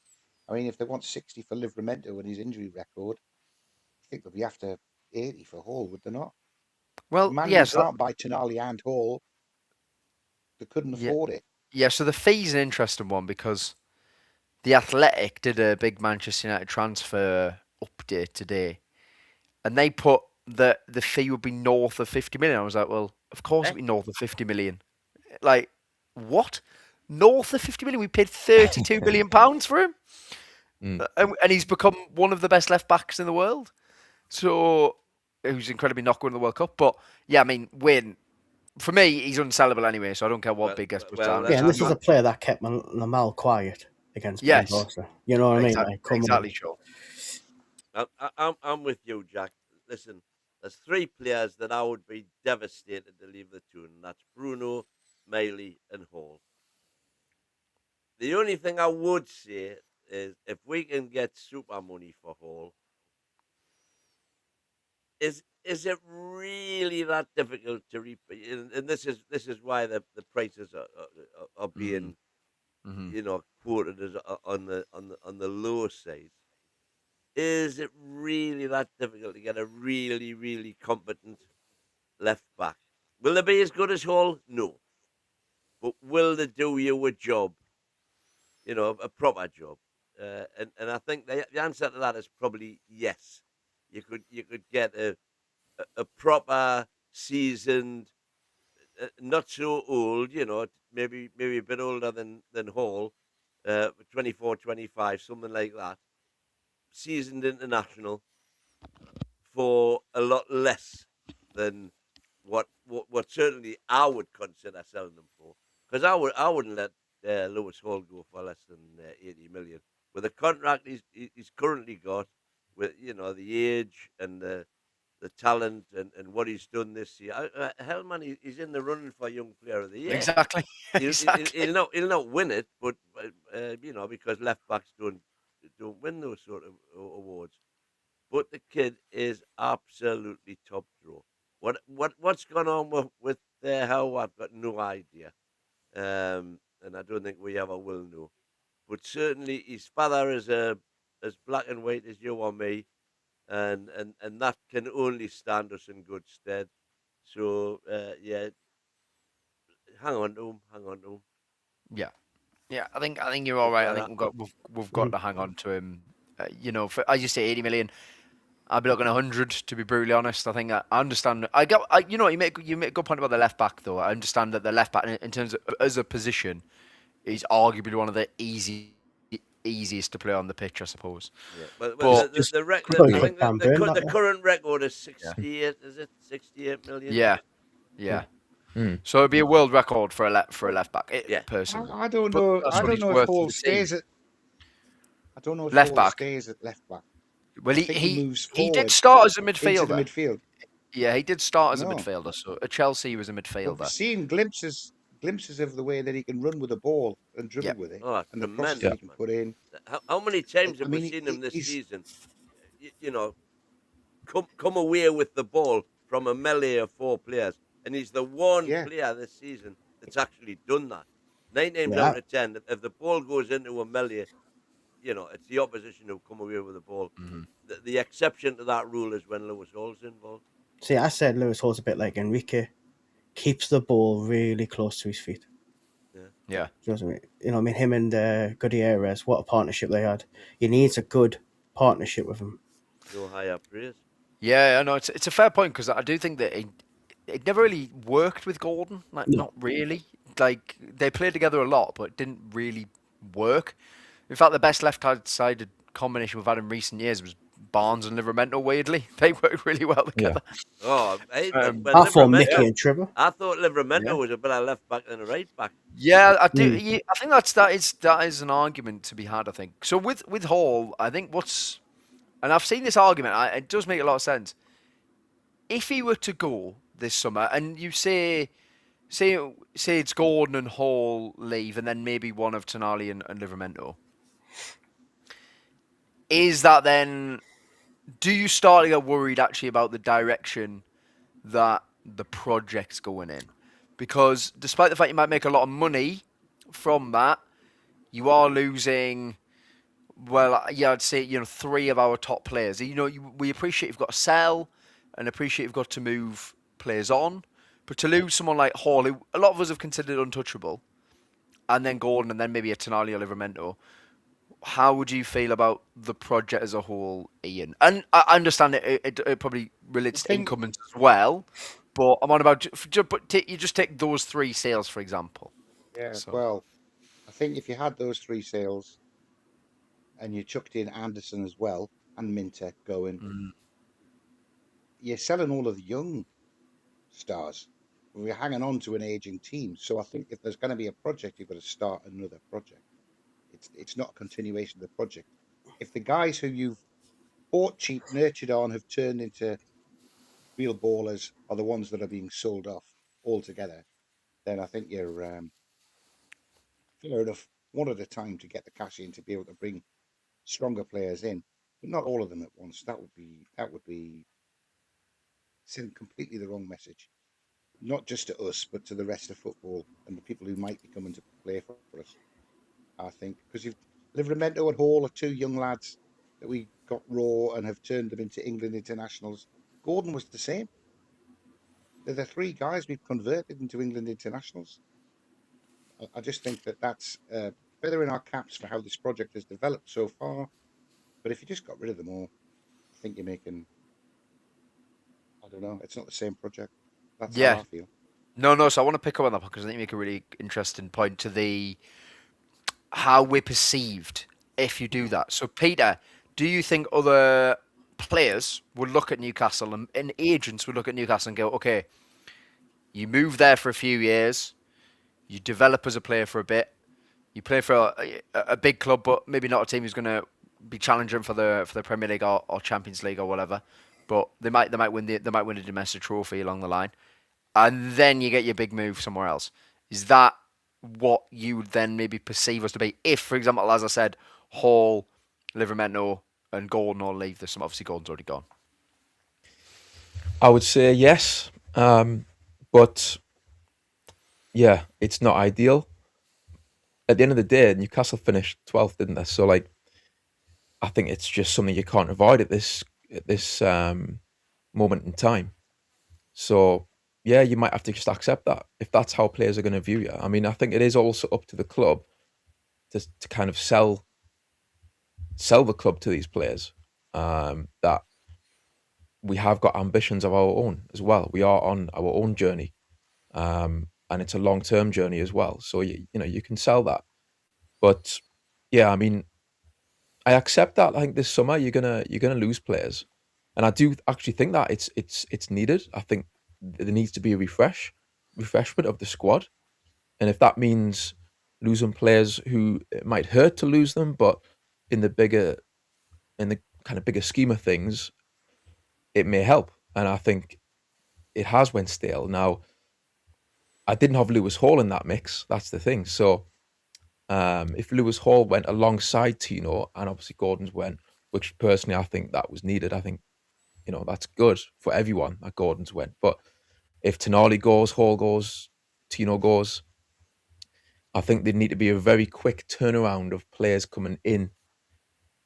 I mean, if they want 60 for Livramento and his injury record, I think they'll be after 80 for Hall, would they not? Well, Man yeah. U So can't buy Tonali and Hall. They couldn't yeah, afford it. yeah. So the fee's an interesting one because the Athletic did a big Manchester United transfer update today, and they put that the fee would be north of 50 million. I was like, well, of course it'd be north of 50 million. Like, what? North of 50 million? We paid 32 million pounds for him, and he's become one of the best left backs in the world. So he was incredibly not going to the World Cup. But yeah, I mean, for me, he's unsellable anyway. So I don't care what big gets pushed down. Yeah, and this is a player that kept Lamal quiet against Yes. Barca. You know what I mean? Exactly, Like, come exactly on. sure. I'm with you, Jack. Listen, there's 3 players that I would be devastated to leave the Toon. That's Bruno, Miley, and Hall. The only thing I would say is if we can get super money for Hall, is it really that difficult to repay? And this is why the prices are being quoted as on the lower side. is it really that difficult to get a really, really competent left back? Will they be as good as Hall? No. But will they do you a job? You know, a proper job? And I think the answer to that is probably yes. You could get a proper seasoned, not so old, you know, maybe a bit older than Hall, 24, 25, something like that. Seasoned international for a lot less than what certainly I would consider selling them for. Because I wouldn't let Lewis Hall go for less than 80 million with the contract he's currently got, with the age and the talent and what he's done this year. Hell, man, he's in the running for Young Player of the Year. Exactly. Exactly. He'll not win it, but because left backs don't win those sort of awards. But the kid is absolutely top draw. What's gone on with Howe? I've got no idea, and I don't think we ever will know. But certainly his father is as black and white as you or me, and that can only stand us in good stead. So yeah, hang on to him, hang on to him. Yeah, yeah. I think you're all right. I think we've got to hang on to him. For, as you say, 80 million. I'd be looking at 100, to be brutally honest. I think I understand. You make a good point about the left back, though. I understand that the left back, in terms of as a position, is arguably one of the easiest to play on the pitch, I suppose. Yeah, but the current record is 68. Is it 68 million? Yeah. So it'd be a world record for a left back. Personally, I don't know. I don't know if Hall stays at. I don't know if Hall stays at left back. Well, he did start as a midfielder. Into the midfield. Yeah, he did start as a midfielder. So at Chelsea, he was a midfielder. We've seen glimpses of the way that he can run with the ball and dribble with it, and the crosses he can put in. How many times have we seen him this season? Come away with the ball from a melee of four players, and he's the one player this season that's actually done that. 9 times out of 10, if the ball goes into a melee, it's the opposition who come away with the ball. Mm-hmm. The exception to that rule is when Lewis Hall's involved. See, I said Lewis Hall's a bit like Enrique. Keeps the ball really close to his feet. Yeah. Him and Gutierrez, what a partnership they had. He needs a good partnership with him. No higher praise. Yeah, I know. It's a fair point, because I do think that it never really worked with Gordon. Not really. Like, they played together a lot, but it didn't really work. In fact, the best left-sided combination we've had in recent years was Barnes and Livramento, weirdly. They worked really well together. Yeah. Oh, I thought Mickey and Trevor. I thought Livramento was a better left back than a right back. Yeah, I do. I think that is an argument to be had, I think. So with Hall, I think and I've seen this argument, it does make a lot of sense. If he were to go this summer, and you say it's Gordon and Hall leave, and then maybe one of Tonali and Livramento, is that then, do you start to get worried actually about the direction that the project's going in? Because despite the fact you might make a lot of money from that, you are losing, I'd say, 3 of our top players. We appreciate you've got to sell and appreciate you've got to move players on, but to lose someone like Hall, who a lot of us have considered untouchable, and then Gordon, and then maybe a Tonali or Livramento, how would you feel about the project as a whole, Ian? And I understand it probably relates to incumbents as well, but I'm on about, you just take those 3 sales, for example. Yeah, well, I think if you had those 3 sales and you chucked in Anderson as well and Minter going, you're selling all of the young stars. We're hanging on to an aging team. So I think if there's going to be a project, you've got to start another project. It's not a continuation of the project. If the guys who you've bought cheap, nurtured on, have turned into real ballers are the ones that are being sold off altogether, then I think you're fair enough, one at a time, to get the cash in to be able to bring stronger players in, but not all of them at once. That would be send completely the wrong message, not just to us, but to the rest of football and the people who might be coming to play for us. I think, because Livramento and Hall are 2 young lads that we got raw and have turned them into England internationals. Gordon was the same. They're the 3 guys we've converted into England internationals. I just think that that's feather in our caps for how this project has developed so far. But if you just got rid of them all, I think you're making, I don't know, it's not the same project. That's how Yeah. I feel. No. So I want to pick up on that because I think you make a really interesting point to how we're perceived if you do that. So, Peter, do you think other players would look at Newcastle and agents would look at Newcastle and go, okay, you move there for a few years, you develop as a player for a bit, you play for a big club, but maybe not a team who's going to be challenging for the Premier League or Champions League or whatever, but they might win a domestic trophy along the line, and then you get your big move somewhere else. Is that what you would then maybe perceive us to be? If, for example, as I said, Hall, Livramento, and Gordon all leave this, obviously Gordon's already gone. I would say yes, but yeah, it's not ideal. At the end of the day, Newcastle finished 12th, didn't they? So, like, I think it's just something you can't avoid at this moment in time. So, yeah, you might have to just accept that if that's how players are going to view you. I mean, I think it is also up to the club to kind of sell the club to these players, that we have got ambitions of our own as well. We are on our own journey, and it's a long-term journey as well. So you know you can sell that, but yeah, I mean, I accept that. I think this summer you're gonna lose players, and I do actually think that it's needed. I think there needs to be a refreshment of the squad, and if that means losing players who it might hurt to lose them, but in the kind of bigger scheme of things, it may help. And I think it has went stale. Now, I didn't have Lewis Hall in that mix. That's the thing. So if Lewis Hall went alongside Tino and obviously Gordon's went, which personally I think that was needed. I think, that's good for everyone that Gordon's went. But if Tonali goes, Hall goes, Tino goes, I think there need to be a very quick turnaround of players coming in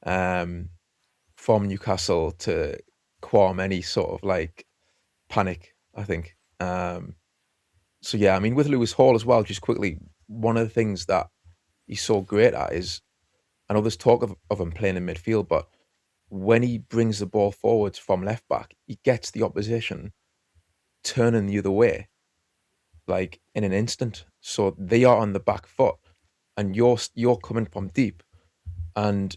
from Newcastle to qualm any sort of like panic, I think. So yeah, I mean, with Lewis Hall as well, just quickly, one of the things that he's so great at is, I know there's talk of him playing in midfield, but when he brings the ball forwards from left back, he gets the opposition turning the other way, like in an instant. So they are on the back foot, and you're coming from deep, and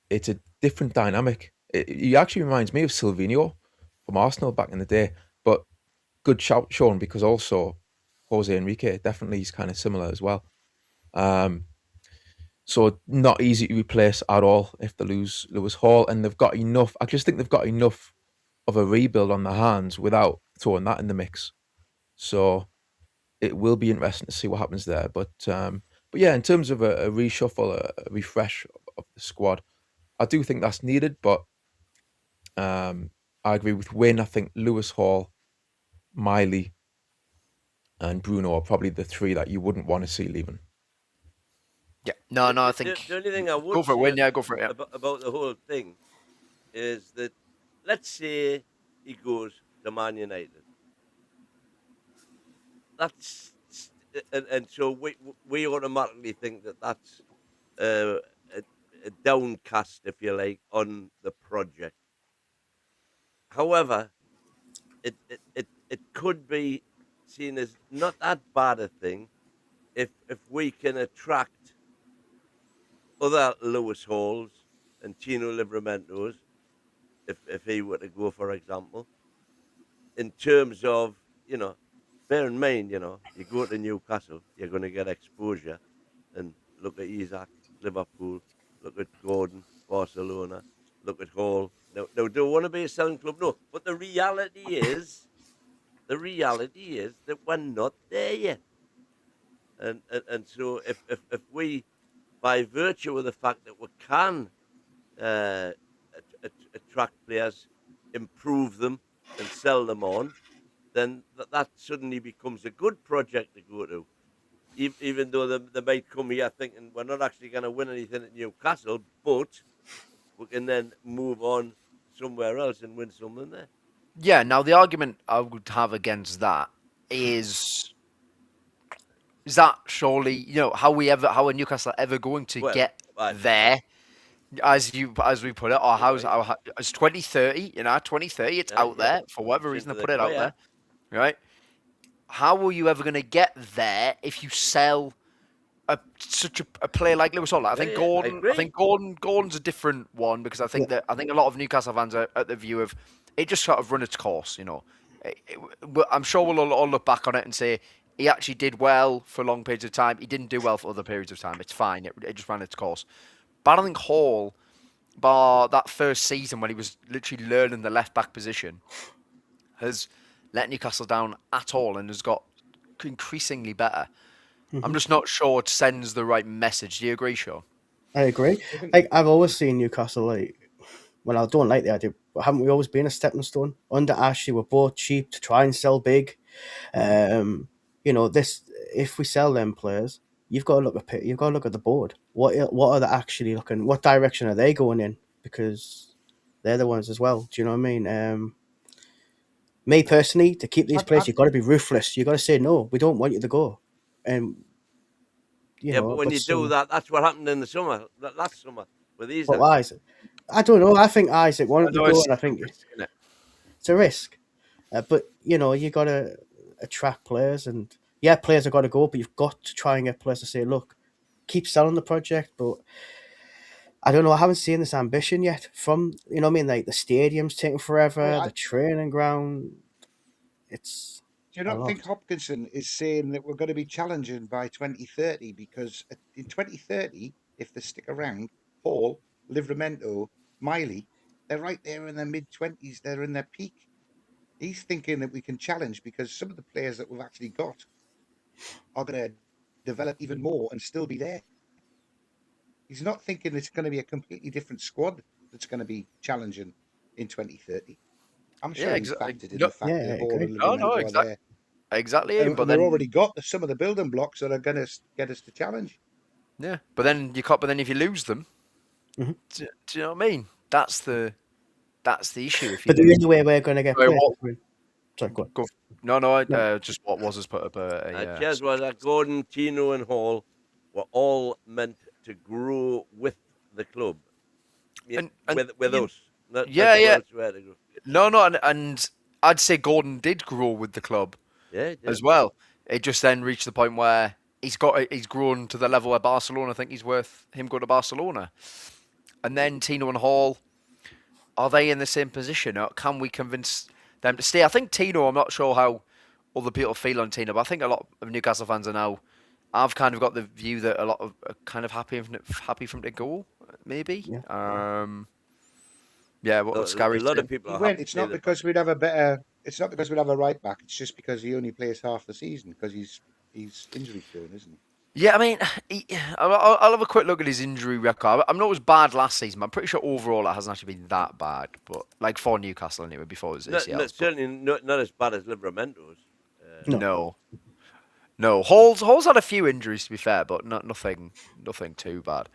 it's a different dynamic. He actually reminds me of Silvinho from Arsenal back in the day, but good shout, Sean, because also Jose Enrique definitely is kind of similar as well. So not easy to replace at all if they lose Lewis Hall, and they've got enough. I just think they've got enough of a rebuild on their hands without throwing that in the mix. So it will be interesting to see what happens there. But yeah, in terms of a reshuffle, a refresh of the squad, I do think that's needed. But I agree with Wynne. I think Lewis Hall, Miley, and Bruno are probably the 3 that you wouldn't want to see leaving. Yeah, no, I think the only thing I would go for it, say Win. Yeah, go for it. Yeah. about the whole thing is that, let's say he goes to Man United. That's and so we automatically think that that's a downcast, if you like, on the project. However, it could be seen as not that bad a thing if we can attract other Lewis Halls and Tino Livramentos, if he were to go, for example, in terms of, bear in mind, you go to Newcastle, you're going to get exposure, and look at Isaac, Liverpool, look at Gordon, Barcelona, look at Hall. Now, don't want to be a selling club, no, but the reality is that we're not there yet. And so if we, by virtue of the fact that we can uh, attract players, improve them, and sell them on, then that suddenly becomes a good project to go to. Even though they might come here thinking we're not actually going to win anything at Newcastle, but we can then move on somewhere else and win something there. Yeah. Now the argument I would have against that is that surely how are Newcastle ever going to Well, get I- there? As we put it, or as 2030, 2030, it's Yeah, out yeah. there for whatever It's reason into they the put it out choir. there, right? How are you ever going to get there if you sell such a player like Lewis Hall? I think I Gordon. agree. I think Gordon's a different one because I think a lot of Newcastle fans are at the view of it just sort of run its course. I'm sure we'll all look back on it and say he actually did well for long periods of time. He didn't do well for other periods of time. It's fine. It just ran its course. But I think Hall, bar that first season when he was literally learning the left back position, has let Newcastle down at all and has got increasingly better. I'm just not sure it sends the right message. Do you agree, Sean? I agree. Like I've always seen Newcastle I don't like the idea, but haven't we always been a stepping stone? Under Ashley, we're both cheap to try and sell big. This if we sell them players, you've got to look at the board. What are they actually looking? What direction are they going in? Because they're the ones as well. Do you know what I mean? Me personally, to keep these players, you've got to be ruthless. You've got to say no. We don't want you to go, and But when you do that, that's what happened in the summer, last summer with Isaac. But Isaac, I don't know. I think Isaac wanted to go, and I think it's a risk. But you got to attract players, and players have got to go, but you've got to try and get players to say, look, keep selling the project. But I don't know. I haven't seen this ambition yet from like the stadium's taking forever, the training ground. It's. Do you not think Hopkinson is saying that we're going to be challenging by 2030? Because in 2030, if they stick around, Hall, Livramento, Miley, they're right there in their mid-20s. They're in their peak. He's thinking that we can challenge because some of the players that we've actually got are going to develop even more and still be there. He's not thinking it's going to be a completely different squad that's going to be challenging in 2030. I'm sure he's factored in the fact that Hall and Livramento are there. Exactly. But then we've already got some of the building blocks that are going to get us to challenge. Yeah, but then if you lose them, do you know what I mean? That's the issue. But the only way we're going to get players. Sorry, go on. No. Just what was has put up Cheers was that Gordon, Tino, and Hall were all meant to grow with the club. With us. And I'd say Gordon did grow with the club. Yeah, as well. It just then reached the point where he's grown to the level where Barcelona think he's worth him going to Barcelona. And then Tino and Hall, are they in the same position? Or can we convince them to stay? I think Tino, I'm not sure how other people feel on Tino, but I think a lot of Newcastle fans are now. I've kind of got the view that a lot of are kind of happy for him to go, maybe. What's Gary? A lot of people are It's not because we'd have a better. It's not because we'd have a right back. It's just because he only plays half the season because he's injury prone, isn't he? Yeah, I mean, I'll have a quick look at his injury record. I'm not as bad last season. But I'm pretty sure overall it hasn't actually been that bad. But like for Newcastle anyway, before it was ACL. Certainly not as bad as Livramento's. No. Hall's had a few injuries to be fair, but nothing too bad.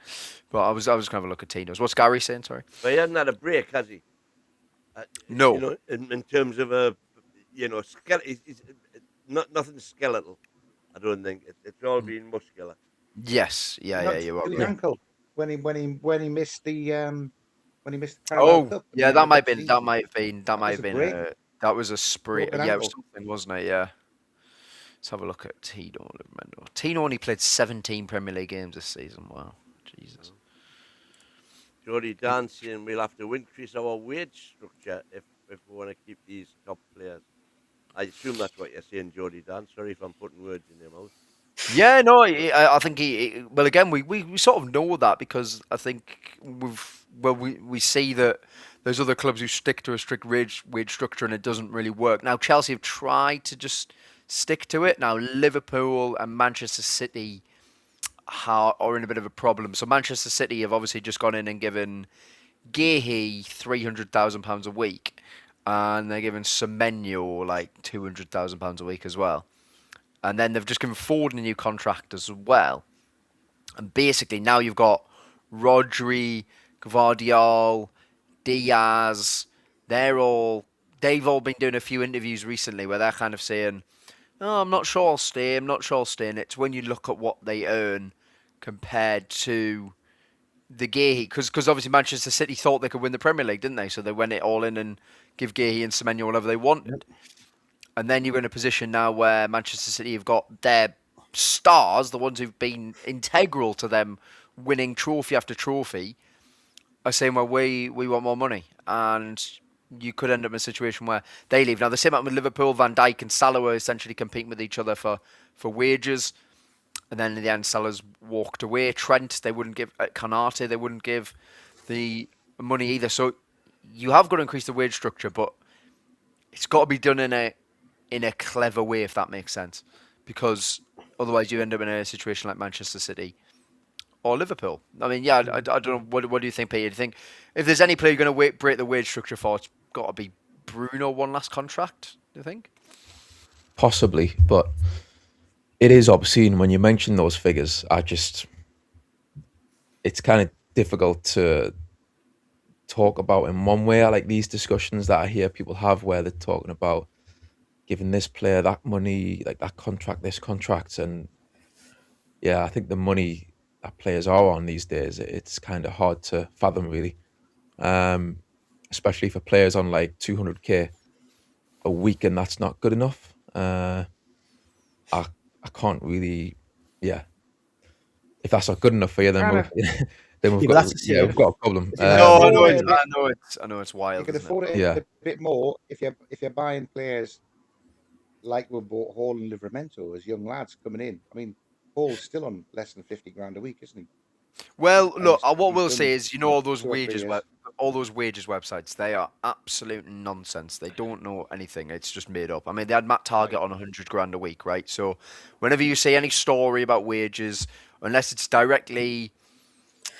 But I was going to have a look at Tino's. What's Gary saying? Sorry. But he hasn't had a break, has he? No. In terms of nothing skeletal. I don't think it's all been muscular. Yes, yeah, you're right. The ankle when he missed the Carabao Cup. Yeah, that might have been that was a spree. Broken Yeah, it ankle. was something, wasn't it? Yeah. Let's have a look at Tino. Tino only played 17 Premier League games this season. Wow, Jesus. Jody Dan saying we'll have to increase our wage structure if we want to keep these top players. I assume that's what you're saying, Jody Dan. Sorry if I'm putting words in your mouth. Yeah, no, I think well, again, we sort of know that because I think we see that there's other clubs who stick to a strict wage structure and it doesn't really work. Now, Chelsea have tried to just stick to it. Now, Liverpool and Manchester City are in a bit of a problem. So Manchester City have obviously just gone in and given Gahey £300,000 a week. And they're giving Semenyo like £200,000 a week as well. And then they've just given Ford a new contract as well. And basically now you've got Rodri, Gvardiol, Diaz, they've all been doing a few interviews recently where they're kind of saying, "Oh, I'm not sure I'll stay. I'm not sure I'll stay." And it's when you look at what they earn compared to the Gahey, because obviously Manchester City thought they could win the Premier League, didn't they? So they went it all in and give Gahey and Semenyo whatever they wanted. And then you're in a position now where Manchester City have got their stars, the ones who've been integral to them winning trophy after trophy, are saying, well, we want more money. And you could end up in a situation where they leave. Now, the same happened with Liverpool. Van Dijk and Salah were essentially competing with each other for wages. And then in the end, Salah's walked away. Trent, they wouldn't give. Konate, they wouldn't give the money either. So you have got to increase the wage structure, but it's got to be done in a clever way, if that makes sense. Because otherwise you end up in a situation like Manchester City or Liverpool. I mean, yeah, I don't know. What do you think, Peter? Do you think if there's any player you're going to break the wage structure for, it's got to be Bruno one last contract, do you think? Possibly, but it is obscene when you mention those figures. It's kind of difficult to talk about in one way. I like these discussions that I hear people have where they're talking about giving this player that money, like that contract, this contract. And yeah, I think the money that players are on these days, it's kind of hard to fathom, really. Especially for players on like 200k a week, and that's not good enough. I can't really, yeah. If that's not good enough for you, then we've got a problem. I know it's wild. You can afford it a bit more if you're buying players like we bought Hall and Livramento as young lads coming in. I mean, Hall's still on less than 50 grand a week, isn't he? Well, look, what we'll say is, all those wages websites, they are absolute nonsense. They don't know anything. It's just made up. I mean, they had Matt Target on 100 grand a week, right? So whenever you say any story about wages, unless it's directly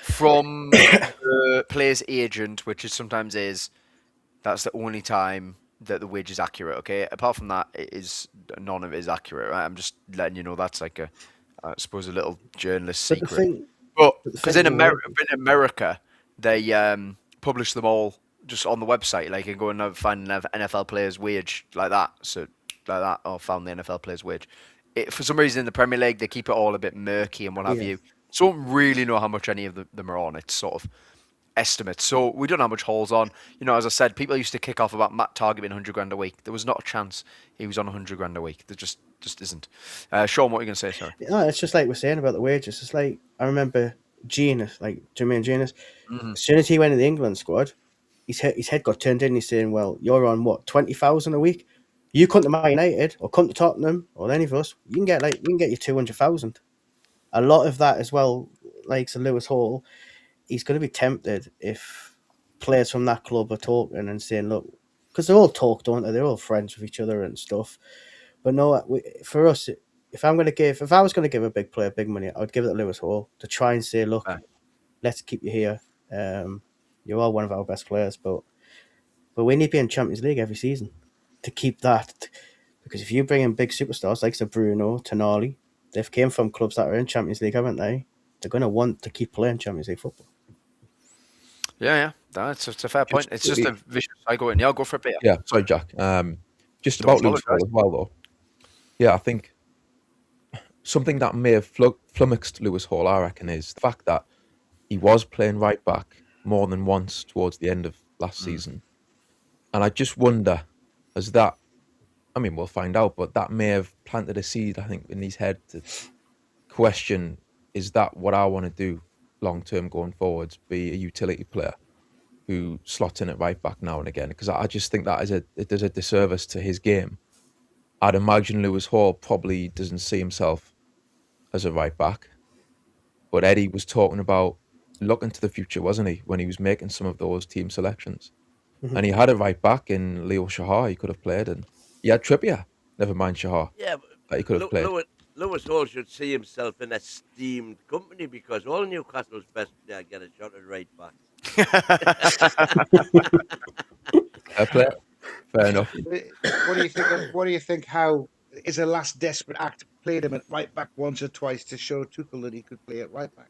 from the player's agent, which it sometimes is, that's the only time that the wage is accurate, okay? Apart from that, none of it is accurate, right? I'm just letting you know that's like I suppose, a little journalist secret. But because in America, they publish them all just on the website. Like, you can go and find an NFL player's wage like that. So, like that, or found the NFL player's wage. For some reason, in the Premier League, they keep it all a bit murky and what have you. So, don't really know how much any of them are on. It's sort of estimates. So, we don't know how much Hall's on. As I said, people used to kick off about Matt Target being 100 grand a week. There was not a chance he was on 100 grand a week. There just isn't. Sean, what are you going to say, sorry? No, it's just like we're saying about the wages. It's like, I remember Genius, like Jermaine Genius, as soon as he went in the England squad, his head got turned in. He's saying, well, you're on what, 20,000 a week? You come to Man United or come to Tottenham or any of us, you can get you 200,000. A lot of that as well, like Sir Lewis Hall, he's going to be tempted if players from that club are talking and saying, look, because they all talk, don't they? They're all friends with each other and stuff. But no, for us, if I was going to give a big player big money, I would give it to Lewis Hall to try and say, look, let's keep you here. You are one of our best players, but we need to be in Champions League every season to keep that. Because if you bring in big superstars like Bruno, Tonali, they've came from clubs that are in Champions League, haven't they? They're going to want to keep playing Champions League football. Yeah, that's a fair point. It's just a vicious cycle. And go for it, Peter. Yeah, sorry, Jack. Just about Lewis Hall as well, though. Yeah, I think something that may have flummoxed Lewis Hall, I reckon, is the fact that he was playing right back more than once towards the end of last season. And I just wonder, we'll find out, but that may have planted a seed, I think, in his head to question, is that what I want to do long-term going forwards, be a utility player who slots in at right back now and again? Because I just think that it does a disservice to his game. I'd imagine Lewis Hall probably doesn't see himself as a right back. But Eddie was talking about looking to the future, wasn't he, when he was making some of those team selections? Mm-hmm. And he had a right back in Leo Schar he could have played, and he had Trippier, never mind Schar, that he could have played. Lewis Hall should see himself in esteemed company, because all Newcastle's best players get a shot at right back. Fair play. Fair enough. What do you think? How is a last desperate act? Played him at right back once or twice to show Tuchel that he could play at right back,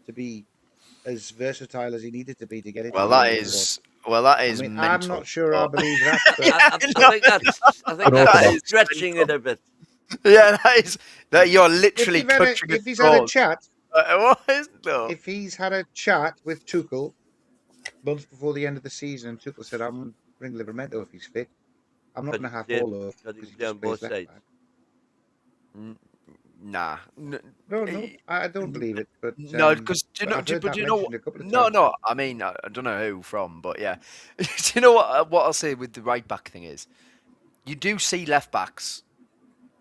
to be as versatile as he needed to be to get into Well, the that England is I mean, I'm mental. not sure I but- believe that, but I think that's Unorthodox. stretching it a bit. Yeah, that you're if, literally you've had a, clutching at if he's had a straws. chat, What is no? if he's had a chat with Tuchel months before the end of the season, and Tuchel said, "I'm going to bring Livramento if he's fit. I'm not But going to have he did, Orlo because he because he was just on plays both left sides. back." Nah. No, I don't believe it. But No, because do you but know? I've heard But that do you know? mentioned a couple of No, times. no. I mean, I don't know who from, but yeah. Do you know what I'll say with the right back thing is? You do see left backs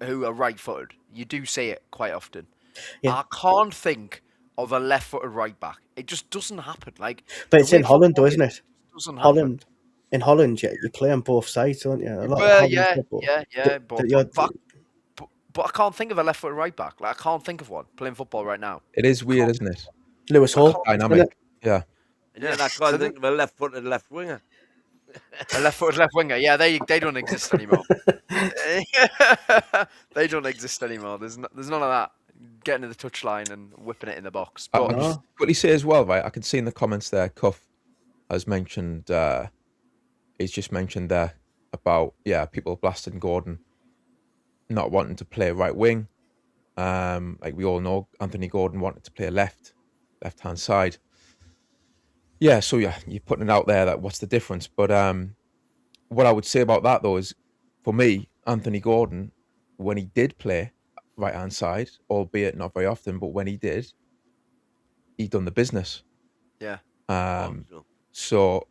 who are right-footed. You do see it quite often. Yeah. I can't think of a left-footed right back. It just doesn't happen. Like, But the it's way in Holland, though, football isn't it? is, doesn't happen. Holland. In Holland, you play on both sides, don't you? A lot of Well, Holland yeah, football. yeah. But But I can't think of a left-footed right back. Like, I can't think of one playing football right now. It is weird, isn't it? Lewis Hall, Dynamic. Yeah. And yet I So can't think of a left-footed left winger. A left-footed left winger. Yeah, they don't exist anymore. They don't exist anymore. There's none of that. Getting to the touchline and whipping it in the box. I'll But just quickly say as well, right? I can see in the comments there, Cuff has mentioned, he's just mentioned there about, people blasting Gordon not wanting to play right wing. Like we all know, Anthony Gordon wanted to play left-hand side. Yeah, so you're putting it out there that what's the difference. But what I would say about that, though, is for me, Anthony Gordon, when he did play right-hand side, albeit not very often, but when he did, he done the business. yeah. So,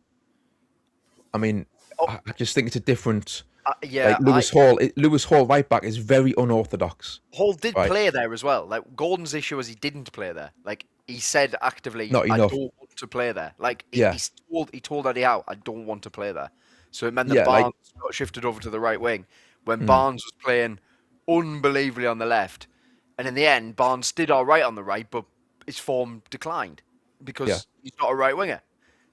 I mean, I just think it's a different. Yeah, Like Lewis Hall right back is very unorthodox. Hall did Right. play there as well. Like Gordon's issue was he didn't play there. Like he said actively, Not I enough. don't want to play there. Like Yeah. he told Eddie Howe, I don't want to play there. So it meant that Yeah, like- Barnes got shifted over to the right wing when Mm. Barnes was playing unbelievably on the left. And in the end, Barnes did all right on the right, but his form declined because Yeah. he's not a right winger.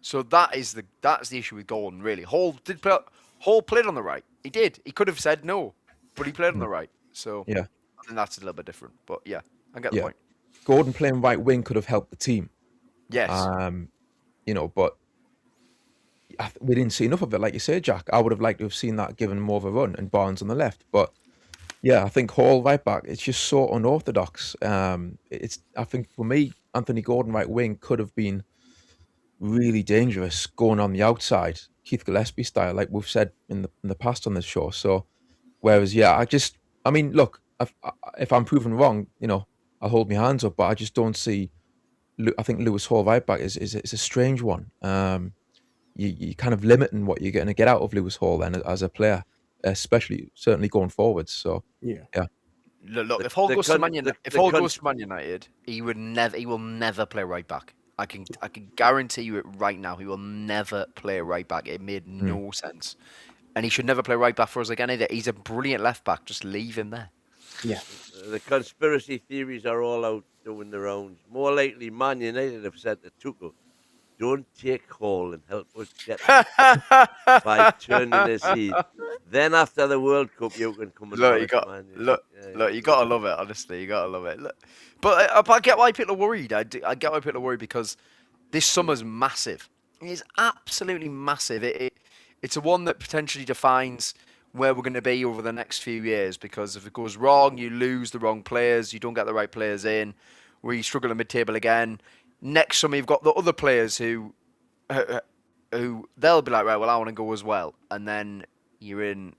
So that's the issue with Gordon, really. Hall played on the right. He did. He could have said no, but he played on the right. So Yeah. I think that's a little bit different. But yeah, I get the Yeah. point. Gordon playing right wing could have helped the team. Yes. But we didn't see enough of it, like you say, Jack. I would have liked to have seen that given more of a run and Barnes on the left. But yeah, I think Hall right back, it's just so unorthodox. I think for me, Anthony Gordon right wing could have been really dangerous going on the outside, Keith Gillespie style, like we've said in the past on this show. So, whereas, look, if I'm proven wrong, I'll hold my hands up, but I just don't see. I think Lewis Hall right back is a strange one. You kind of limiting what you're going to get out of Lewis Hall then as a player, especially certainly going forwards. So yeah. Look, if Hall goes to Man United, he will never play right back. I can guarantee you it right now. He will never play right back. It made no sense, and he should never play right back for us again either. He's a brilliant left back. Just leave him there. Yeah. The conspiracy theories are all out doing the rounds. More likely, Man United have said to Tuchel, "Don't take Hall and help us get by turning his heat. Then after the World Cup, you can come and You got to love it. Honestly, you got to love it. Look, but I get why people are worried. I get why people are worried because this summer's massive. It's absolutely massive. It's a one that potentially defines where we're going to be over the next few years. Because if it goes wrong, you lose the wrong players. You don't get the right players in. We struggle in mid-table again. Next summer, you've got the other players who they'll be like, right, well, I want to go as well, and then you're in.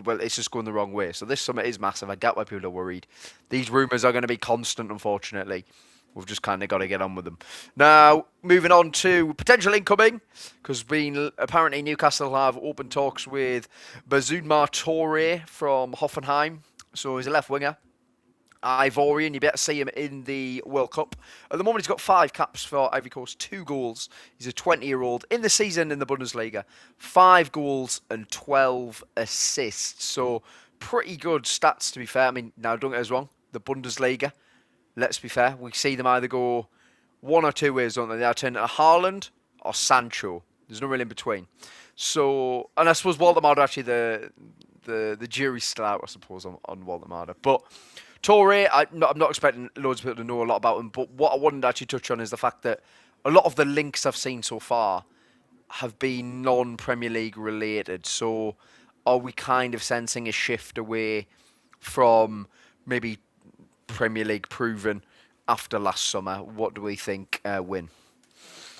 Well, it's just going the wrong way. So this summer is massive. I get why people are worried. These rumours are going to be constant, unfortunately. We've just kind of got to get on with them. Now, moving on to potential incoming, because apparently Newcastle have open talks with Bazumar Toure from Hoffenheim. So he's a left winger. Ivorian, you better see him in the World Cup. At the moment, he's got 5 caps for Ivory Coast, 2 goals. He's a 20-year-old in the season in the Bundesliga. 5 goals and 12 assists. So, pretty good stats, to be fair. I mean, now, don't get us wrong. The Bundesliga, let's be fair, we see them either go one or two ways, don't they? They either turn into Haaland or Sancho. There's no real in between. So, and I suppose Waldemar, actually, the jury's still out, I suppose, on Waldemar. But Toure, I'm not expecting loads of people to know a lot about him, but what I wanted to actually touch on is the fact that a lot of the links I've seen so far have been non-Premier League related. So are we kind of sensing a shift away from maybe Premier League proven after last summer? What do we think, Win?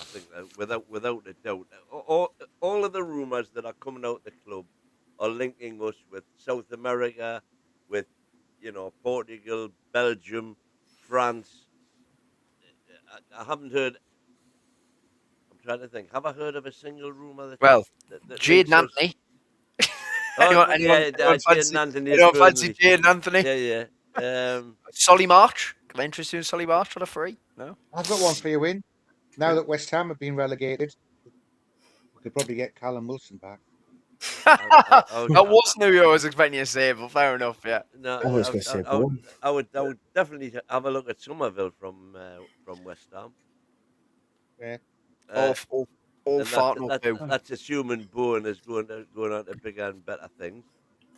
I think without a doubt, all of the rumours that are coming out the club are linking us with South America, with Portugal, Belgium, France. I haven't heard. I'm trying to think. Have I heard of a single rumour Well, that Jaden links us? Anthony. Oh, anyone fancy, Jaden Anthony is anyone good. fancy Jaden Anthony? Yeah, yeah. Solly March. Am I interested in Solly March for the free? No. I've got one for you, Win. Now that West Ham have been relegated, we could probably get Callum Wilson back. That wasn't who I was expecting you to say, but fair enough. Yeah. No, I was going to say Bourne. I would definitely have a look at Somerville from West Ham. Yeah. All And fart no poo. that's assuming Bourne is going on to bigger and better things,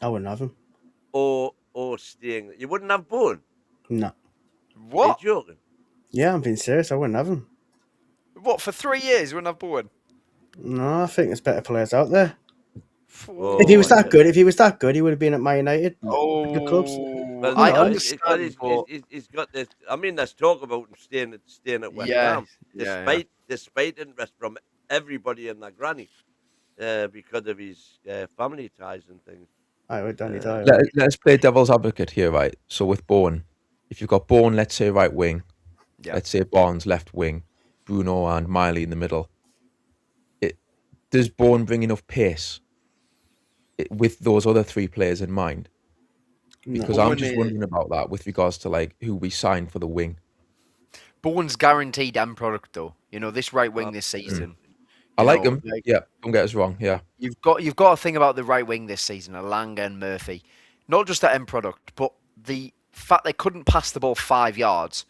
I wouldn't have him. or staying. You wouldn't have Bourne. No. Are you What? joking? Yeah, I'm being serious. I wouldn't have him. What, for 3 years you wouldn't have Bowen? No, I think there's better players out there. Oh, If he was that yeah. good, he would have been at Man United. Oh, Good clubs. Well, I no, understand. but- he's got this. I mean, there's talk about him staying at West Yeah, Ham, yeah. despite interest from everybody and their granny, because of his family ties and things. I would Danny Dyer. Let's play devil's advocate here, right? So with Bourne, if you've got Bourne, let's say right wing, Yeah. let's say Barnes left wing, Bruno and Miley in the middle. Does Bourne bring enough pace with those other three players in mind? Because I'm just wondering about that with regards to like who we signed for the wing. Bowen's guaranteed end product though. This right wing this season. I like him. like- Yeah, don't get us wrong. Yeah, You've got to think about the right wing this season, Alanga and Murphy. Not just the end product, but the fact they couldn't pass the ball 5 yards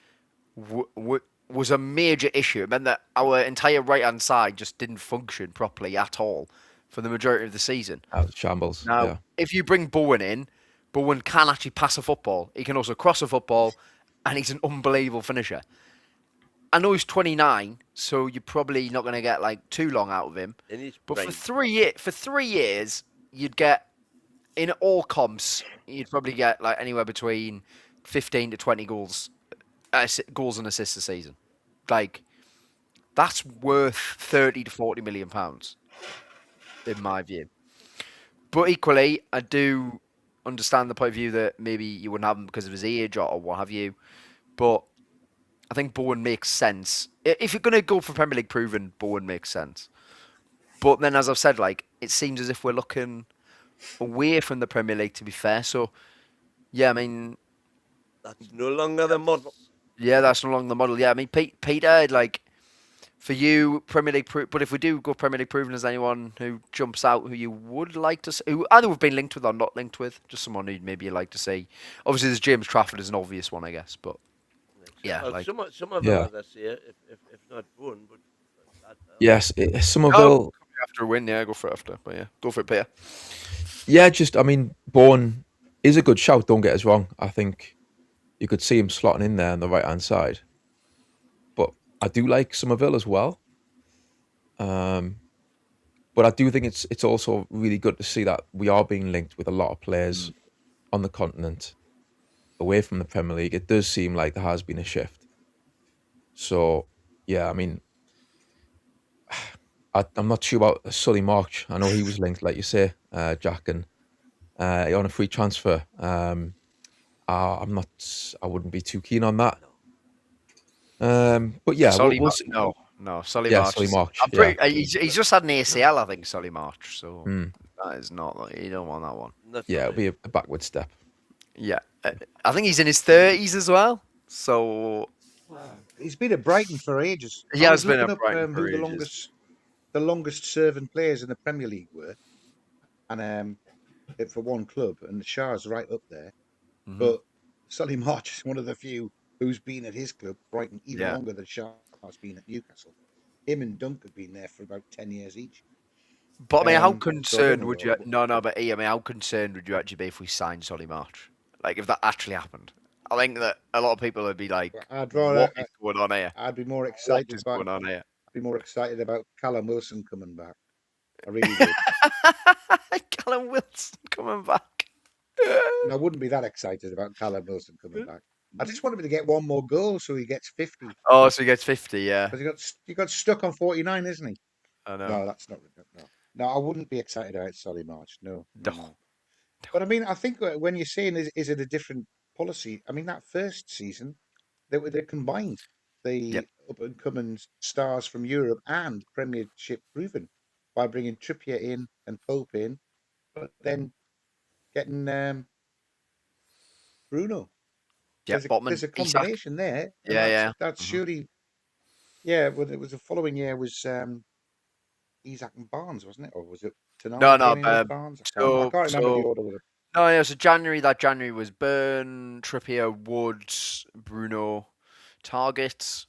was a major issue. It meant that our entire right-hand side just didn't function properly at all for the majority of the season. that was shambles. Now, Yeah. if you bring Bowen in, Bowen can actually pass a football. He can also cross a football, and he's an unbelievable finisher. I know he's 29, so you're probably not going to get like too long out of him. In his But prime. for 3 years, you'd get in all comps, you'd probably get like anywhere between 15 to 20 goals and assists a season. Like that's worth 30 to 40 million pounds, in my view. But equally, I do understand the point of view that maybe you wouldn't have him because of his age or what have you. But I think Bowen makes sense. If you're going to go for Premier League proven, Bowen makes sense. But then, as I've said, like it seems as if we're looking away from the Premier League, to be fair. So, yeah, I mean, That's no longer the model. yeah, that's no longer the model. Yeah, I mean, Peter, like, for you, Premier League, but if we do go Premier League proven, is anyone who jumps out who you would like to see, who either we've been linked with or not linked with, just someone who maybe you'd like to see? Obviously, there's James Trafford is an obvious one, I guess, but yeah, Well, like some of Yeah. them this year, if not Bourne, but Yes, Somerville. after a win, yeah, go for it after, but yeah, go for it, Peter. Yeah, I mean, Bourne is a good shout. Don't get us wrong. I think you could see him slotting in there on the right hand side. But I do like Somerville as well. But I do think it's also really good to see that we are being linked with a lot of players on the continent away from the Premier League. It does seem like there has been a shift. So yeah, I mean, I'm not sure about Sully March. I know he was linked, like you say, Jack, and on a free transfer. I'm not. I wouldn't be too keen on that. But yeah, Solly we'll March, see. no, Solly Yeah, March. Solly March, I'm pretty, he's just had an ACL, I think, Solly March. So Mm. that is not like you don't want that one. not Yeah, it'll for me. be a backward step. Yeah, I think he's in his 30s as well. So He's been at Brighton for ages. He I has was been looking at Brighton up for who ages. the longest serving players in the Premier League were, and it for one club, and Schar's right up there. Mhm. But Solly March is one of the few who's been at his club, Brighton, even Yeah. longer than Schar's been at Newcastle. Him and Dunk have been there for about 10 years each. But I mean, how So I don't concerned know would you? what- No, but I mean, how concerned would you actually be if we signed Solly March? Like, if that actually happened, I think that a lot of people would be like, I'd rather. "What is going on here? I'd be more What excited is about. going on here?" I'd be more excited about Callum Wilson coming back. I really would. Callum Wilson coming back. And I wouldn't be that excited about Callum Wilson coming back. I just want him to get one more goal so he gets 50. Oh, so he gets 50, yeah. Because he got stuck on 49, isn't he? I know. No, that's not. No, I wouldn't be excited about Solly March. No. No. But I mean, I think when you're saying is it a different policy? I mean, that first season, they combined the up and coming stars from Europe and Premiership proven by bringing Trippier in and Pope in, but then getting Bruno. Yeah, Botman, There's a Isak. combination there. and Yeah. That's surely. Yeah, well, it was the following year was Isak and Barnes, wasn't it, or was it Toon Army No, came in with Barnes? I can't remember the order with it. No, yeah, so That January was Burn, Trippier, Woods, Bruno, Target.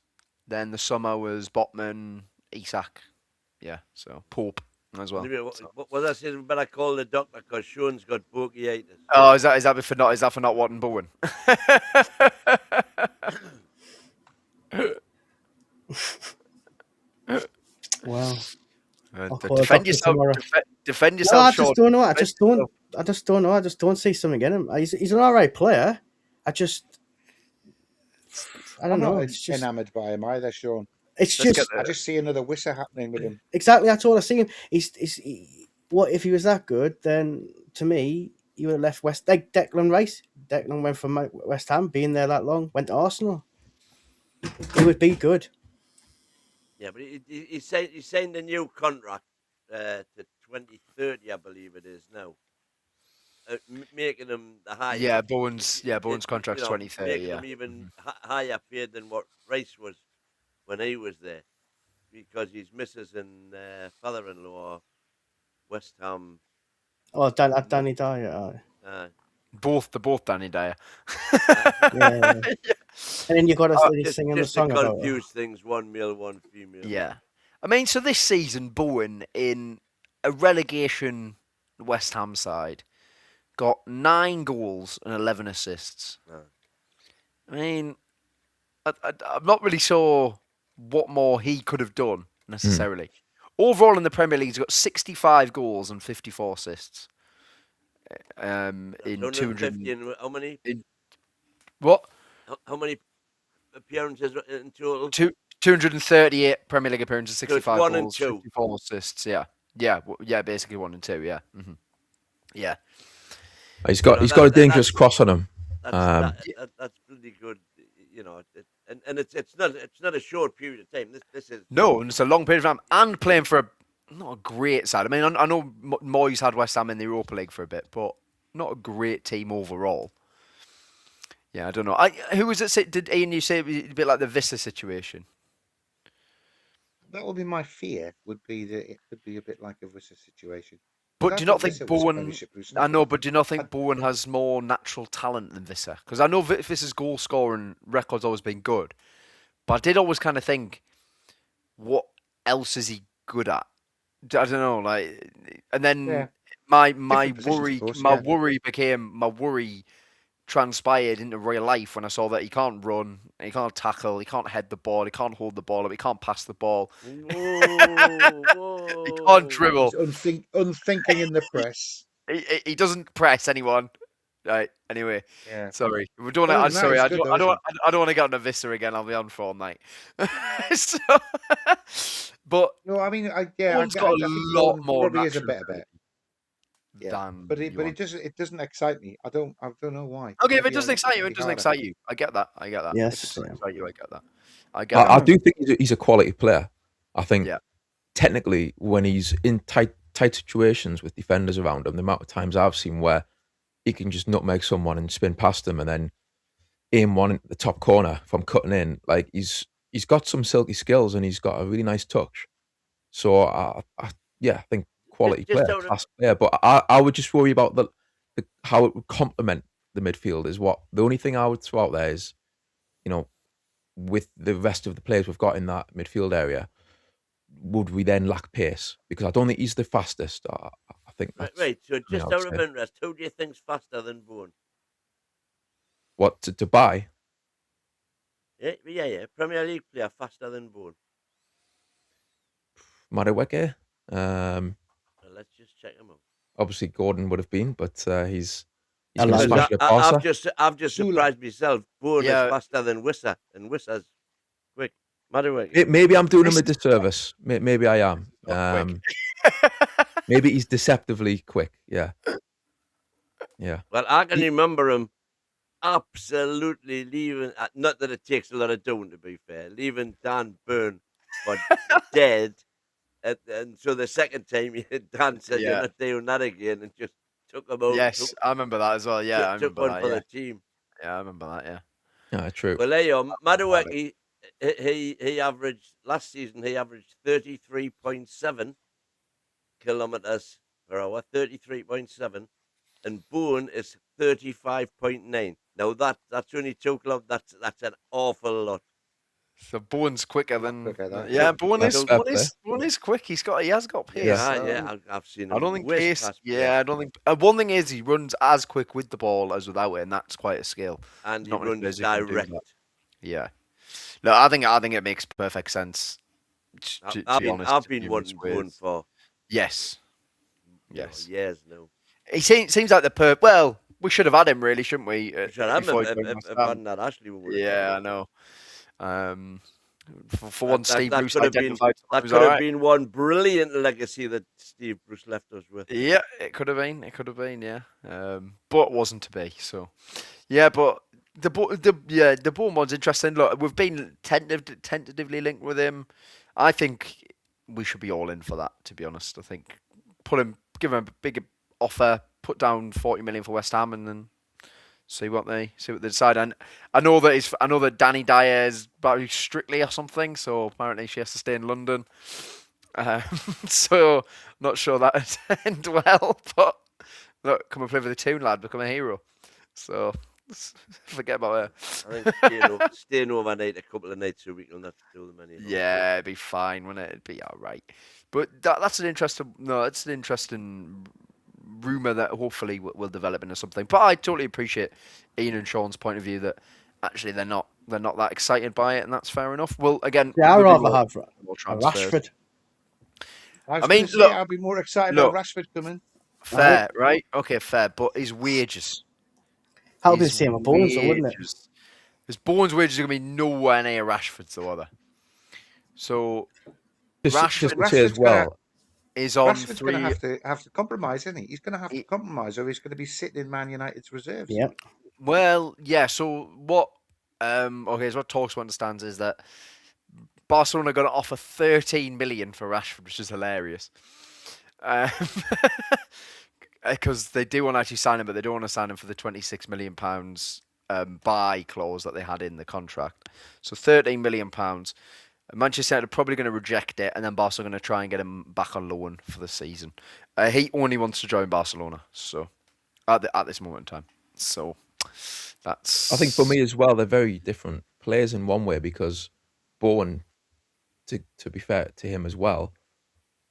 Then the summer was Botman, Isak. Yeah, so Pope as well. What I said, but I call the doctor because Sean's got bronchitis. Oh, is that for not wanting Bowen? Wow. Defend yourself. Defend yourself. No, I Sean. just don't know. I just don't know. I just don't see something in him. He's an all right player. I don't know. I'm It's not just enamoured by him either, Sean. it's just I just see another Wisser happening with him. exactly that's all I see him. What if he was that good? Then to me, he would have left West. Like Declan Rice. Declan went from West Ham, being there that long, went to Arsenal. He would be good. Yeah, but he signed a new contract to 2030, I believe it is now, making him the highest. Yeah, Bowen's contract's 2030. Making Yeah, him even higher paid than what Rice was when he was there, because his missus and father-in-law are West Ham. Oh, Danny Dyer. both Danny Dyer. Yeah. And then you got to sing him a Just song to about confuse things, one male, one female. Yeah. I mean, so this season, Bowen, in a relegation West Ham side, got 9 goals and 11 assists. Oh. I mean, I'm not really sure what more he could have done, necessarily. Overall in the Premier League, he's got 65 goals and 54 assists. In 250 in how many? What? How many appearances in total? 238 Premier League appearances, 65 1 goals, and 2. 54 assists. Yeah, basically 1 and 2. Yeah, yeah. He's got a dangerous cross on him. That's pretty good, you know. And it's not a short period of time. This is No, and it's a long period of time, and playing for not a great side. I mean, I know Moyes had West Ham in the Europa League for a bit, but not a great team overall. Yeah, I don't know. Who was it? Did Ian, you say it was a bit like the Vissa situation? That would be my fear. Would be that it could be a bit like a Wisser situation. But do you not think Bowen? I know, but do you not think Bowen has more natural talent than Vissa? Because I know Vissa's goal scoring record's always been good, but I did always kind of think, what else is he good at? I don't know, and then my worry transpired into real life when I saw that he can't run, he can't tackle, he can't head the ball, he can't hold the ball up, he can't pass the ball. Whoa. He can't dribble. He's unthinking in the press. He doesn't press anyone. Right. Anyway. Yeah. Sorry. We don't. No, Sorry. I don't want to get on a Vista again. I'll be on for all night. But no, I mean, Bowen's got a lot more. Probably is a better bet. Yeah. But it doesn't excite me. I don't know why. Okay, if it doesn't excite you, it doesn't excite you. I get that. Yes. If it doesn't excite you, I get that. I do think he's a quality player. I think Yeah. technically, when he's in tight situations with defenders around him, the amount of times I've seen where he can just nutmeg someone and spin past them and then aim one into the top corner from cutting in. Like he's got some silky skills and he's got a really nice touch. So I think quality player, class player. But I would just worry about the how it would complement the midfield. Is what the only thing I would throw out there is, you know, with the rest of the players we've got in that midfield area, would we then lack pace? Because I don't think he's the fastest. I think that's right. So just I would out of say. interest, who do you think's faster than Bowen? What to buy? Yeah. Premier League player faster than Bourne. Madueke. Well, let's just check him out. Obviously Gordon would have been, but he's I going to like Because smash it at Barca. I've just Sula. surprised myself. Bourne Yeah. is faster than Wissa, and Wissa's quick. Madueke. Maybe I'm doing him a disservice. Maybe I am. Not quick. Maybe he's deceptively quick. Yeah. Well, I can remember him absolutely leaving. Not that it takes a lot of doing, to be fair. Leaving Dan Burn for dead, and so the second time Dan said, Yeah. "You're not doing that again," and just took him out. Yes, I remember that as well. Yeah, I took remember one that. for Yeah. the team. Yeah, I remember that. Yeah. Yeah, true. Well, there you are. Madueke, he averaged last season. He averaged 33.7 kilometers per hour. 33.7, and Bourne is 35.9. Now that's only 2 kilometers. That's an awful lot. So Bourne's quicker than. quicker, that. Yeah, Bourne That's is. up Bourne is quick. He has got pace. Yeah, I've seen him. I don't think whiz pace. past Yeah, players, I don't think. One thing is he runs as quick with the ball as without it, and that's quite a skill. and he Not many runs players who can do direct. that. Yeah. No, I think it makes perfect sense. To be honest, I've in been numerous wanting Bourne ways. for Yes. you know, Yes. years now. He seems like the well, we should have had him really, shouldn't we? We should have before him. he joined West If Ham. hadn't had Ashley, we would have Yeah, I had him. know. For one, Steve that Bruce could have been identified someone that who's could have alright. been one brilliant legacy that Steve Bruce left us with. Yeah, it could have been. It could have been. Yeah, but wasn't to be. So, yeah, but the Bourne one's interesting. Look, we've been tentatively linked with him. I think we should be all in for that. To be honest, I think give him a big offer, put down 40 million for West Ham, and then see what they decide. And I know that Danny Dyer is very strictly or something, so apparently she has to stay in London. So not sure that would end well. But look, come and play for the Toon lad, become a hero. So forget about her. I think staying overnight a couple of nights a week will not do them any harm. Yeah, it'd be fine, wouldn't it? It'd be all right. But that's an interesting rumor that hopefully will develop into something. But I totally appreciate Ian and Sean's point of view that actually they're not that excited by it, and that's fair enough. Well, again, Yeah, I'd we'll do rather have more a transfers. Rashford. I mean, mean, look- I'll be more excited look. about Rashford coming. Fair, right? Okay, fair. But his wages. That'll be the his same with Bones, though, wouldn't it? wages- His Bourne's wages are going to be nowhere near Rashford's, though, are they? So Just Rashford to say as Rashford's gonna- well, Rashford's is on going three. to have to compromise, isn't he? He's going to have to compromise, or he's going to be sitting in Man United's reserves. Yeah. Well, yeah. So what? Okay, so what talks understands is that Barcelona are going to offer 13 million for Rashford, which is hilarious. Because they do want to actually sign him, but they don't want to sign him for the 26 million pounds buy clause that they had in the contract. So 13 million pounds. Manchester United are probably going to reject it, and then Barcelona are going to try and get him back on loan for the season. He only wants to join Barcelona, so at this moment in time. So that's. I think for me as well, they're very different players in one way because Bowen, to be fair to him as well,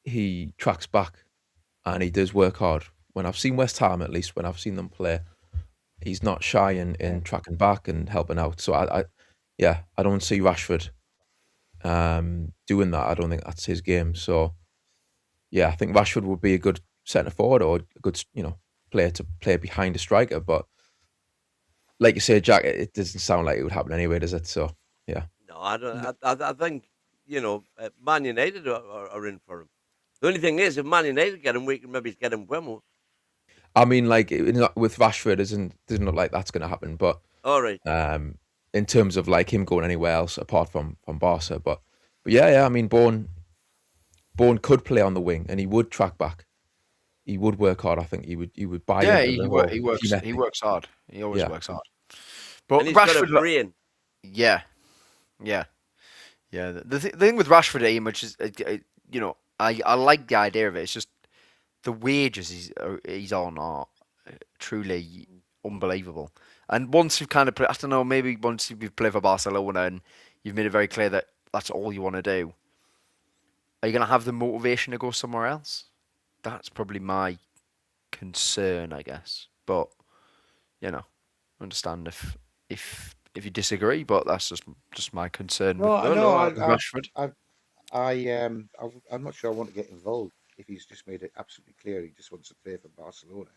he tracks back and he does work hard. When I've seen West Ham, at least when I've seen them play, he's not shy in tracking back and helping out. So I don't see Rashford doing that. I don't think that's his game. So yeah, I think Rashford would be a good centre forward or a good player to play behind a striker. But like you say, Jack, it doesn't sound like it would happen anyway, does it? So yeah. No, I don't. I think Man United are in for him. The only thing is, if Man United get him, we can maybe get him Wemo. I mean, like with Rashford, doesn't look like that's going to happen. But All right. in terms of like him going anywhere else apart from Barca, but yeah. I mean, Bourne could play on the wing and he would track back. He would work hard. I think he would buy. Yeah, into he the works. whole He works hard. He always Yeah. works hard. But And he's got a Rashford, brain. yeah. The thing with Rashford, Ian, which is, I like the idea of it. It's just the wages he's on are truly unbelievable. And once you've kind of, I don't know, maybe once you've played for Barcelona and you've made it very clear that that's all you want to do, are you going to have the motivation to go somewhere else? That's probably my concern, I guess. But, understand if if you disagree, but that's just my concern with Rashford. I'm not sure I want to get involved if he's just made it absolutely clear he just wants to play for Barcelona.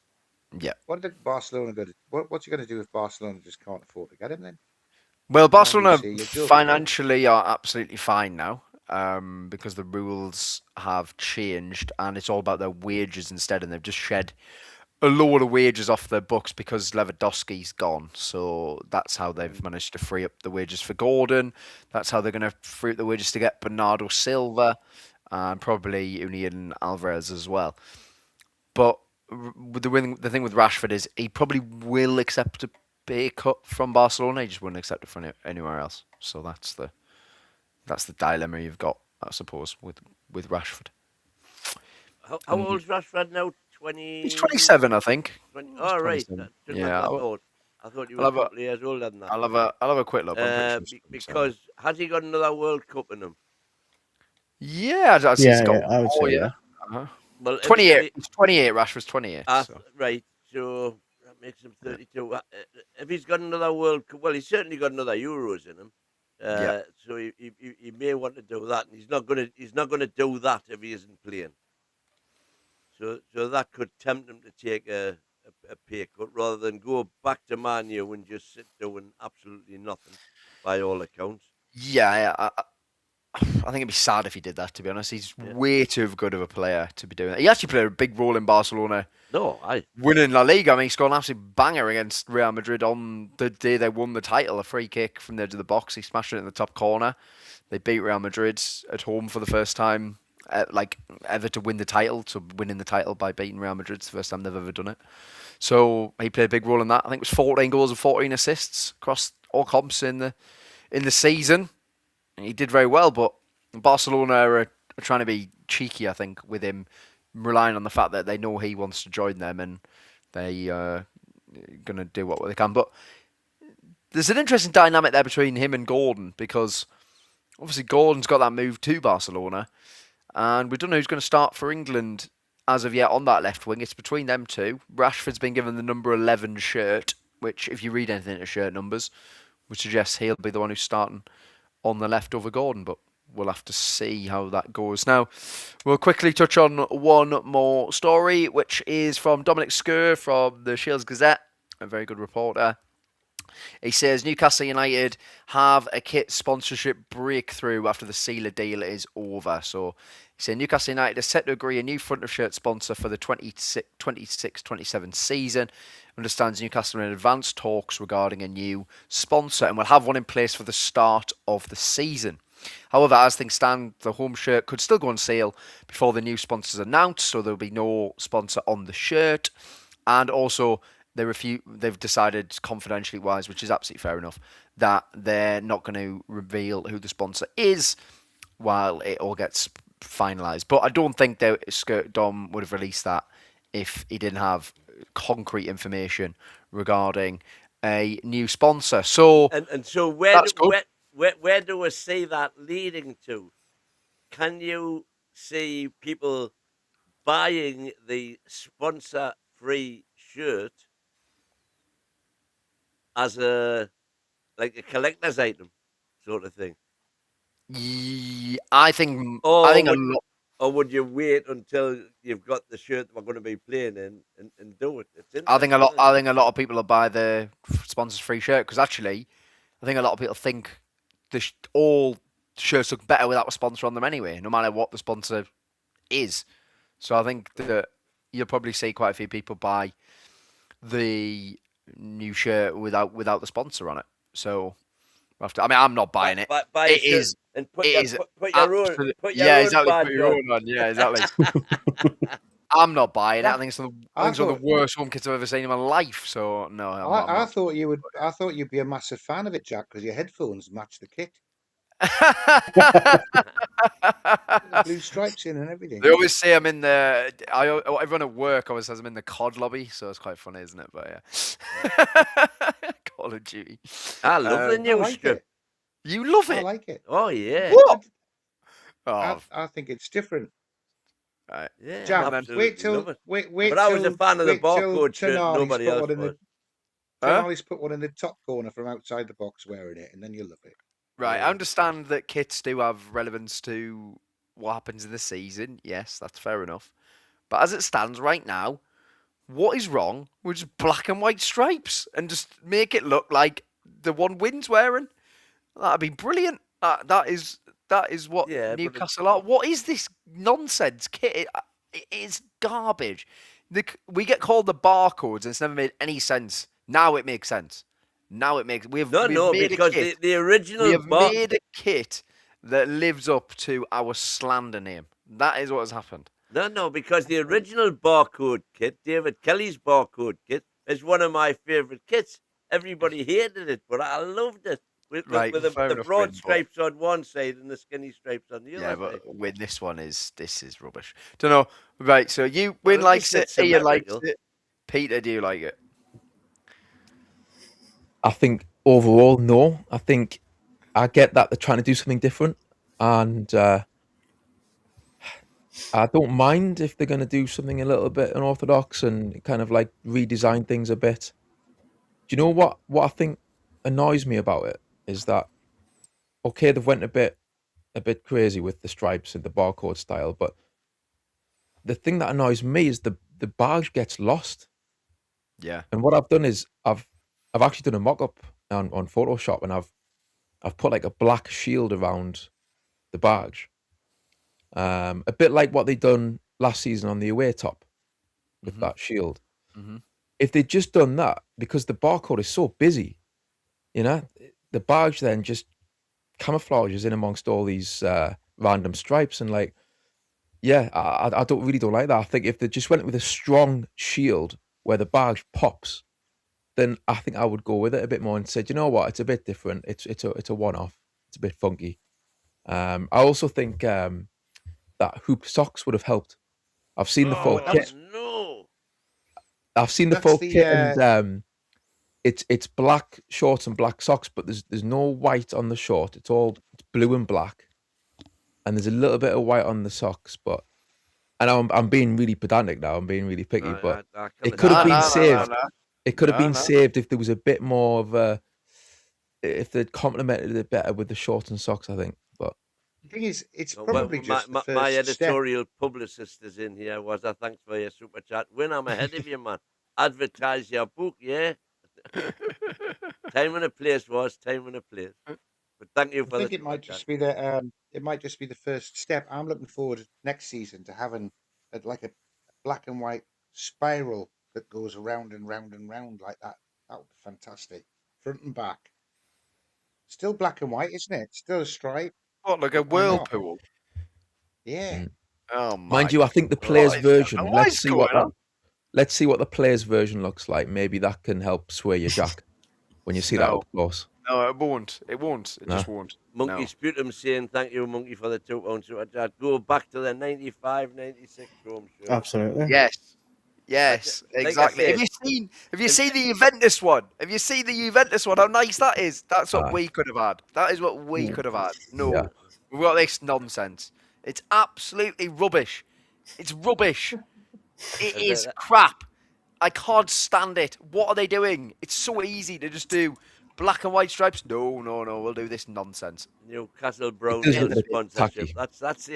Yeah. What did Barcelona go to? What's he going to do if Barcelona just can't afford to get him then? Well, Man, Barcelona you're joking. financially are absolutely fine now, because the rules have changed and it's all about their wages instead, and they've just shed a load of wages off their books because Lewandowski's gone. So that's how they've managed to free up the wages for Gordon. That's how they're going to free up the wages to get Bernardo Silva and probably Union Alvarez as well. But the thing with Rashford is he probably will accept a pay cut from Barcelona. He just wouldn't accept it from anywhere else. So that's the dilemma you've got, I suppose, with Rashford. How old is Rashford now? 20. He's 27, I think. 20. Oh, right. Just Yeah, I thought you were a couple of years older than that. I'll have a quick look. Because has he got another World Cup in him? Yeah, he's got I would say, yeah. Uh-huh. Well, 28. He's 28. Rashford's 28. So. Right. So that makes him 32. If he's got another World Cup, well, he's certainly got another Euros in him. So he may want to do that, and he's not gonna do that if he isn't playing. So that could tempt him to take a pay cut rather than go back to Man U and just sit doing absolutely nothing, by all accounts. Yeah, I think it'd be sad if he did that, to be honest. He's way too good of a player to be doing that. He actually played a big role in Barcelona winning La Liga. I mean, he scored an absolute banger against Real Madrid on the day they won the title. A free kick from the edge of the box. He smashed it in the top corner. They beat Real Madrid at home for the first time, ever to win the title. So winning the title by beating Real Madrid, it's the first time they've ever done it. So he played a big role in that. I think it was 14 goals and 14 assists across all comps in the season. He did very well, but Barcelona are trying to be cheeky, I think, with him, relying on the fact that they know he wants to join them and they are going to do what they can. But there's an interesting dynamic there between him and Gordon, because obviously Gordon's got that move to Barcelona, and we don't know who's going to start for England as of yet on that left wing. It's between them two. Rashford's been given the number 11 shirt, which, if you read anything into shirt numbers, would suggest he'll be the one who's starting on the left over Gordon, but we'll have to see how that goes. Now, we'll quickly touch on one more story, which is from Dominic Schar from the Shields Gazette, a very good reporter. He says Newcastle United have a kit sponsorship breakthrough after the Sealer deal is over. So he said Newcastle United is set to agree a new front of shirt sponsor for the 26-27 season. Understands Newcastle are in advanced talks regarding a new sponsor and will have one in place for the start of the season. However, as things stand, the home shirt could still go on sale before the new sponsor is announced, so there'll be no sponsor on the shirt. And also, they've decided, confidentially wise, which is absolutely fair enough, that they're not going to reveal who the sponsor is while it all gets finalised. But I don't think Dom would have released that if he didn't have concrete information regarding a new sponsor. So and so where do we see that leading to? Can you see people buying the sponsor-free shirt as a collector's item sort of thing? I think a lot. Or would you wait until you've got the shirt that we're going to be playing in and do it? I think a lot of people will buy the sponsors free shirt, because actually, I think a lot of people think all shirts look better without a sponsor on them anyway, no matter what the sponsor is. So I think that you'll probably see quite a few people buy the new shirt without the sponsor on it. So I'm not buying it. Buy it and put your own on. Yeah, exactly. I'm not buying it. I think it's one of the worst home kits I've ever seen in my life. So no, I thought you would. I thought you'd be a massive fan of it, Jack, because your headphones match the kit. The blue stripes in and everything. They always say I'm in the. Everyone at work always says I'm in the COD lobby, so it's quite funny, isn't it? But yeah, Call of Duty. I love the new strip. You love it? I like it. Oh yeah. What? I think it's different. Right. Yeah, Jack, wait till. But I was a fan of the barcode shirt. Nobody else was. Then Huh? Ollie's put one in the top corner from outside the box wearing it, and then you'll love it. Right, I understand that kits do have relevance to what happens in the season. Yes, that's fair enough. But as it stands right now, what is wrong with just black and white stripes and just make it look like the one Wynn's wearing? That'd be brilliant. That is what Yeah, but Newcastle are. What is this nonsense kit? It is garbage. We get called the barcodes, and it's never made any sense. Now it makes sense. Now it makes. We've made because a kit. the original We have made a kit that lives up to our slander name. That is what has happened. No, because the original barcode kit, David Kelly's barcode kit, is one of my favourite kits. Everybody hated it, but I loved it. With the broad Win, stripes on one side and the skinny stripes on the other yeah, side. but Win, this is rubbish. Don't know. Right, so you Win at likes least it. it's Ian likes symmetrical. it. Peter, do you like it? I think overall, no. I think I get that they're trying to do something different, and I don't mind if they're going to do something a little bit unorthodox and kind of like redesign things a bit. Do you know what I think annoys me about it is that, okay, they've went a bit crazy with the stripes and the barcode style, but the thing that annoys me is the badge gets lost. Yeah. And what I've done is I've actually done a mock-up on Photoshop, and I've put like a black shield around the badge. A bit like what they done last season on the away top with that shield. Mhm. If they'd just done that, because the barcode is so busy, the badge then just camouflages in amongst all these random stripes, and like, yeah, I don't like that. I think if they just went with a strong shield where the badge pops, then I think I would go with it a bit more and say, you know what, it's a bit different. It's a one-off. It's a bit funky. I also think that hoop socks would have helped. I've seen the full kit. No. I've seen the full kit, and it's black shorts and black socks, but there's no white on the short. It's blue and black, and there's a little bit of white on the socks. But and I'm being really pedantic now. I'm being really picky, but it could have been saved. It could have been saved if there was a bit more of if they'd complemented it better with the shorts and socks, I think. But the thing is, it's probably just the first my step. editorial publicist is in here. Thanks for your super chat. Win, I'm ahead of you, man. Advertise your book, yeah. Time and a place was time and a place. But thank you for I think the it might super just chat. be it might just be the first step. I'm looking forward next season to having like a black and white spiral that goes around and round and round like that. That would be fantastic, front and back. Still black and white, isn't it? Still a stripe. What, like a Why not? whirlpool? Yeah. Oh my! mind you, I think the What players' is version. that? What is going on? Let's see what the players' version looks like. Maybe that can help sway your Jack when you see that No. up close. No, it won't. It won't. It No. just won't. Monkey No. Sputum saying thank you, Monkey, for the £2 super chat. Go back to the 95-96 home show. Absolutely. Yes. Yes, Like I exactly. said- Have you seen the Juventus one? Have you seen the Juventus one? How nice that is. That's what Aye. we could have had. That is what we could have had. No, Yeah. we've got this nonsense. It's absolutely rubbish. It's rubbish. It is crap. I can't stand it. What are they doing? It's so easy to just do black and white stripes. No, we'll do this nonsense. Newcastle Brown does in look the a bit sponsorship. tacky. That's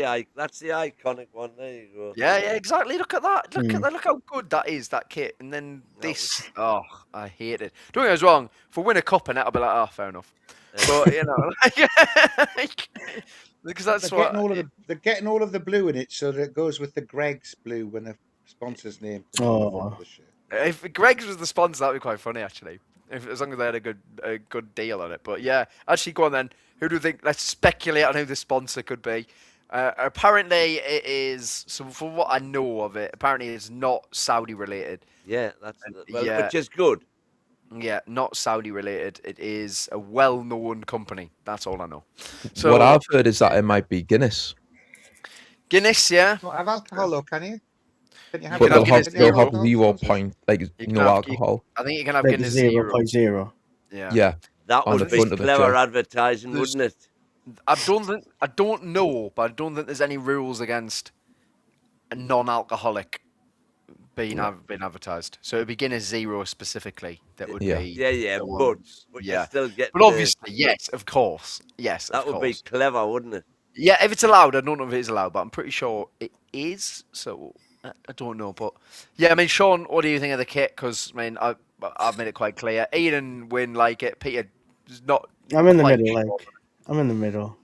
the iconic one. There you go. Yeah, exactly. Look at that. Look at that. Look how good that is, that kit. And then this. Oh, I hate it. Don't get us wrong. If we win a cup and that'll be like, oh, fair enough. But because that's They're what. getting all of the blue in it, so that it goes with the Greg's blue when the sponsor's name comes on the front of the shirt. If Greg's was the sponsor, that'd be quite funny actually. As long as they had a good deal on it. But yeah, actually, go on then. Who do you think? Let's speculate on who the sponsor could be. Apparently, it is. So from what I know of it, apparently it's not Saudi related. Yeah, which is good. Yeah, not Saudi related. It is a well-known company. That's all I know. So What I've heard is that it might be Guinness, Guinness, yeah. Well, have alcohol, though, can you? Can you have but can they'll have have Guinness Zero. 0.0, like You can no have- alcohol. I think you can have Like Guinness 0.0. Yeah. Yeah, That on would the be front of the clever jug. advertising, There's- wouldn't it? I don't know, but I don't think there's any rules against a non-alcoholic been advertised. So it'd be Guinness Zero specifically that would Yeah. be. Yeah, the but ones. you're Yeah. still getting. But obviously, yes, of course, yes, that of would be course. clever, wouldn't it? Yeah, if it's allowed, I don't know if it is allowed, but I'm pretty sure it is. So I don't know, but yeah, I mean, Sean, what do you think of the kit? Because I mean, I've made it quite clear. Ian and Win like it. Peter is not. I'm in the quite middle. sure. Like I'm in the middle.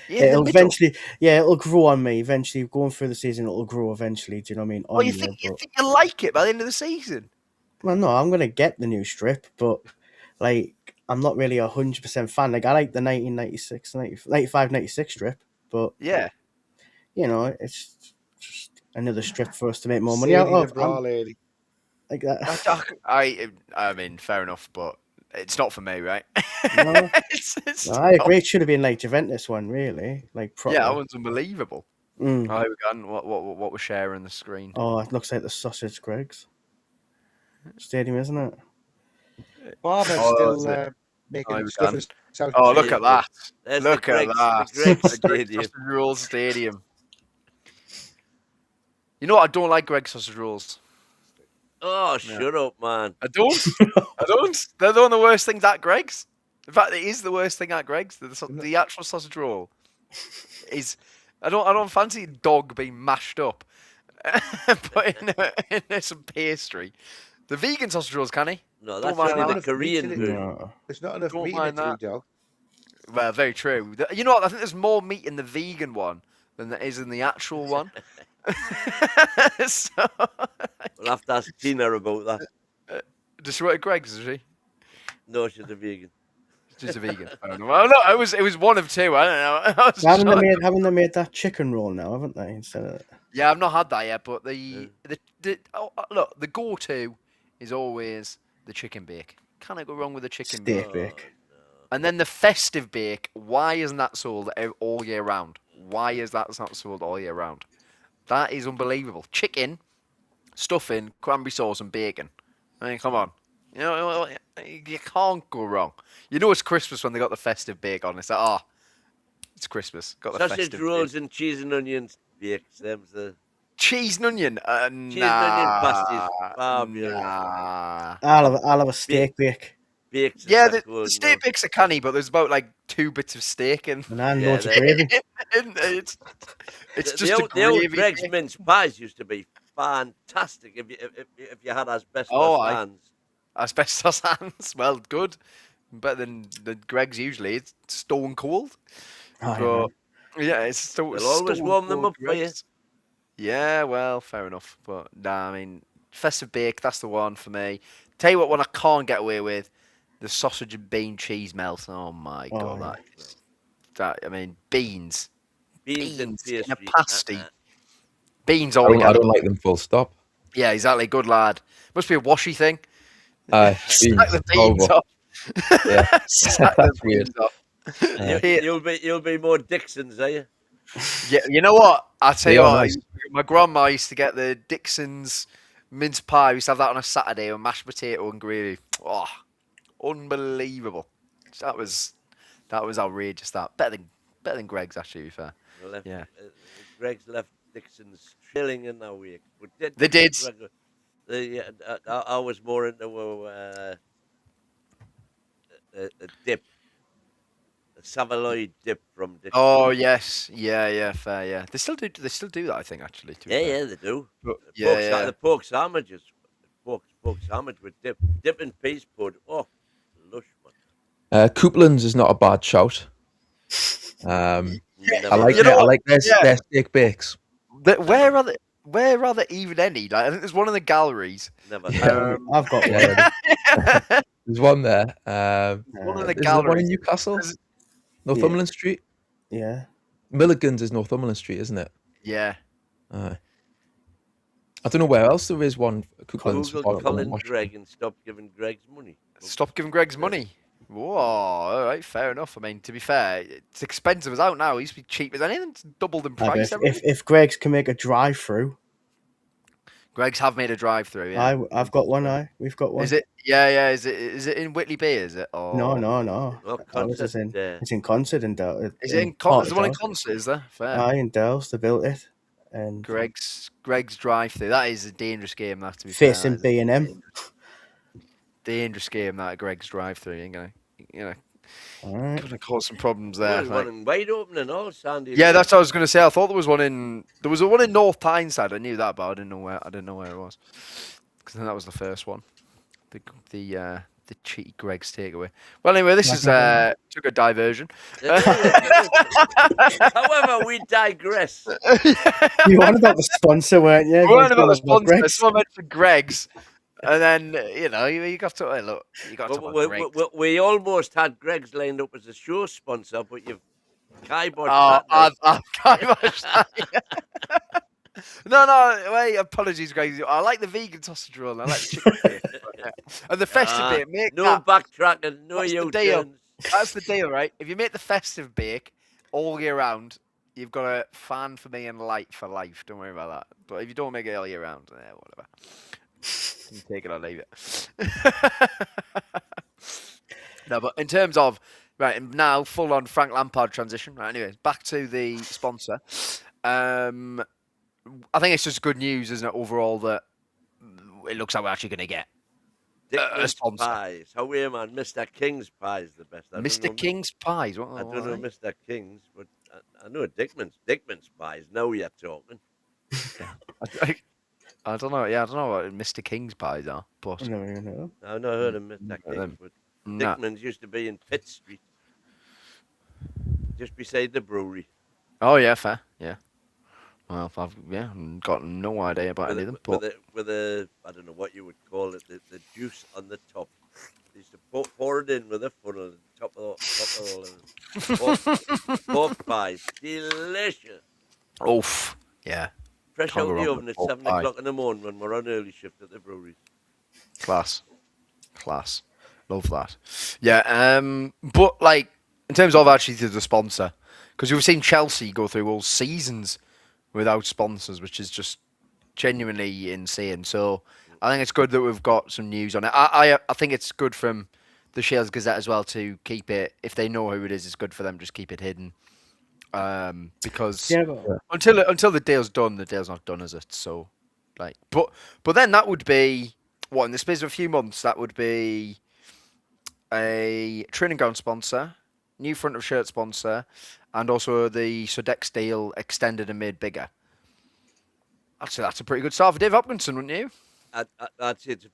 Yeah, in the It'll middle. eventually, yeah, it'll grow on me. Eventually, going through the season, it'll grow eventually. Do you know what I mean? Oh, you think you like it by the end of the season? Well, no, I'm gonna get the new strip, but like I'm not really 100% fan. Like I like the 1996, 95, 96 strip, but Yeah. you know, it's just another strip for us to make more money Sadie out the of. bra lady. Like that. I mean, fair enough, but it's not for me, right? No. It's I agree. not. It should have been like Juventus one, really, like proper. Yeah, that one's unbelievable. Mm. Oh, here we go. What we're sharing the screen? Oh, it looks like the sausage Greg's stadium, isn't it? Barber's Oh, still here making we stuff go. in South. Oh, look at that! There's Look the at Greg's, that! The Greg's Greg's Stadium. Sausage Rolls Stadium. You know what? I don't like Greg's Sausage Rolls. Oh, shut up, man. I don't. I don't. They're one of the worst things at Greg's. In fact, it is the worst thing at Greg's. The actual sausage roll is. I don't fancy a dog being mashed up, but in some pastry. The vegan sausage rolls, can he? No, Don't that's mind only that. the Korean Meat in it. version. No. There's not enough Don't meat in it mind to that. be dog. Well, very true. You know what? I think there's more meat in the vegan one than there is in the actual one. So, We'll have to ask Tina about that. does she work at Greg's? Is she? No, she's a vegan. She's a vegan. I don't know. Well, no, it was one of two. I don't know. I was Haven't they made that chicken roll now? Haven't they? Instead of Yeah, I've not had that yet, but look, the go-to is always the chicken bake. Can't go wrong with the chicken bake. steak bake. And then the festive bake. Why isn't that sold all year round? Why is that not sold all year round? That is unbelievable. Chicken, stuffing, cranberry sauce, and bacon. I mean, come on. You know, you can't go wrong. You know it's Christmas when they got the festive bake on. It's like, it's Christmas. Got the Sausage festive rolls bake. and cheese and onions bakes. Them's the Cheese and onion. cheese and onion pasties. Fabulous. Nah. I'll have a steak bake. Bakes. Yeah, is that the good, steak bakes are canny, but there's about like 2 bits of steak in. And Yeah, loads of they- gravy. It's just the a old, the old gravy Greg's bake. mince pies used to be fantastic if you had asbestos Oh, aye. hands. Asbestos hands. Well, good. Better than the Greg's usually. It's stone cold. I But know. yeah, it's still. They'll always stone warm them cold up for you. Greg's. Yeah, well, fair enough. But nah, I mean, festive bake. That's the one for me. Tell you what, one I can't get away with, the sausage and bean cheese melt. Oh my god, yeah. that. I mean, beans Beans and in a pastry. pasty. Beans I all don't together. like them full stop. Yeah, exactly. Good lad. Must be a washy thing. Beans, Stack the beans horrible. off. Yeah. Stack the That's weird. beans off. You'll be more Dixons, are you? Yeah, you know what? I tell They you are what. nice. My grandma used to get the Dixon's mince pie. We used to have that on a Saturday with mashed potato and gravy. Oh, unbelievable! That was outrageous. That better than Greg's actually. To be fair. Yeah. Greg's left Dixons trailing in that week. But They did. I was more into a dip, a Savoy dip from Dixons. Oh yes, yeah, fair, yeah. They still do that, I think, actually. To be fair. Yeah, they do. But, The pork sandwiches, pork sandwich with dip and peas pud. Oh, lush, man. Coupland's is not a bad shout. I like You know I what? like their Yeah. steak bakes. Where are there even any? Like, I think there's one in the galleries. Never. Yeah. I've got one. Yeah. There's one there. One in the Is there one in galleries. Newcastle? There's- Northumberland Street? Yeah. Milligan's is Northumberland Street, isn't it? Yeah. Aye. I don't know where else there is one. Coupland's. Google Colin Gregg and stop giving Greg's money. Stop giving Greg's money. Whoa, all right, fair enough. I mean, to be fair, it's expensive as out now. It used to be cheap as anything. It's doubled in price. If Greg's can make a drive-through, Greg's have made a drive-through. Yeah. I've got one. We've got one. Is it? Yeah. Is it in Whitley Bay? Is it? Or... No. Well, It's in concert in Dell. Is it in? Is there one in concert? Is there? Fair. Aye, in Dells. They built it. and Greg's drive-through. That is a dangerous game. That, to be facing fair, B&M. dangerous game. That Greg's drive-through. You're All right. gonna cause some problems There there. was one in wide open and all, Sandy. Yeah, that's what I was gonna say. I thought there was one in North Tyneside. I knew that, but I didn't know where it was. Because that was the first one. The cheeky Greg's takeaway. Well, anyway, this is took a diversion. However, we digress. You were on about the sponsor, weren't you? We're on about the sponsor. Greg's. Someone mentioned Greg's, and then you got to look. You got to talk about Greg's. We almost had Greg's lined up as a show sponsor, but you've kiboshed Oh, that. I've kiboshed that. No, wait, apologies, Greg. I like the vegan sausage roll and I like the chicken bake. And the festive bake, make no that. backtracking, no That's the deal. U-turns. That's the deal, right? If you make the festive bake all year round, you've got a fan for me and light for life. Don't worry about that. But if you don't make it all year round, whatever. You take it or leave it. No, but in terms of, right, now full on Frank Lampard transition. Right, anyway, back to the sponsor. I think it's just good news, isn't it, overall, that it looks like we're actually going to get a sponsor. Pies. How are you, man? Mr. King's Pie is the best. Mr. King's Pies? I don't know Mr. King's, but I know Dickman's. Dickman's Pies. Now you're talking. I don't know. Yeah, I don't know what Mr. King's Pies are. But I've not heard of Mr. King's, but Dickman's used to be in Pitt Street, just beside the brewery. Oh, yeah, fair. Yeah. Well, I've got no idea about any of them. But with a I don't know what you would call it, the juice on the top. They used to pour it in with a funnel on top of all of pork pies. Delicious. Oof. Yeah. Fresh out of the oven at 7 o'clock in the morning when we're on early shift at the brewery. Class. Love that. Yeah. But like in terms of actually the sponsor, because we've seen Chelsea go through all seasons without sponsors, which is just genuinely insane. So I think it's good that we've got some news on it. I think it's good from the Shields Gazette as well to keep it, if they know who it is, it's good for them to just keep it hidden. Because until the deal's done, the deal's not done, is it? So, like, but then that would be what, in the space of a few months, that would be a training ground sponsor, new front of shirt sponsor, and also the Sodexo deal extended and made bigger. I'd say that's a pretty good start for Dave Hopkinson, wouldn't you? I'd say it's a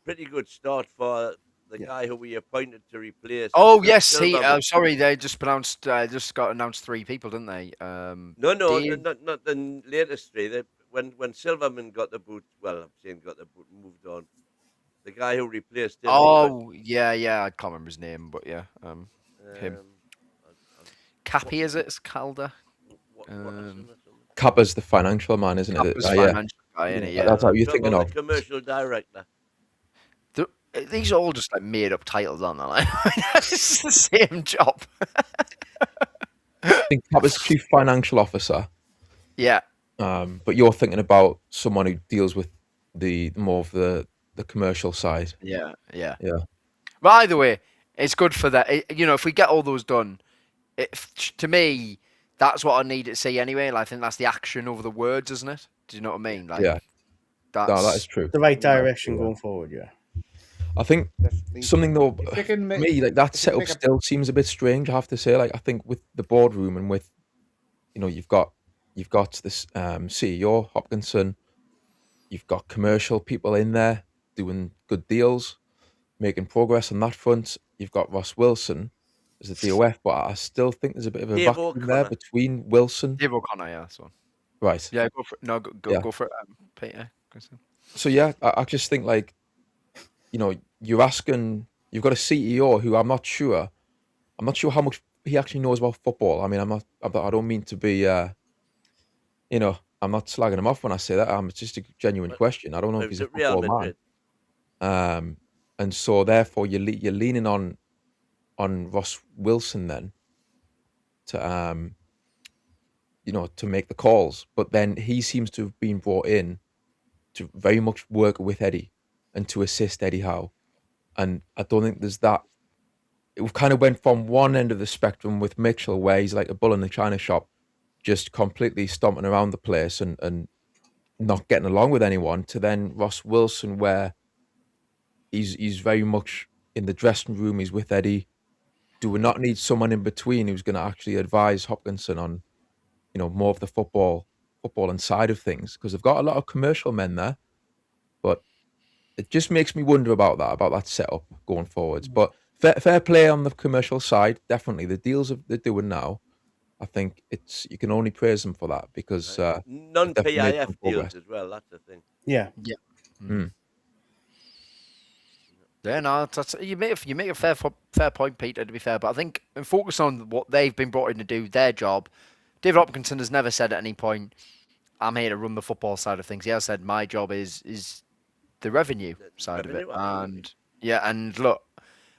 pretty good start for the guy who we appointed to replace. Oh yes, sorry, they just pronounced. Just got announced 3 people, didn't they? No, not the latest 3. When Silverman got the boot, well, I'm saying got the boot and moved on. The guy who replaced him. Oh yeah, I can't remember his name, but yeah, him. Cappy, is it? It's Calder. Kappa's the financial man, isn't it? Kappa's financial guy, isn't it? Yeah. That's what you're thinking of. The commercial director. These are all just like made up titles, aren't they? Like, it's the same job. I think Kappa's chief financial officer. Yeah. But you're thinking about someone who deals with the more of the commercial side. Yeah. But either way, it's good for that. If we get all those done, to me, that's what I need to see anyway. Like, I think that's the action over the words, isn't it? Do you know what I mean? Like, yeah. That is true. The right direction going forward, yeah. I think something though, for me, like that setup still seems a bit strange. I have to say, like I think with the boardroom and with, you've got this CEO Hopkinson, you've got commercial people in there doing good deals, making progress on that front. You've got Ross Wilson as the DOF, but I still think there's a bit of a vacuum there between Wilson. Dave O'Connor, yeah, that's one. Right. Yeah, go for it. No, go for it, Peter. So yeah, I just think like, you're asking, you've got a CEO who I'm not sure how much he actually knows about football. I mean, I don't mean to be, I'm not slagging him off when I say that. It's just a genuine question. I don't know if he's a football man. And so therefore you're leaning on Ross Wilson then to, to make the calls. But then he seems to have been brought in to very much work with Eddie and to assist Eddie Howe. And I don't think there's that. It kind of went from one end of the spectrum with Mitchell, where he's like a bull in the china shop, just completely stomping around the place and not getting along with anyone, to then Ross Wilson, where he's very much in the dressing room, he's with Eddie. Do we not need someone in between who's going to actually advise Hopkinson on, more of the footballing side of things? Because they've got a lot of commercial men there, but it just makes me wonder about that setup going forwards. But fair play on the commercial side, definitely. The deals they're doing now, I think you can only praise them for that, because they've definitely made non-PIF some deals progress. as well. That's the thing. Yeah. Yeah, no, you make a fair point, Peter. To be fair, but I think and focus on what they've been brought in to do their job. David Hopkinson has never said at any point, "I'm here to run the football side of things." He has said, "My job is the revenue side of it," and and look,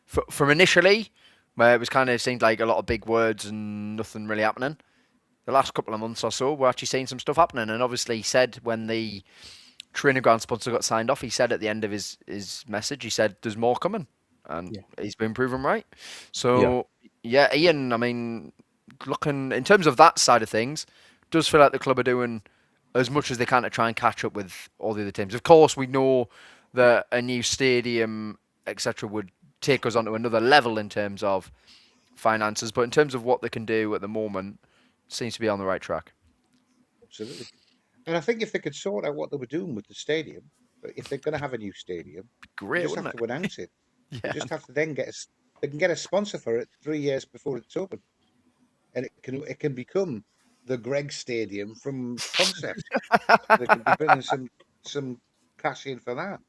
from initially where it was kind of seemed like a lot of big words and nothing really happening. The last couple of months or so, we're actually seeing some stuff happening, and obviously he said when the training ground sponsor got signed off, he said at the end of his message, he said there's more coming, and he's been proven right. So yeah, Ian, I mean, looking in terms of that side of things, does feel like the club are doing as much as they can to try and catch up with all the other teams. Of course, we know that a new stadium, etc., would take us onto another level in terms of finances, but in terms of what they can do at the moment, seems to be on the right track. Absolutely. And I think if they could sort out what they were doing with the stadium, if they're going to have a new stadium, Great, they just have wouldn't to announce it. Yeah. They just have to then they can get a sponsor for it 3 years before it's open, and it can become the Greg Stadium from concept. They could be bringing some cash in for that.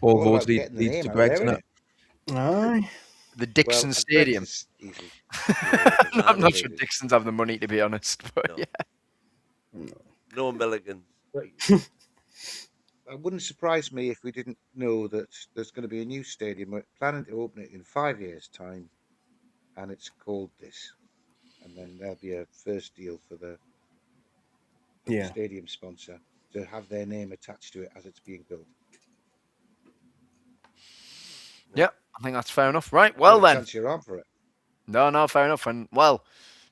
All All roads about getting the lead name to out Greg's, there, innit? innit? Aye. The Dixon Well, Stadium. Greg's is easy. I'm not sure Dixon's have the money, to be honest. But No Milligans. It wouldn't surprise me if we didn't know that there's going to be a new stadium. We're planning to open it in 5 years' time, and it's called this. And then there'll be a first deal for the stadium sponsor to have their name attached to it as it's being built. Yeah, I think that's fair enough. Right, well then. Chance your arm for it. No, fair enough. And well,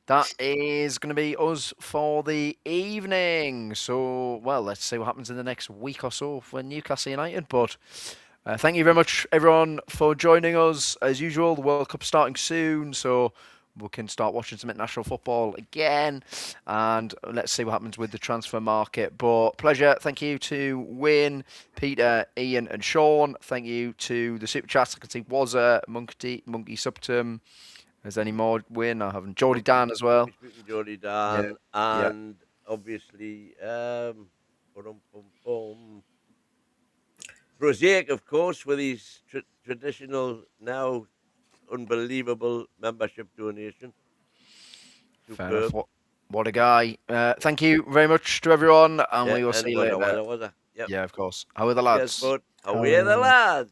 that is going to be us for the evening. So, well, let's see what happens in the next week or so for Newcastle United. But thank you very much, everyone, for joining us. As usual, the World Cup's starting soon, so we can start watching some international football again. And let's see what happens with the transfer market. But pleasure. Thank you to Wayne, Peter, Ian, and Sean. Thank you to the Super Chats. I can see Wazza, Monkey Subtum. Is there any more, Wayne? I haven't. Geordie Dan as well. Geordie Dan, and obviously, Prosaic, of course, with his traditional, now unbelievable membership donation. Fair enough. What a guy. Thank you very much to everyone, and we will see you later. Yep. Yeah, of course. How are the lads? Yes, but how are the lads?